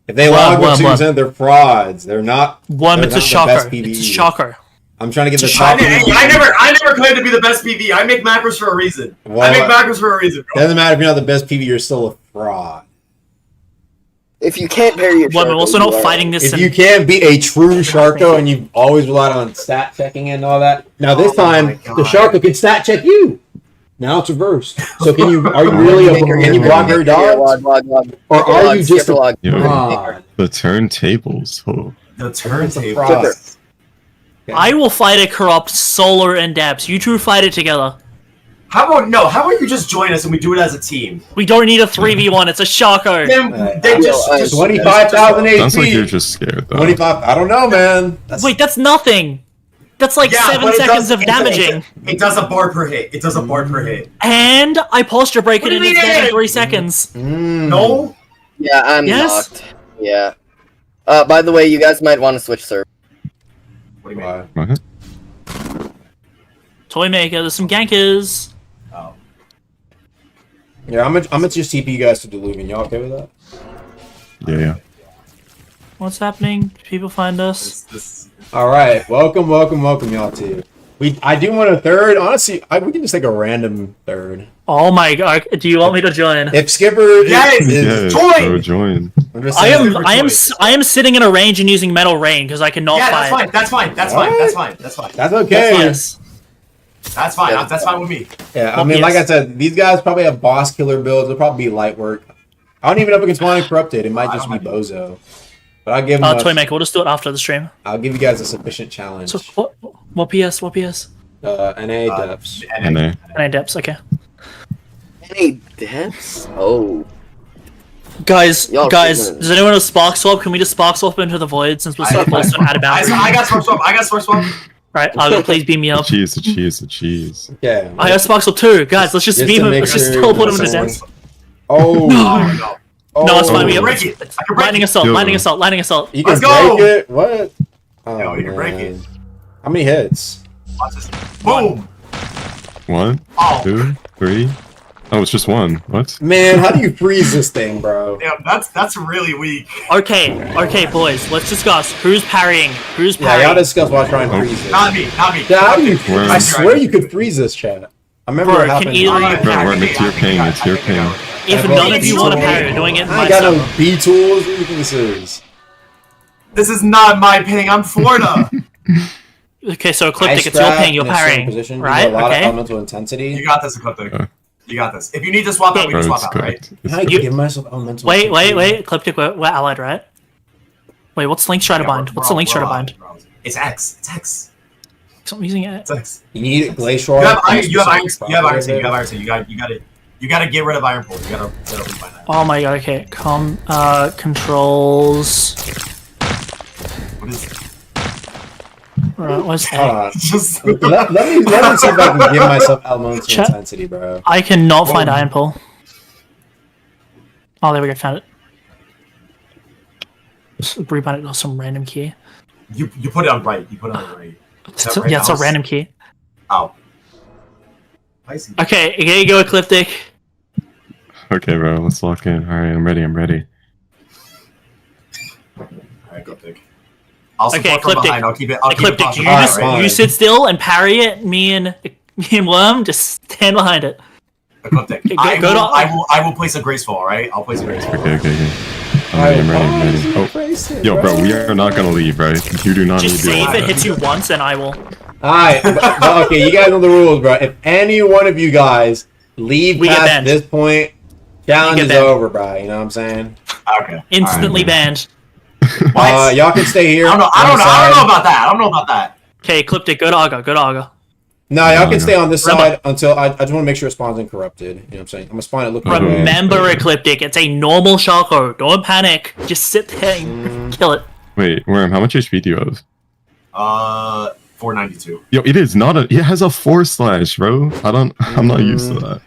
if they log with What? 2%, they're frauds. They're not. one, they're it's a not the best shocker. PvE. It's a shocker. I'm trying to get the It's a top. I never claimed to be the best PV. I make macros for a reason. Well, I make macros for a reason, bro. Doesn't matter if you're not the best PV, you're still a fraud. If you can't parry your One, we're Sharko, also you not are- fighting this. If you can't be a true Sharko and you've always relied on stat checking and all that, now this Oh time my the God. Sharko can stat check you. Now it's reversed. So can you? Are you really? Can you block her dogs? Log. Or are you just Skipper a log. Yo, fraud? the turntables. Oh. The Fraud. turntable. I will fight a corrupt Solar and Depths. You two fight it together. How about you just join us and we do it as a team? We don't need a 3v1. It's a shocker. Then just 25,000 Sounds like you're HP. just scared though. 25. I don't know, man. That's, Wait, that's nothing. That's like Yeah, 7 but it seconds does- of damaging. It does a bar per hit. It does a bar per hit. And I posture break What it do in you its dead in mean? 3 seconds. No. Yeah, I'm Yes? knocked. Yeah. By the way, you guys might want to switch server. What do you mean? What? Toymaker, there's some gankers. Oh. Yeah, I'm gonna just TP you guys to Deluvian. Y'all okay with that? Yeah. What's happening? People find us. This All right, welcome, y'all too. I do want a third. Honestly, we can just take a random third. Oh my god, do you want me to join? If Skipper, Yes! Yeah. Join! So join. I'm just I saying, am sitting in a range and using metal rain because I cannot Yeah, fight. that's fine. That's What? fine. That's fine. that's okay. Yes. That's fine. That's fine with me. Yeah, I Well, mean, like I yes. said, these guys probably have boss killer builds. It'll probably be light work. I don't even know if it can spawn in corrupted. It might just be bozo. But I'll give them. Toymaker, we'll just do it after the stream. I'll give you guys a sufficient challenge. So what PS? What PS? NA depths. And they. NA depths, okay. Any depths? Oh. Guys, Y'all freaking- does anyone have spark swap? Can we just spark swap into the void since we're so close to an out of bounds? I got spark swap. Right, please beam me The up. cheese, the cheese, the cheese. Yeah. I have spark swap too, guys. Let's just Just beam to him. make Let's just sure teleport him into someone- depths. Oh. No. Oh. No, it's fine. We can have break it. I can break lightning it. assault. Yo. Lightning assault. Lightning assault. You can Let's go. break it? What? Oh, No, you can break it. man. How many hits? Watch this. Boom. 1, Oh. 2, 3. Oh, it's just one. What? Man, how do you freeze this thing, bro? Damn, that's really weak. Okay, boys. Let's discuss who's parrying. Who's Yeah, y'all parrying? discuss while I try and freeze it. Not me. Yeah, how do you? Where- I swear you could freeze this chat. I remember Bro, it happened. can either you Bro, parry? it's your pain, it's your pain. If none of you want to parry, we're doing it I ain't got no myself. B tools. What do you think this is? This is not my ping. I'm Florida. Okay, so Ecliptic, Ice it's your trap ping. You're in a certain parrying, position, you right? know, a lot of Okay. elemental intensity. You got this, Ecliptic. You got this. If you need to swap out, we Bro, can it's swap out, right? correct. It's How do I correct. give myself elemental? Wait, intensity? Ecliptic, we're allied, right? Wait, what's Link's try to bind? What's the Link's try to bind? It's X. It's X. So I'm using it. It's X. You need glacial. You have iron. You have iron. Properties You have iron. You there. have iron. You gotta get rid of iron pull. You gotta rebind that. Oh my god, okay. Controls. What is? Right, what's Hold A? on. Just Let me see if I can give myself elemental Chat. intensity, bro. I cannot find Iron Pull. Oh, there we go, found it. Just rebound it to some random key. you put it on right. You put it on right. Is that right, Yeah, it's a Alice? random key. Oh. I see. Okay, here you go, Ecliptic. Okay, bro, let's lock in. All right, I'm ready. Alright, go pick. I'll support Okay, from Ecliptic. behind. I'll keep it. I'll keep it Ecliptic, possible. you just Alright, you sit still and parry it. Me and Worm just stand behind it. Ecliptic. Okay, I will place a graceful. All right. I'll place a graceful. Okay. I'm ready. Oh, yo, bro, we are not gonna leave, right? You do not Just need say to if do it that. hits you once, and I will. Alright, but okay, you guys know the rules, bro. If any one of you guys leave We get past banned. this point, challenge get is banned. over, bro. You know what I'm saying? Okay. Instantly banned. What? Y'all can stay here. I don't know. I don't know about that. Okay, Ecliptic, go to Aga. No, y'all can No. stay on this Remember- side until I just want to make sure it spawns incorrupted. You know what I'm saying? I'm gonna spawn it looking Okay. Remember, Ecliptic, it's a normal Sharko. Don't panic. Just sit there and kill it. Wait, Worm, how much HP do you have? 492. Yo, it is not a. It has a 4/, bro. I'm not used to that.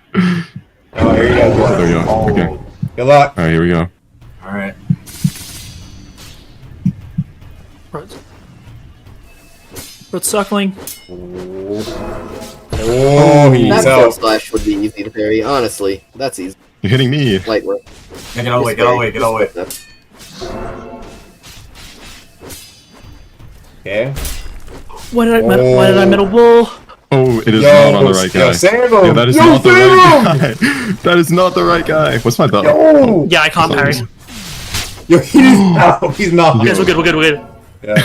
Oh, here you go. There we go. Okay. Good luck. All right, here we go. All right. Road circling. Oh, he's That out. slash would be easy to parry. Honestly, that's easy. You're hitting me. Light work. Yeah, get away. Get away. Get away. Okay. Why did I middle wall? Oh, it is Yo, not on the right guy. save him. Yeah, that is Yo, not the save right him. guy. That is not the right guy. What's my belt? Yo, Yeah, I can't parry. yo, he's out. He's not. Yes, we're good. Yeah.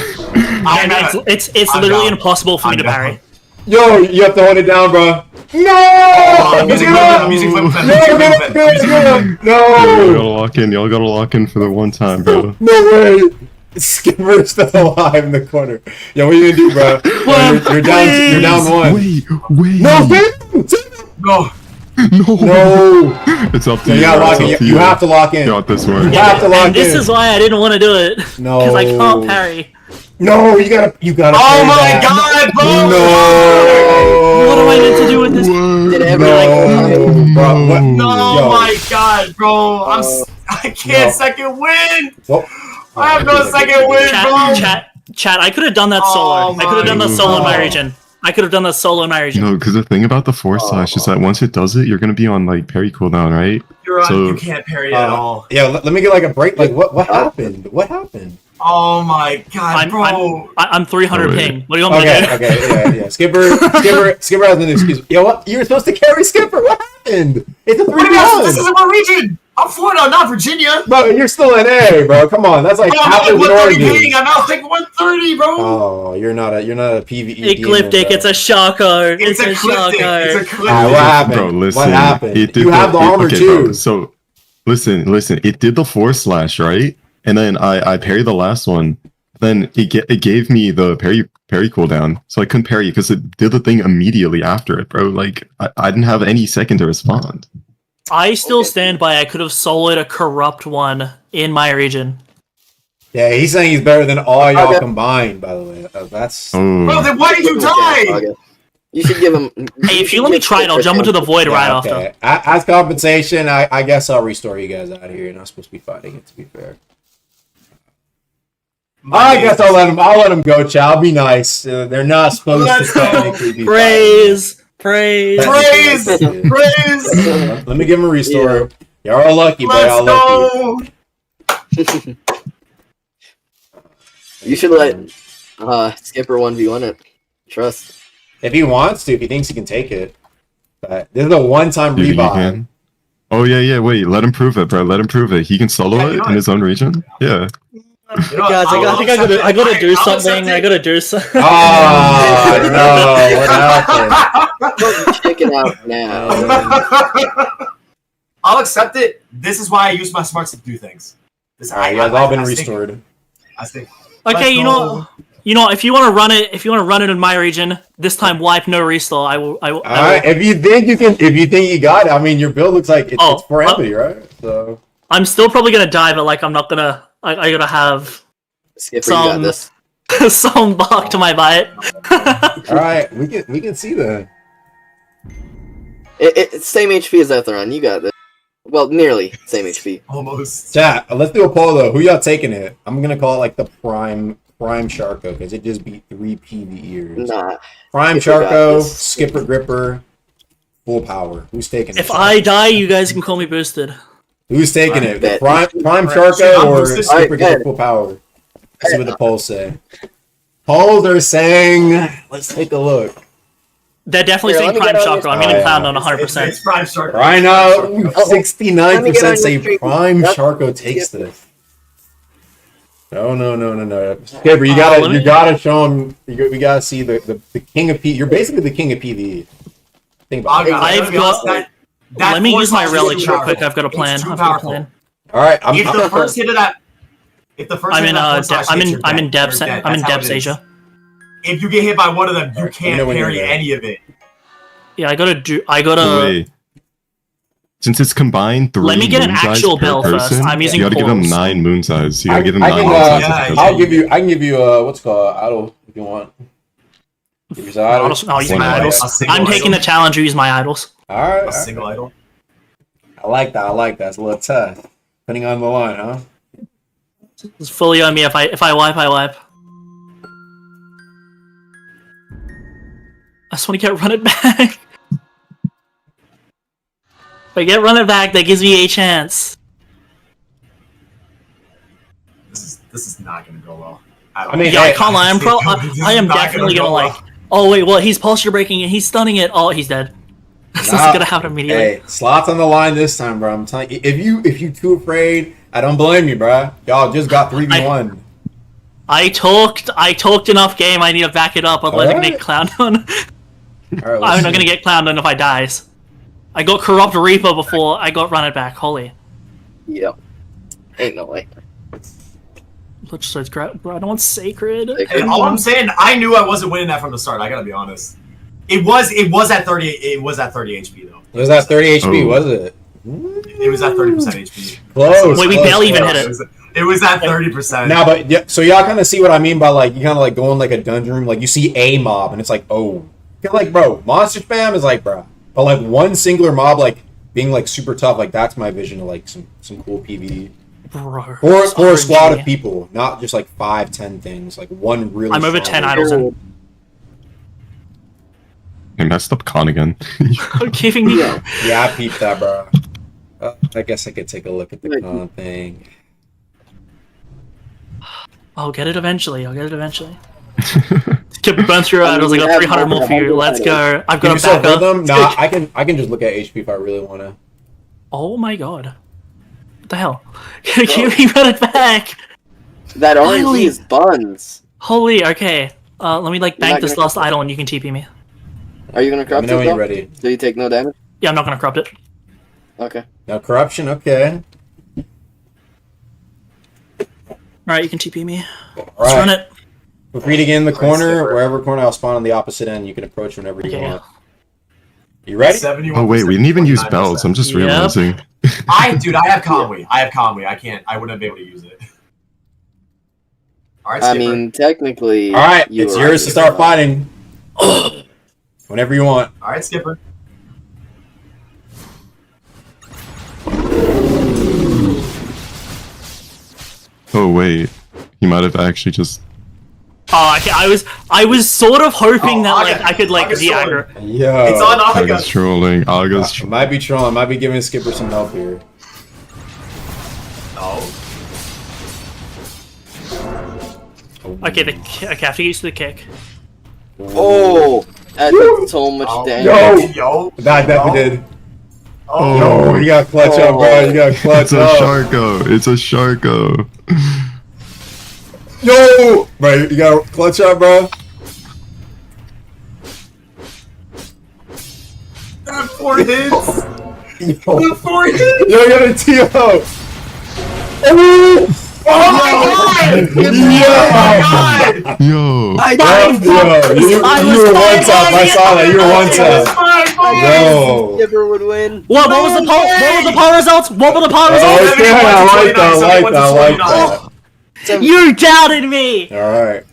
It's I'm literally down. impossible for me I'm to down. parry. Yo, you have to hold it down, bro. No! I'm using flip. I'm using flip. No, Y'all no, gotta lock in. Y'all gotta lock in for the one time, bro. no way. Skipper's still alive in the corner. Yo, what you gonna do, bro? You're down. You're down one. Wait. No, save him! Save him! No. No. It's up to So you. you gotta bro. lock It's in. up to You have to lock in. You got this one. You have to lock And this in. is why I didn't want to do it. No. Because I can't parry. No, you gotta. Oh play my that. God, bro! No. What am I meant to do with this? Did No, everyone bro. What? No, Yo. my God, bro! I can't No. second win. Well, I have no second win, bro. Chat, I could have done that solo. Oh I could have done that my solo in my God. region. I could have done that solo in my region. No, because the thing about the 4/ is that once it does it, you're gonna be on like parry cooldown, right? You're on. So- You can't parry at all. Yeah, let me get like a break. Like, what happened? What happened? Oh my God, bro! I'm 300 Oh, wait. ping. What do you want me to do? Okay, yeah. Skipper has an excuse. Yo, what? You were supposed to carry Skipper. What happened? It's a What do you mean? This 3v1. isn't my region. I'm Florida, not Virginia. Bro, you're still in A, bro. Come on, that's like Bro, I'm half at of like the 130 origin. ping. I'm at like 130, bro. Oh, you're not a PvE. Ecliptic, demon, it's a Sharko. It's a cliptic. It's a Sharko. cliptic. Alright, what happened? Bro, listen. What happened? It did You have the armor okay, too. Bro, so, listen. It did the 4/, right? And then I parried the last one. Then it gave me the parry cooldown, so I couldn't parry because it did the thing immediately after it, bro. Like I didn't have any second to respond. I still stand by I could have soloed a corrupt one in my region. Yeah, he's saying he's better than all y'all Okay. combined. By the way, that's. Oh, Bro, then why did you die? You should give him. Hey, if you let me try it, I'll jump into the void right Yeah, after. okay. As compensation, I guess I'll restore you guys out here. You're not supposed to be fighting it, to be fair. I guess I'll let him go, Chow. Be nice. They're not supposed Let's to go. technically be Praise. Praise! fighting. Praise! Let me give him a restore. Y'all are lucky, boy. Let's Y'all lucky. go! You should let Skipper 1v1 it. Trust. If he wants to, if he thinks he can take it. But this is a one-time you think you revive. can? Oh yeah. Wait, let him prove it, bro. Let him prove it. He can solo Yeah, you it know in it. his own region. Yeah. You know what? Guys, I think I gotta do I'll something. accept it. I gotta do something. Oh, no. What happened? Check it out now. I'll accept it. This is why I use my smarts to do things. This, Alright, you guys all been I think- restored. I think. Okay, you know, if you want to run it in my region this time, wipe no restore. I will. Alright, if you think you got it, I mean, your build looks like it's for empty, right? So. I'm still probably gonna die, but like I'm not gonna. I gotta have Skipper, you got some this. Someone blocked my bite. All right, we can see that. It's same HP as Etheron. You got this. Well, nearly same HP. Almost. Chat, let's do a poll though. Who y'all taking it? I'm gonna call it like the prime Sharko because it just beat 3 PvEers. Nah. Prime Skipper got Sharko, this. Skipper Gripper, full power. Who's taking it? If I die, you guys can call me boosted. Who's taking it? The bet. prime Shit, Sharko I'm or boosted. Skipper Alright, Gripper bet. full power? Let's see what the polls say. Polls are saying, let's take a look. They're definitely Here, saying let me Prime get on Chakra. your- I'm getting Oh, clowned on It's 100%. Prime Shark. Right now, Let me get 69% on say your stream. Prime That's- Sharko takes this. No. Skipper, you let me- gotta show him. We gotta see the king of P. You're basically the king of PvE. Think about it. I've got- Let me use my relics real quick. I've got a plan. I've got a plan. All right, If the first hit of that, if the first I'm hit in of that I'm in Depths. I'm in Depths Asia. If you get hit by one of them, you Alright, can't I know when you're parry there. any of it. Yeah, I gotta. Wait. Since it's combined 3 Let me get an moon size actual per bell first. person, I'm using you gotta give them portals. 9 moon size. You gotta give them I 9 can, moon size. yeah, as a I'll person. give you. I can give you what's it called idol if you want. Give yourself idol. I'll use One my idol. idols. A single I'm taking the idol. challenge to use my idols. All right, A single idol. I like that. It's a little tough. Depending on the line, huh? It's fully on me. If I wipe, I wipe. I just want to get run it back. If I get run it back, that gives me a chance. This is not gonna go well. At all. I mean, Yeah, I hey, can't lie. This is I am not definitely go gonna like. well. Oh wait, well he's posture breaking and he's stunning it. Oh, he's dead. This Nah, is gonna happen immediately. Hey, slots on the line this time, bro. I'm telling you, if you too afraid, I don't blame you, bro. Y'all just got 3v1. I talked enough game. I need to back it up. Otherwise, I'm gonna get clowned on. All right, I'm not gonna get clowned on if I dies. I got corrupt Reaper before I got run it back. Holy. Yep. Ain't no way. Which says bro, I don't want sacred. And all I'm saying, I knew I wasn't winning that from the start. I gotta be honest. It was at 30. It was at 30 HP though. Was that 30 HP? Oh. Was it? It was at 30% HP. Close. Wait, we close, barely even close. hit it. It was at 30%. Now, but yeah, so y'all kind of see what I mean by like you kind of like go in like a dungeon room, like you see a mob and it's like, oh, you're like, bro, monster spam is like, bro, but like one singular mob like being like super tough, like that's my vision of like some cool PvE. Bro, For a squad of RNG. people, not just like 5-10 things, like one really. I'm over strong 10 one. idols in. I messed up con again. Giving me. Yeah. Yeah, I peeped that, bro. I guess I could take a look at the con thing. I'll get it eventually. Keep burn through idols. I got 300 more for you. Let's go. I've Give got a yourself backup. rhythm? Nah, I can just look at HP if I really want to. Oh my god. What the hell? Give me run it back. That Finally. RNG is buns. Holy. Okay. Let me like You're bank not this gonna- last idol and you can TP me. Are you gonna Let corrupt me know it when though? you're ready. Do you take no damage? Yeah, I'm not gonna corrupt it. Okay. Now corruption, okay. Alright, you can TP me. All Let's run right. it. Feel free to get in the corner, Skipper. wherever corner I'll spawn on the opposite end. You can approach whenever you Okay. want. You ready? 71%, Oh wait, we didn't even use 49%. bells. I'm just Yep. realizing. I have Conway. I wouldn't be able to use it. All right, I Skipper. mean, technically. All right, you it's were yours to right. start fighting. Whenever you want. All right, Skipper. Oh wait, he might have actually just. Oh, I was sort of hoping Oh, that like Aga- I could like Aga's the trolling. aggro. Yo. It's on Aga's August. trolling. I might be trolling. I might be giving Skipper some help here. Oh, Okay, okay, I have to get used to the kick. Oh, that did so much oh, damage. yo, That definitely did. Oh, Yo, you got clutch up, bro. You got clutch It's a up. Sharko. It's a Sharko. Yo! Bro, you got clutch up, bro. got 4 hits. Yo, 4 hits. you got a TO. Oh! Oh my god! Oh my god! Yo. I Yo, you were one tap. I saw that. You were one tap. Yo. Skipper would win. What was the poll? What was the poll results? What were the poll results? Oh, yeah, I like that. All You doubted me. All right.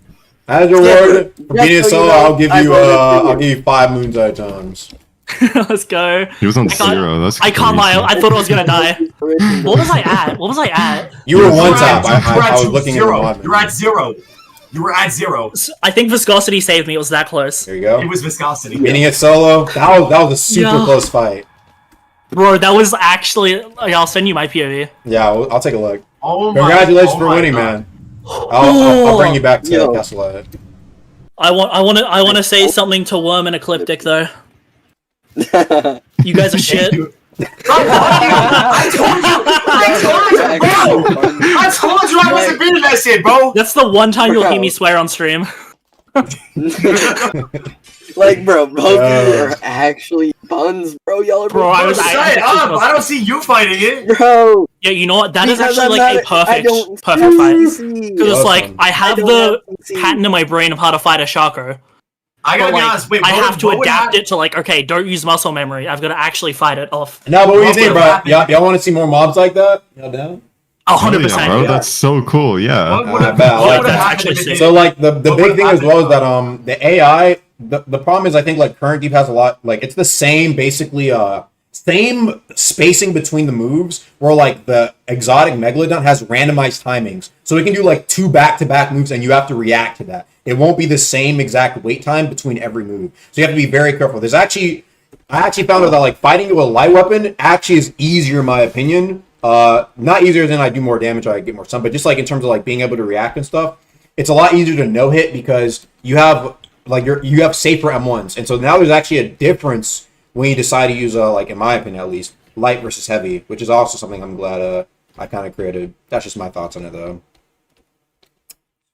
As a reward for Yeah, beating so, solo, you know, I'll give you 5 moonlight times. Let's go. He was on I can't- 0. That's I can't lie. crazy. I thought I was gonna die. What was I at? What was I at? You were one You're tap. at- you're I at was looking at your zero. mod. You're at 0. You were at 0. I think viscosity saved me. It was that close. There you go. It was viscosity. Beating it solo. That was a super Yeah. close fight. Bro, that was actually. I'll send you my POV. Yeah, I'll take a look. Oh my, Congratulations oh for my winning, God. man. I'll bring you back to Yo. Castle. I want to say something to Worm and Ecliptic though. You guys are shit. I told you I wasn't beating that shit, bro. That's the one time you'll hear me swear on stream. Like, bro, both of you are actually buns, bro. Y'all are Bro, I was- Shut up! I don't see you fighting it. bro. Yeah, you know what? That is Because actually I'm like a not- I perfect don't fight. see. Because it's like Awesome. I have I don't the see. pattern in my brain of how to fight a Shaco. I But gotta be like, honest. Wait, I what- have to what would adapt happen- it to like, okay, don't use muscle memory. I've got to actually fight it off. No, but what do you What think, would bro? happen? Y'all want to see more mobs like that? Y'all down? 100%. Hell yeah, bro. That's so cool. Yeah. What would have bet. I like that. happened Actually if So like the What big would thing as happen well is if, that the AI the problem is I think like current deep has a lot like it's the same basically same spacing between the moves where like the exotic megalodon has randomized timings, so it can do like 2 back-to-back moves and you have to react to that. It won't be the same exact wait time between every move, so you have to be very careful. I actually found out that like fighting with a light weapon actually is easier in my opinion. Not easier than I do more damage, I get more stun, but just like in terms of like being able to react and stuff, it's a lot easier to no hit because you have like you have safer M1s, and so now there's actually a difference when you decide to use like in my opinion at least light versus heavy, which is also something I'm glad I kind of created. That's just my thoughts on it though.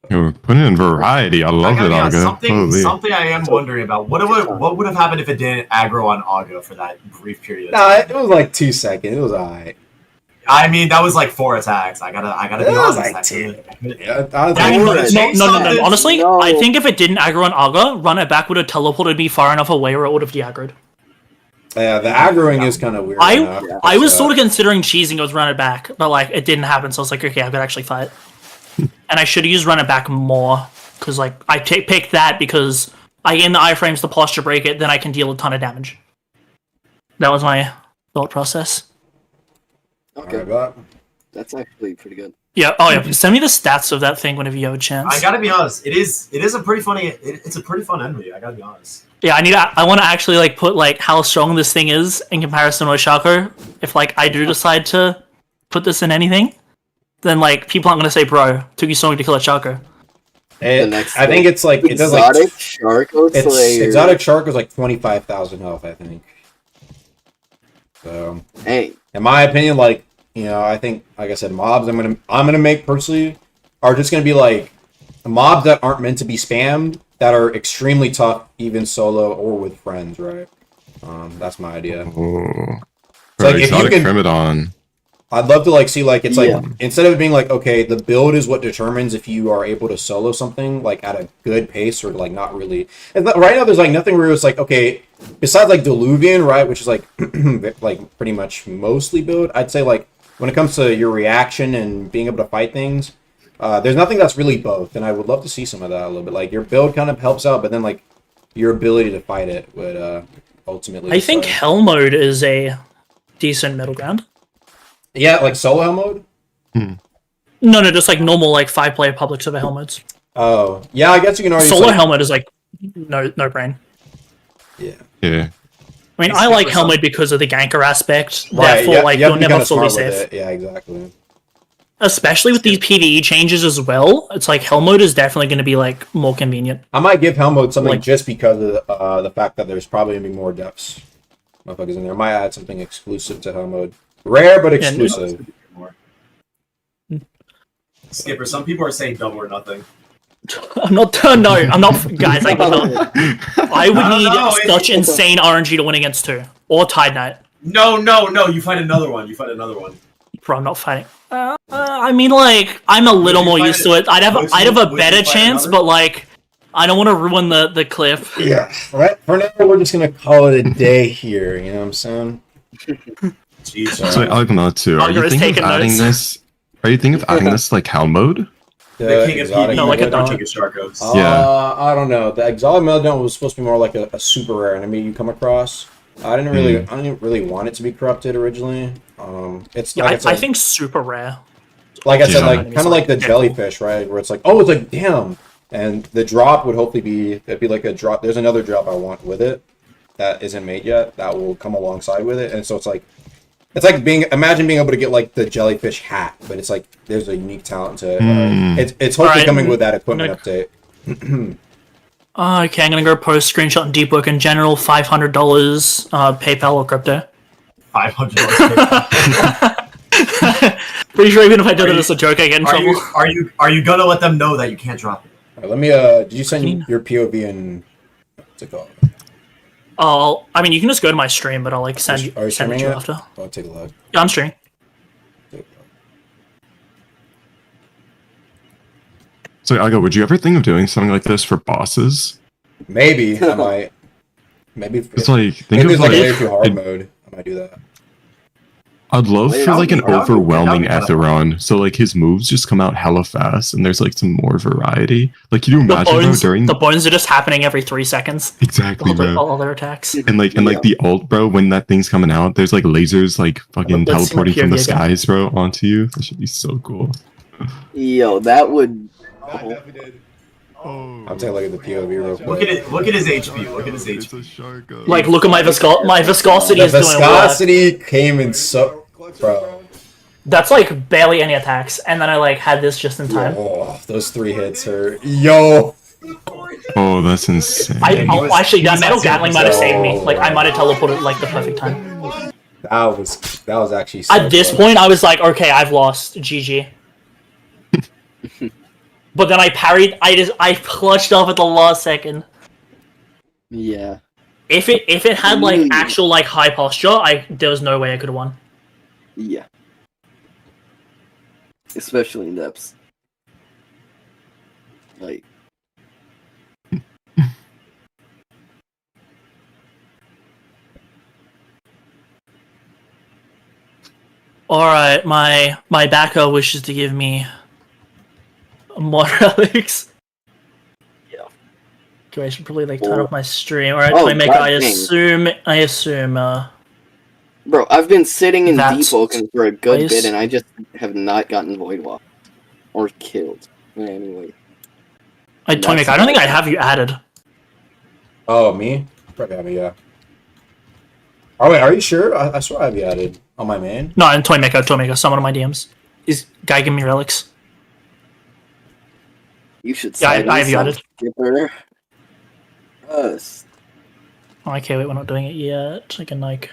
You're putting in variety. I love gotta it, be honest, Aga. Holy. something I am wondering about. What would have happened if it didn't aggro on Aga for that brief period? Of time? Nah, it was like 2 seconds. It was alright. I mean, that was like 4 attacks. I gotta be It was honest. like that's 2. it. Yeah, I mean, Change no. something. Honestly, No. I think if it didn't aggro on Aga, run it back would have teleported me far enough away where it would have de-aggroed. yeah, the aggroing is kind of weird. I was sort of considering cheesing it was run it back, but like it didn't happen, so I was like, okay, I've got to actually fight. And I should have used run it back more, because like I picked that because I gain the iframes to posture break it, then I can deal a ton of damage. That was my thought process. Okay, Alright, but that's actually pretty good. Yeah. Oh yeah. Send me the stats of that thing whenever you have a chance. I gotta be honest. It is a pretty funny. It's a pretty fun enemy. I gotta be honest. Yeah, I want to actually like put like how strong this thing is in comparison to a Shaco. If like I do decide to put this in anything, then like people aren't gonna say, "Bro, took you so long to kill a Shaco." I think it's like it does like Exotic Sharko it's Slayer. exotic shark was like 25,000 health, I think. So Hey, in my opinion, like I think like I said, mobs I'm gonna make personally are just gonna be like mobs that aren't meant to be spammed, that are extremely tough, even solo or with friends, right? That's my idea. Oh. So, like, if you Exotic can- Primadon. I'd love to like see like it's Yeah. like instead of it being like okay the build is what determines if you are able to solo something like at a good pace or like not really. And right now there's like nothing where it's like okay besides like Diluvian, right, which is like like pretty much mostly build. I'd say like when it comes to your reaction and being able to fight things, there's nothing that's really both, and I would love to see some of that a little bit. Like your build kind of helps out, but then like your ability to fight it would ultimately. I think decide. Hell mode is a decent middle ground. Yeah, like solo hell mode. No, just like normal like 5-player public server Hell modes. Oh yeah, I guess you can already Solo like, Hell mode is like no brain. Yeah. Yeah. I mean, It's I like super Hell mode because of the ganker aspect. Right, Therefore, yeah, like you have you're to be never kinda fully smart with safe. it. Yeah, exactly. Especially with these PvE changes as well. It's like Hell mode is definitely going to be like more convenient. I might give Hell mode something Like- just because of the fact that there's probably gonna be more depths motherfuckers in there. I might add something exclusive to Hell mode. Rare but Yeah, no. exclusive. Skipper, some people are saying double or nothing. I'm not. No, I'm not. Guys, I would No, need no, such insane RNG to win against 2 or Tide Knight. No, you find another one. Bro, I'm not fighting. I mean, like, I'm a little you more find used it- to it. I'd have would a you better find chance, another? but like, I don't want to ruin the cliff. Yeah. Right. For now, we're just gonna call it a day here. You know what I'm saying? Jeez. So, Agna, too. Are Aga you is thinking of taking adding notes. this? Are you thinking of adding this like Hell mode? The King of exotic PvP, No, like a the dungeon. King of Sharkos. I don't know. The exotic meltdown was supposed to be more like a super rare enemy you come across. I didn't really want it to be corrupted originally. It's Yeah, like I think super rare. like I said, Yeah. like kind of like the jellyfish, right? Where it's like, oh, it's like damn, and the drop would hopefully be it'd be like a drop. There's another drop I want with it that isn't made yet that will come alongside with it, and so it's like imagine being able to get like the jellyfish hat, but it's like there's a unique talent to it. It's hopefully Alright, coming with that equipment update. Okay, I'm gonna go post screenshot in Deepwoken general $500 PayPal or crypto. $500. Pretty sure even if I did it as a joke, I get in trouble. Are you gonna let them know that you can't drop it? Alright, let me. Did you send your POV in? What's it called? Oh, I mean, you can just go to my stream, but I'll like send Are you it to streaming you it? after. Oh, take a look. Yeah, I'm streaming. So, Aga, would you ever think of doing something like this for bosses? Maybe I might. Maybe It's like, think maybe of there's like like, layer 2 hard mode. I might do that. I'd love Wait, for like an that'd be overwhelming kinda Etheron, so like his moves just come out hella fast, and there's like some more variety. Like, can you imagine though during The bones are just happening every 3 seconds. exactly, bro. All their attacks. And like the ult, bro, when that thing's coming out, there's like lasers like fucking Let's see my teleporting from the POV again. skies, bro, onto you. That should be so cool. Yo, that would. I'm taking a look at the POV real quick. Look at his HP. Look at his It's HP. a shark. Like, look at my viscosity The is doing work. viscosity came in so, bro. That's like barely any attacks, and then I like had this just in time. Oh, those 3 hits are yo. Oh, that's insane. Actually, that metal like gatling might have saved me. so Like, I might have teleported like the perfect time. That was actually. So At this close. point, I was like, okay, I've lost. GG. But then I parried. I clutched off at the last second. Yeah. If it had like actual like high posture, there was no way I could have won. Yeah. Especially in depths. Like. Alright, my backer wishes to give me more relics. Yeah. Okay, I should probably like turn off my stream. Alright, Oh, Toymaker, God I assume Bro, I've been sitting in That's Deepwoken for a good nice. bit, and I just have not gotten Void Walk. Or killed. Anyway. Toymaker, I don't think I have you added. Oh, me? Probably have me, yeah. Oh wait, are you sure? I swear I have you added on my main. No, and Toymaker, someone of my DMs. Is guy give me relics? You should Yeah, side I me have you some added. skipper. Us. Oh, okay, wait, we're not doing it yet. I can like.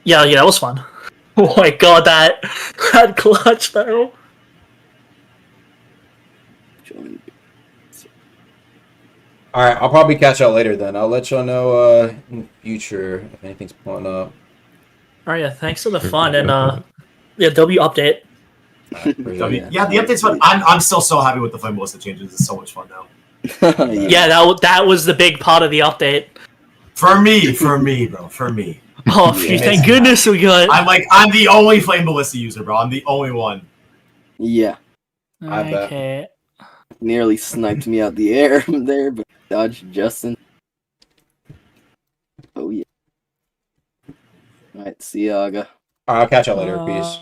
Yeah, that was fun. Oh my god, that clutch though. Join. Alright, I'll probably catch out later then. I'll let y'all know in the future if anything's pulling up. Alright, yeah, thanks for the fun and yeah, W update. Yeah, the update's fun. I'm still so happy with the Flambosa changes. It's so much fun now. Yeah, that was the big part of the update. For me, bro. For me. Oh, phew, thank goodness we got. I'm the only Flame Ballista user, bro. I'm the only one. Yeah. I bet. Okay. Nearly sniped me out the air there, but dodged Justin. Oh, yeah. Alright, see ya, Aga. I'll catch y'all later. Peace.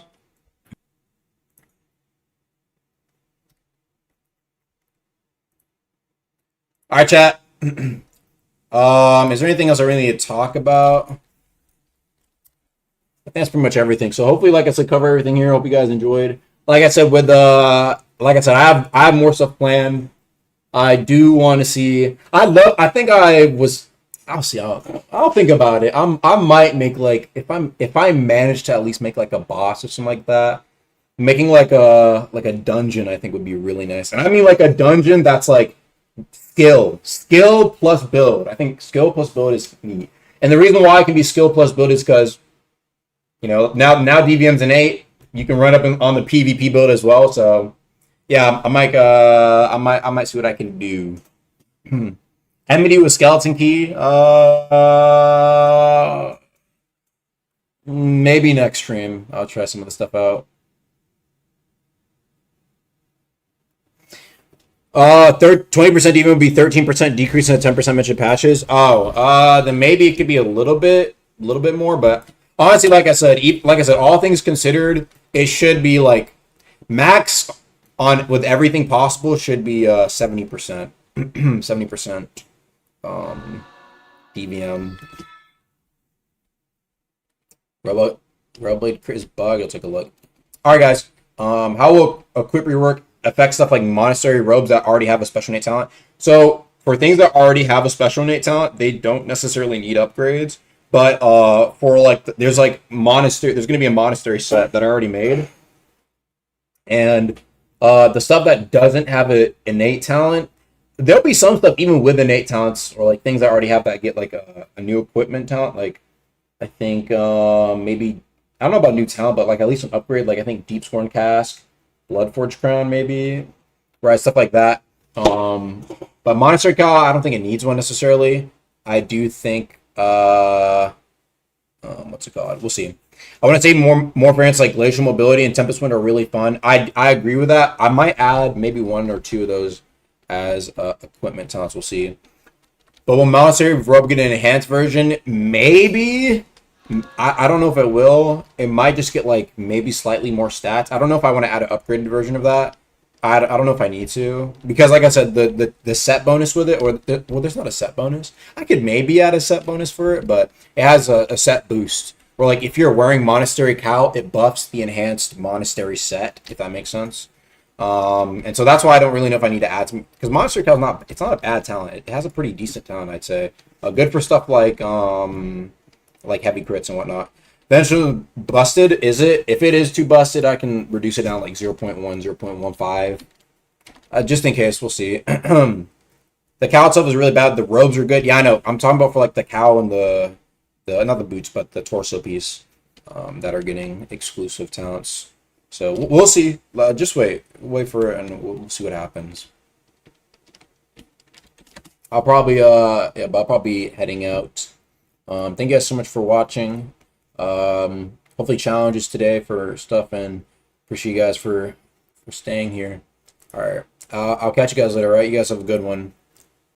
Alright, chat. Is there anything else I really need to talk about? I think that's pretty much everything. So hopefully, like I said, cover everything here. Hope you guys enjoyed. Like I said, I have more stuff planned. I do want to see. I'll see. I'll think about it. I might make like if I manage to at least make like a boss or something like that. Making like a dungeon, I think would be really nice. And I mean like a dungeon that's like skill plus build. I think skill plus build is neat. And the reason why it can be skill plus build is because, you know, now DvM's an 8. You can run up on the PvP build as well. So yeah, I might see what I can do. Enmity with skeleton key. Maybe next stream I'll try some of the stuff out. 20% DvM would be 13% decrease in the 10% mentioned patches. Then maybe it could be a little bit more, but honestly, like I said, all things considered, it should be like max on with everything possible should be 70%. 70% DvM. Railblade crit is bug. I'll take a look. Alright guys. How will equip rework affect stuff like monastery robes that already have a special innate talent? So for things that already have a special innate talent, they don't necessarily need upgrades. But for like there's gonna be a monastery set that I already made. And the stuff that doesn't have an innate talent, there'll be some stuff even with innate talents or like things that already have that get like a new equipment talent. Like I think maybe I don't know about new talent, but like at least an upgrade. Like I think Deep Scorn Cask, Bloodforge Crown, maybe, right? Stuff like that. But Monastery Cal, I don't think it needs one necessarily. I do think what's it called? We'll see. I want to say more variants like Glacial Mobility and Tempest Wind are really fun. I agree with that. I might add maybe 1 or 2 of those as equipment talents. We'll see. But will Monastery Robe get an enhanced version? Maybe. I don't know if it will. It might just get like maybe slightly more stats. I don't know if I want to add an upgraded version of that. I don't know if I need to, because like I said, the set bonus with it, well, there's not a set bonus. I could maybe add a set bonus for it, but it has a set boost. Or like if you're wearing Monastery Cowl, it buffs the enhanced Monastery set, if that makes sense. And so that's why I don't really know if I need to add some, because Monastery Cow's not a bad talent. It has a pretty decent talent, I'd say. Good for stuff like heavy crits and whatnot. Eventually busted, is it? If it is too busted, I can reduce it down like 0.1, 0.15. Just in case, we'll see. The cowl itself is really bad. The robes are good. Yeah, I know. I'm talking about for like the cowl and the not the boots, but the torso piece that are getting exclusive talents. So we'll see. Just wait for it, and we'll see what happens. I'll probably be heading out. Thank you guys so much for watching. Hopefully challenges today for stuff, and appreciate you guys for staying here. All right, I'll catch you guys later. All right, you guys have a good one.